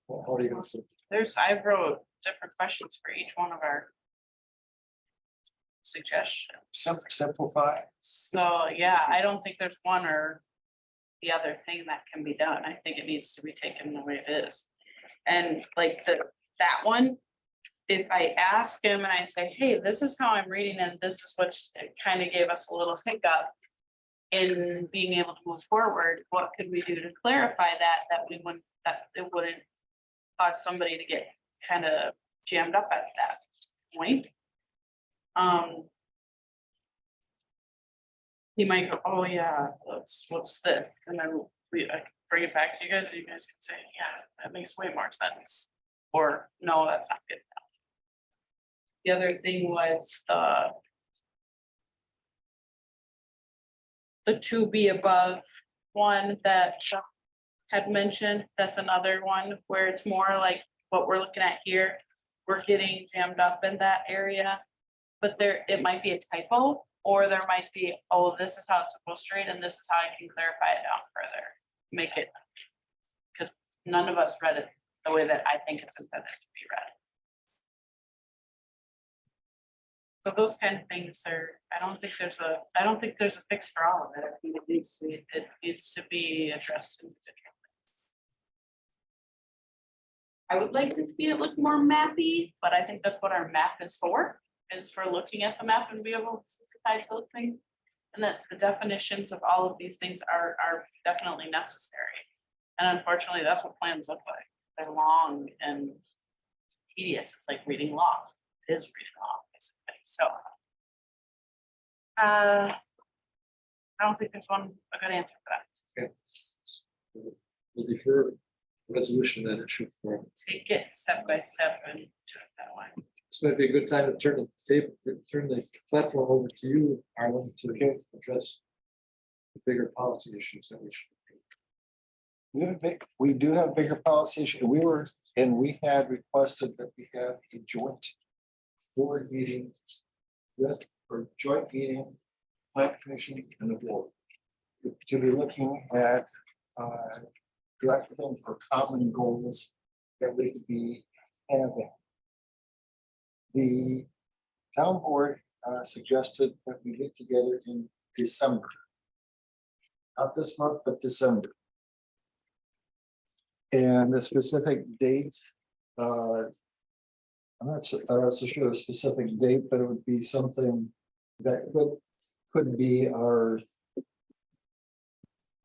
How are you going to? I wrote different questions for each one of our suggestions. Simplify. So, yeah, I don't think there's one or the other thing that can be done. I think it needs to be taken the way it is. And like that one, if I ask him and I say, hey, this is how I'm reading and this is what kind of gave us a little hiccup in being able to move forward, what could we do to clarify that it wouldn't cause somebody to get kind of jammed up at that point? He might go, oh yeah, what's this? And then I bring it back to you guys, and you guys can say, yeah, that makes way more sense. Or no, that's not good enough. The other thing was the 2B above one that Chuck had mentioned, that's another one where it's more like what we're looking at here. We're getting jammed up in that area, but it might be a typo, or there might be, oh, this is how it's supposed to read, and this is how I can clarify it down further. Make it, because none of us read it the way that I think it's intended to be read. So those kind of things are, I don't think there's a fix for all of it. I think it needs to be addressed individually. I would like to see it look more mappy, but I think that's what our map is for looking at the map and be able to sensitize those things. And that the definitions of all of these things are definitely necessary. And unfortunately, that's what plans look like. They're long and tedious. It's like reading law. It is reading law, basically. So I don't think there's a good answer for that. We'll defer resolution that issue for, Take it step by step and do it that way. this might be a good time to turn the table, turn the platform over to you, Arlen, to address the bigger policy issues that we should. We do have bigger policy issue. We had requested that we have a joint board meeting with, or joint meeting, plan commission and the board. To be looking at directing or common goals that we could be having. The town board suggested that we get together in December. Not this month, but December. And a specific date, I'm not so sure a specific date, but it would be something that could be our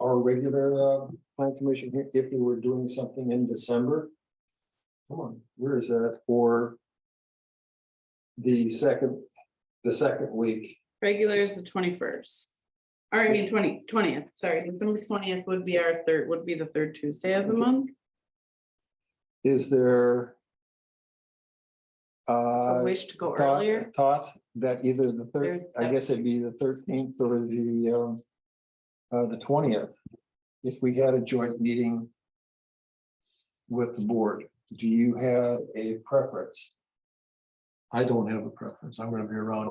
regular plan commission here, if we were doing something in December. Come on, where is that? Or the second week. Regular is the 21st. Or I mean 20th, sorry, December 20th would be the third Tuesday of the month. Is there A wish to go earlier. thought that either the third, There's I guess it'd be the 13th or the 20th. If we had a joint meeting with the board, do you have a preference? I don't have a preference. I'm gonna be around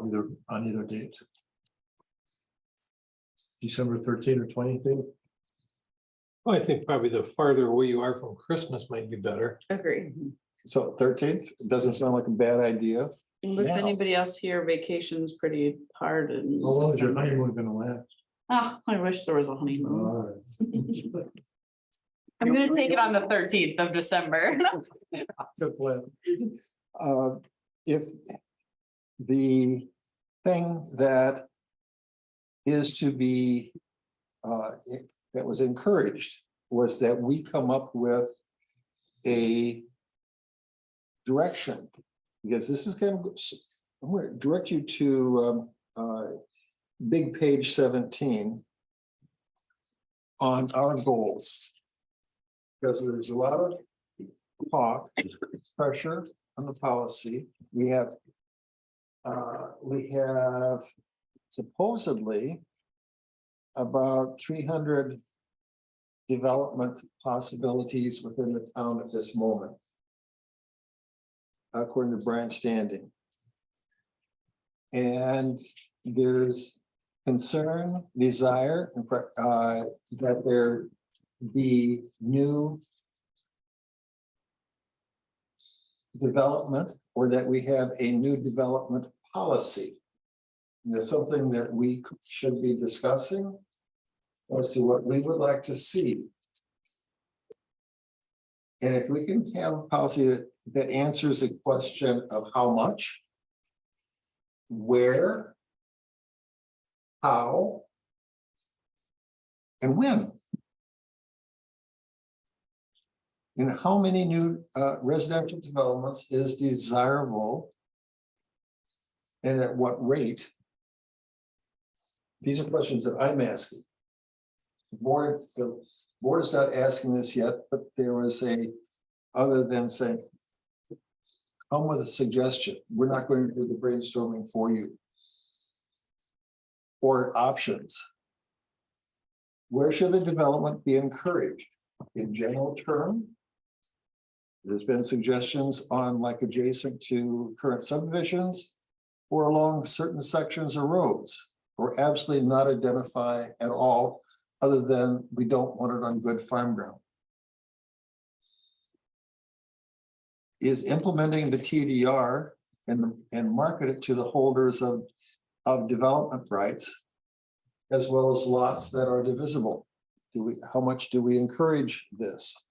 on either date. December 13th or 20th. I think probably the farther away you are from Christmas might be better. Agree. So 13th doesn't sound like a bad idea. Unless Now. anybody else here, vacation's pretty hard and. How long is your honeymoon gonna last? Ah, I wish there was a honeymoon. All right. I'm gonna take it on the 13th of December. Good plan. If the thing that is to be, that was encouraged was that we come up with a direction, because this is kind of, I'm going to direct you to big page 17 on our goals. Because there's a lot of talk, pressure on the policy. We have supposedly about 300 development possibilities within the town at this moment, according to Brian Standing. And there's concern, desire, that there be new development, or that we have a new development policy. And there's something that we should be discussing as to what we would like to see. And if we can have a policy that answers the question of how much, where, how, and when. And how many new residential developments is desirable? And at what rate? These are questions that I'm asking. The board is not asking this yet, but there was other than saying, come with a suggestion. We're not going to do the brainstorming for you. Or options. Where should the development be encouraged? In general term? There's been suggestions on like adjacent to current subdivisions or along certain sections of roads, or absolutely not identify at all, other than we don't want it on good farm ground. Is implementing the TDR and market it to the holders of development rights, as well as lots that are divisible. How much do we encourage this?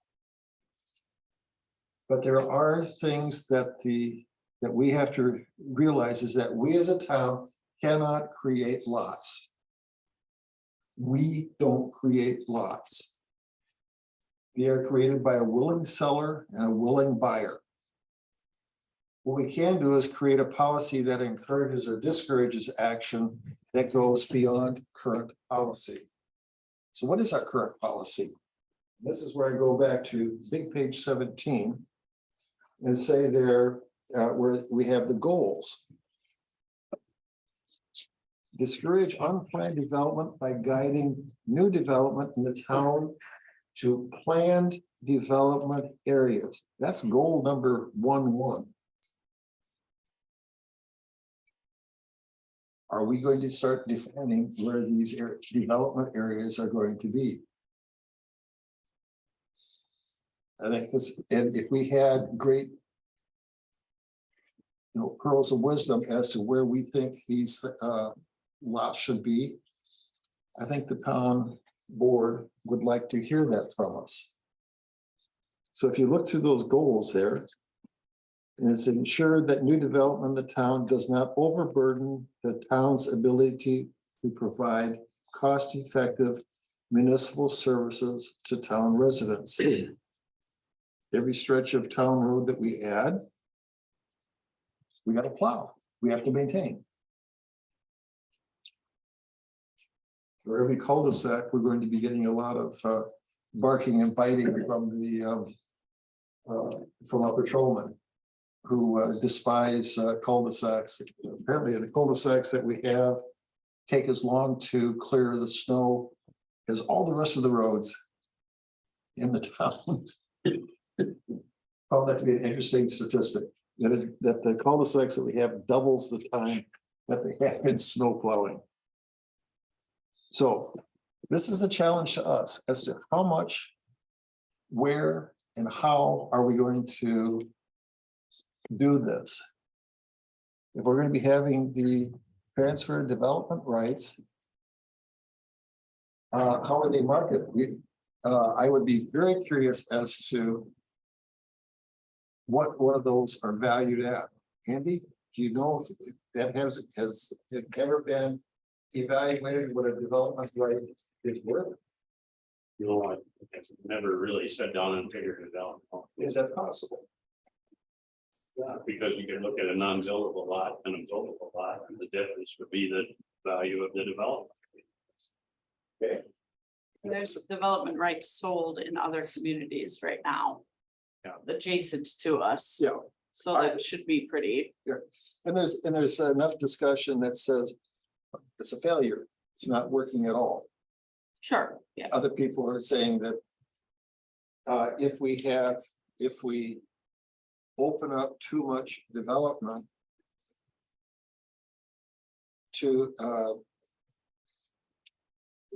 But there are things that we have to realize is that we as a town cannot create lots. We don't create lots. They are created by a willing seller and a willing buyer. What we can do is create a policy that encourages or discourages action that goes beyond current policy. So what is our current policy? This is where I go back to big page 17 and say there, where we have the goals. Discourage unplanned development by guiding new development in the town to planned development areas. That's goal number 1. Are we going to start defining where these development areas are going to be? I think this, and if we had great, pearls of wisdom as to where we think these lots should be, I think the town board would like to hear that from us. So if you look through those goals there, and it's ensured that new development in the town does not overburden the town's ability to provide cost-effective municipal services to town residents. Every stretch of town road that we add, we got to plow, we have to maintain. For every cul-de-sac, we're going to be getting a lot of barking and biting from our patrolmen who despise cul-de-sacs. Apparently, the cul-de-sacs that we have take as long to clear the snow as all the rest of the roads in the town. Found that to be an interesting statistic, that the cul-de-sacs that we have doubles the time that they have in snow plowing. So this is a challenge to us as to how much, where, and how are we going to do this? If we're going to be having the transfer development rights, how are they marketed? I would be very curious as to what one of those are valued at. Andy, do you know if that has it ever been evaluated what a development right is worth? You know, I've never really sat down and figured it out. Is that possible? Yeah, because you can look at a non-buildable lot and a buildable lot, and the difference would be the value of the development. Okay. There's development rights sold in other communities right now. Yeah. Adjacent to us. Yeah. So that should be pretty, And there's enough discussion that says it's a failure. It's not working at all. sure, yeah. Other people are saying that if we open up too much development to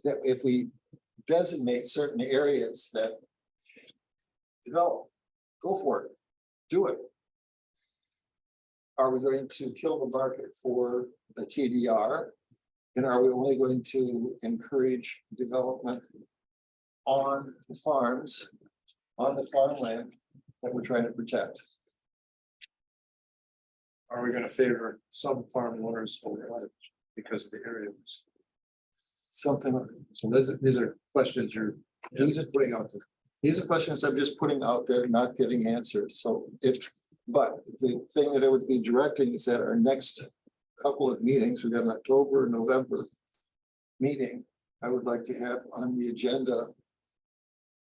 that if we designate certain areas that develop, go for it, do it. Are we going to kill the market for the TDR? And are we only going to encourage development on the farms, on the farmland that we're trying to protect? Are we gonna favor some farm owners over others because of the areas? Something, So these are questions you're putting out there. these are questions I'm just putting out there, not giving answers. So but the thing that I would be directing is that our next couple of meetings, we've got an October, November meeting, I would like to have on the agenda.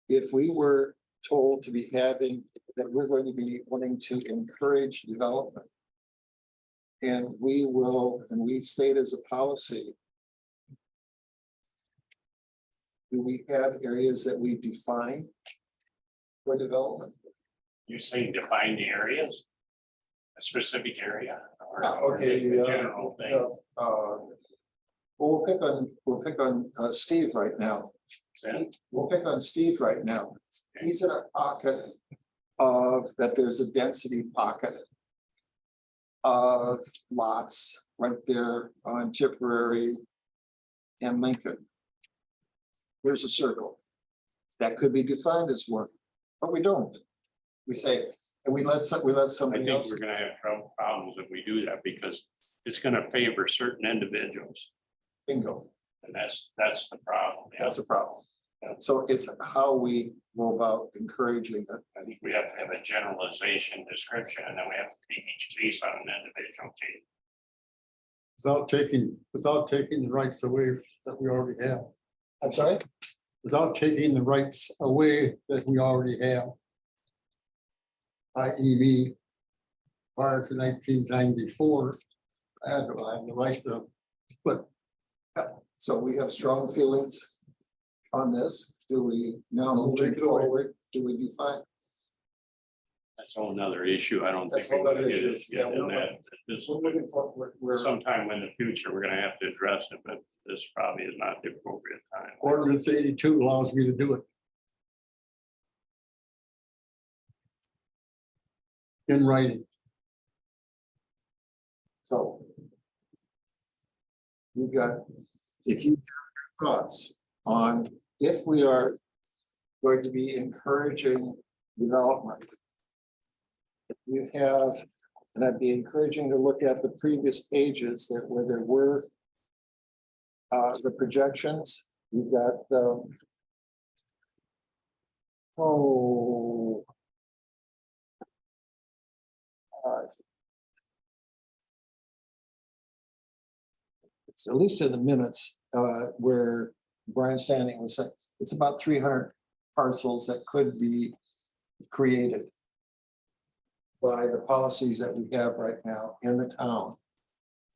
If we were told to be having, that we're going to be wanting to encourage development. And we state as a policy. Do we have areas that we define for development? You're saying define the areas? A specific area? or Okay. just a general thing? We'll pick on Steve right now. We'll pick on Steve right now. He's in a pocket of that there's a density pocket of lots right there on Tipperary and Lincoln. There's a circle that could be defined as one, but we don't. We say, and we let I somebody think else. we're gonna have problems if we do that, because it's gonna favor certain individuals, Bingo. and that's the problem. Yeah. That's a problem. So it's how we go about encouraging it. I think we have to have a generalization description, and then we have to take each case on an individual case. Without taking the rights away that we already have, I'm sorry? without taking the rights away that we already have. I.e. prior to 1994, I had the right to, but So we have strong feelings on this. Do we now moving forward, do we define? That's a whole nother issue. I don't think. That's a whole we nother can get issue. it- Yeah, get in that. This- We're moving forward, we're, Sometime in the future, we're gonna have to address it, but this probably is not the appropriate time. ordinance 82 allows me to do it. In writing. so. We've got, if you have thoughts on if we are going to be encouraging development. If you have, and I'd be encouraging to look at the previous pages that where there were the projections, you've got it's at least in the minutes where Brian Standing was saying, it's about 300 parcels that could be created by the policies that we have right now in the town.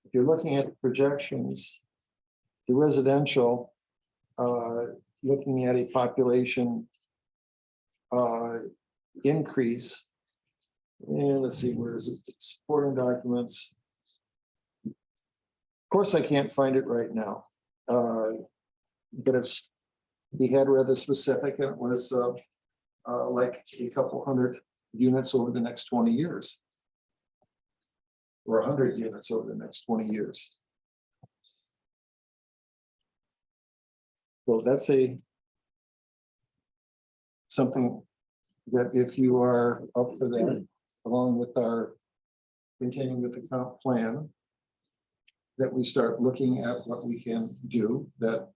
If you're looking at the projections, the residential, looking at a population increase, and let's see, where is it? Supporting documents. Of course, I can't find it right now. But it's, he had rather specific, and it was like a couple hundred units over the next 20 years. Or 100 units over the next 20 years. So that's something that if you are up for that, along with our continuing with the comp plan, that we start looking at what we can do that,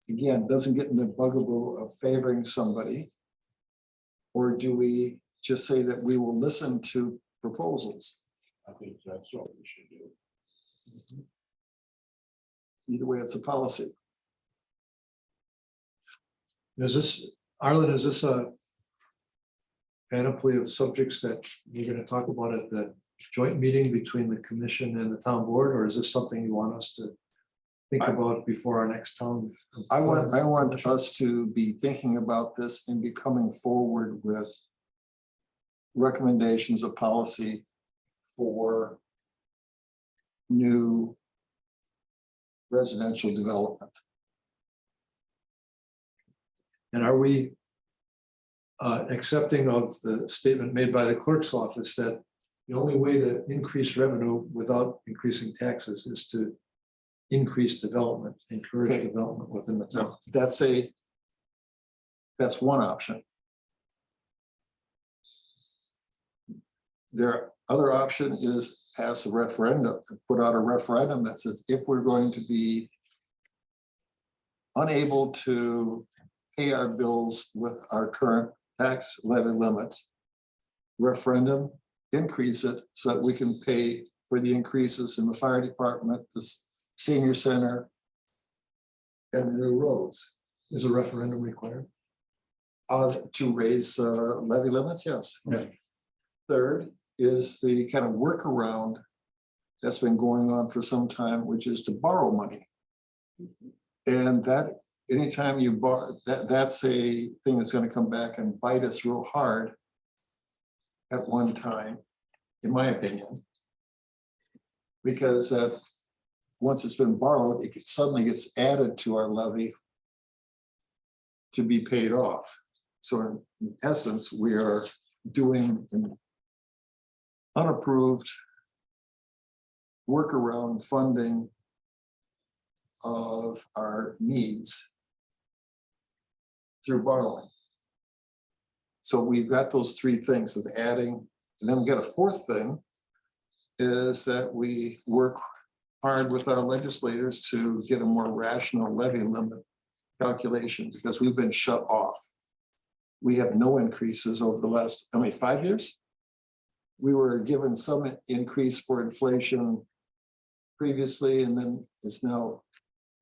again, doesn't get in the bugaboo of favoring somebody. Or do we just say that we will listen to proposals? I think that's what we should do. Either way, it's a policy. Is this, Arlen, is this a panoply of subjects that you're gonna talk about at the joint meeting between the commission and the town board, or is this something you want us to think about before our next town? I want us to be thinking about this and be coming forward with recommendations of policy for new residential development. And are we accepting of the statement made by the clerk's office that the only way to increase revenue without increasing taxes is to increase development, encourage Okay. development within the town? That's one option. Their other option is pass a referendum, put out a referendum that says if we're going to be unable to pay our bills with our current tax levy limits, referendum, increase it so that we can pay for the increases in the fire department, the senior center, and the new roads. Is a referendum required? To raise levy limits, yes. Yeah. Third is the kind of workaround that's been going on for some time, which is to borrow money. And that, anytime you borrow, that's a thing that's gonna come back and bite us real hard at one time, in my opinion. Because once it's been borrowed, it suddenly gets added to our levy to be paid off. So in essence, we are doing an unapproved workaround funding of our needs through borrowing. So we've got those three things of adding, and then we got a fourth thing is that we work hard with our legislators to get a more rational levy limit calculation because we've been shut off. We have no increases over the last, how many, 5 years? We were given some increase for inflation previously, and then it's now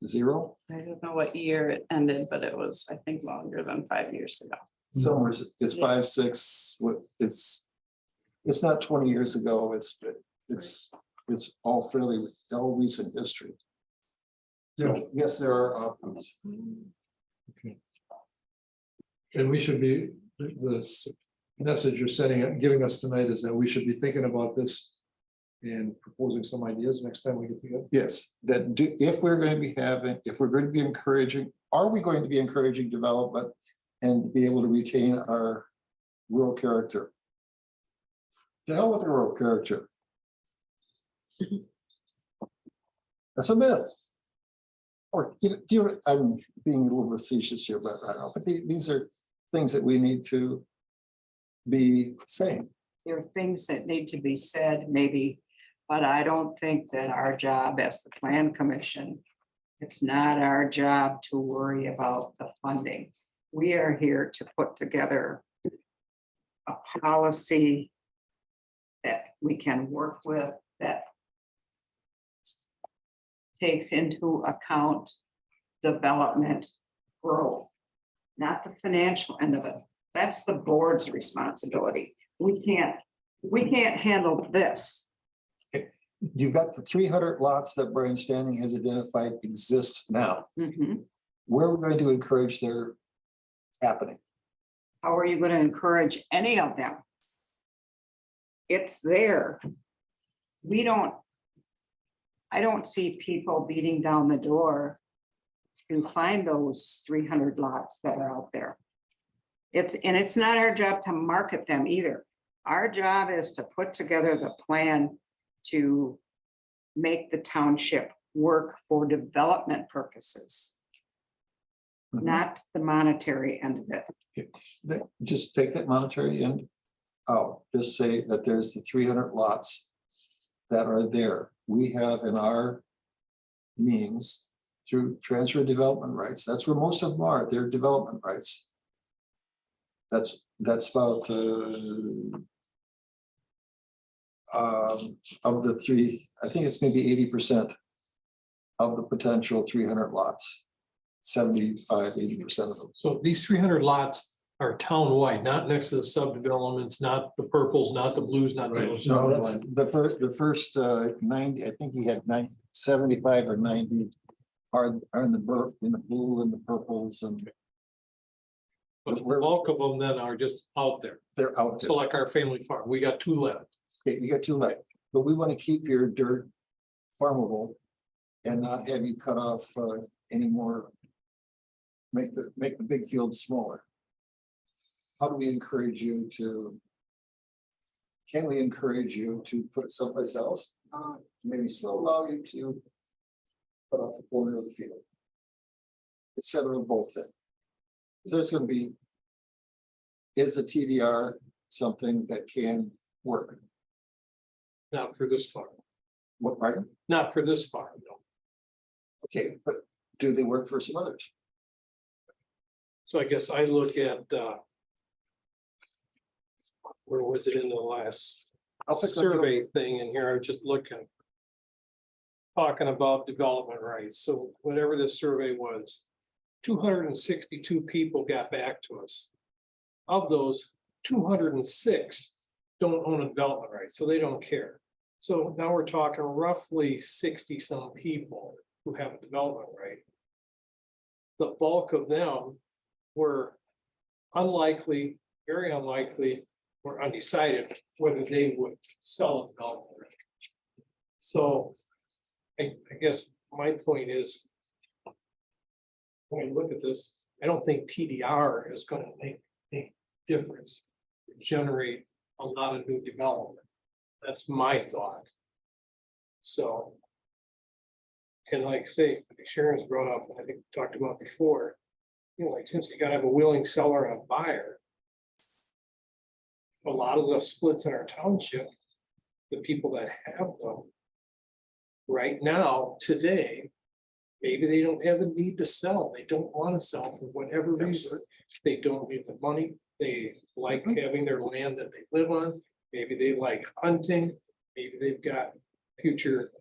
zero. I don't know what year it ended, but it was, I think, longer than 5 years ago. Somewhere it's 5, 6, it's not 20 years ago, it's all recent history. So yes, there are options. And we should be, the message you're giving us tonight is that we should be thinking about this and proposing some ideas next time we get together. Yes, if we're going to be encouraging, are we going to be encouraging development and be able to retain our rural character? The hell with the rural character. That's a myth. Or, I'm being a little facetious here, but I don't know, but these are things that we need to be saying. There are things that need to be said, maybe, but I don't think that our job as the plan commission, it's not our job to worry about the funding. We are here to put together a policy that we can work with, that takes into account development growth, not the financial end of it. That's the board's responsibility. We can't handle this. You've got the 300 lots that Brian Standing has identified exist now. Mhm. Where are we going to encourage their happening? How are you going to encourage any of them? It's there. I don't see people beating down the door to find those 300 lots that are out there. It's not our job to market them either. Our job is to put together the plan to make the township work for development purposes, not the monetary end of it. Just take that monetary end out, just say that there's the 300 lots that are there. We have in our means through transfer of development rights. That's where most of them are, their development rights. That's about of the three, I think it's maybe 80% of the potential 300 lots. 75, 80% of them. So these 300 lots are townwide, not next to the subdevelopments, not the purples, not the blues, not Right. those. No, that's the first 90, I think he had 75 or 90 are in the blue and the purples, and But the bulk of them then are just out there. they're out there. So like our family farm, we got 2 left. Okay, you got 2 left, but we want to keep your dirt farmable and not have you cut off any more. Make the big fields smaller. How do we encourage you to? Can we encourage you to put it someplace else? Maybe still allow you to cut off the corner of the field. Instead of both then. Is there's going to be, is the TDR something that can work? Not for this farm, What, pardon? not for this farm, no. Okay, but do they work for some others? So I guess I look at, where was it in the last I'll pick up- survey thing in here? I was just looking. Talking about development rights. So whatever this survey was, 262 people got back to us. Of those, 206 don't own a development right, so they don't care. So now we're talking roughly 60 some people who have a development right. The bulk of them were unlikely, very unlikely, or undecided whether they would sell a development right. So I guess my point is, when you look at this, I don't think TDR is gonna make a difference, generate a lot of new development. That's my thought. So. And like say, Sharon's brought up, and I think we talked about before, like since you gotta have a willing seller and a buyer. A lot of the splits in our township, the people that have them. Right now, today, Maybe they don't have a need to sell. They don't want to sell for whatever reason. They don't need the money. They like having their land that they live on. Maybe they like hunting. Maybe they've got future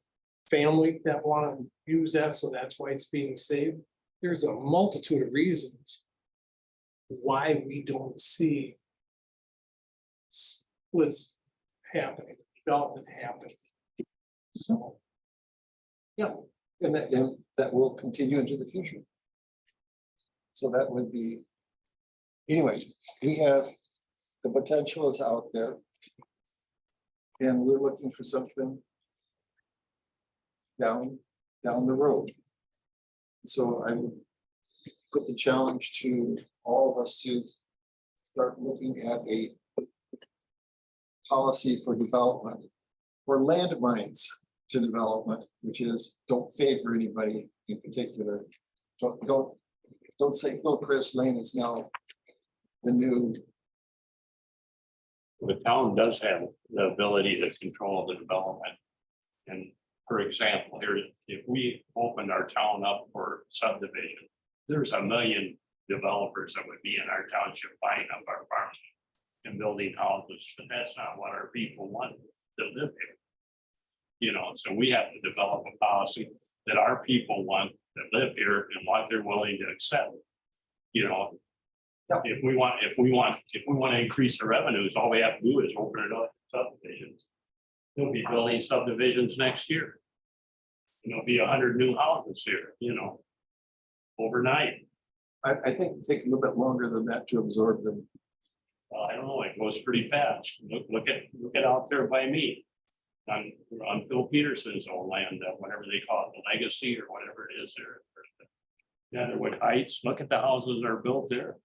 family that want to use that, so that's why it's being saved. There's a multitude of reasons why we don't see splits happening, development happening. So. Yeah, and that will continue into the future. So that would be. Anyway, we have, the potential is out there. And we're looking for something down the road. So I would put the challenge to all of us to start looking at a policy for development, or landmines to development, which is don't favor anybody in particular. Don't say Hillcrest Lane is now the new. The town does have the ability to control the development. And for example, here, if we opened our town up for subdivision, there's 1 million developers that would be in our township buying up our farms and building houses, but that's not what our people want to live here. You know, so we have to develop a policy that our people want that live here and what they're willing to accept. You know, if we want to increase the revenues, all we have to do is open it up to subdivisions. We'll be building subdivisions next year. And there'll be 100 new houses here, you know, overnight. I think it'll take a little bit longer than that to absorb them. I don't know, it goes pretty fast. Look at out there by me. On Phil Peterson's old land, whatever they call it, the legacy or whatever it is there. Netherwood Heights, look at the houses that are built there.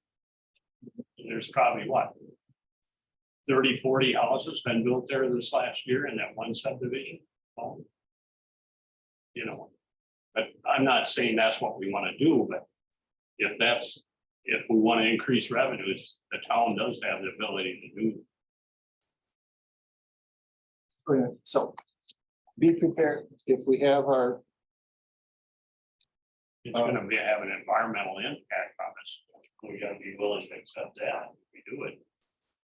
There's probably what? 30, 40 houses been built there this last year in that one subdivision. You know, but I'm not saying that's what we want to do, but if we want to increase revenues, the town does have the ability to do. So be prepared if we have our. It's gonna have an environmental impact on us. We gotta be willing to accept that. If we do it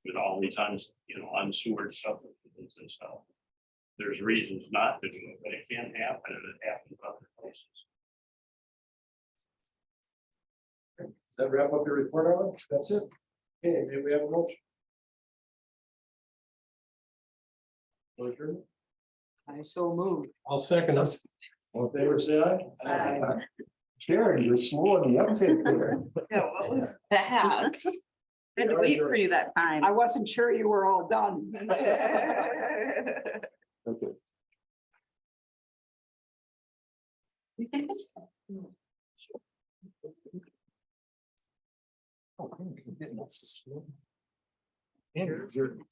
with all these unsewered subdivisions and stuff. There's reasons not to do it, but it can happen and it happens other places. Does that wrap up your report, Alan? That's it? Okay, maybe we have a motion. Motion. I so moved. I'll second us. All in favor, say aye. Aye. Sharon, you're slow on the uptake there. Yeah, what was that? I had to wait for you that time. I wasn't sure you were all done. Okay. Andrew,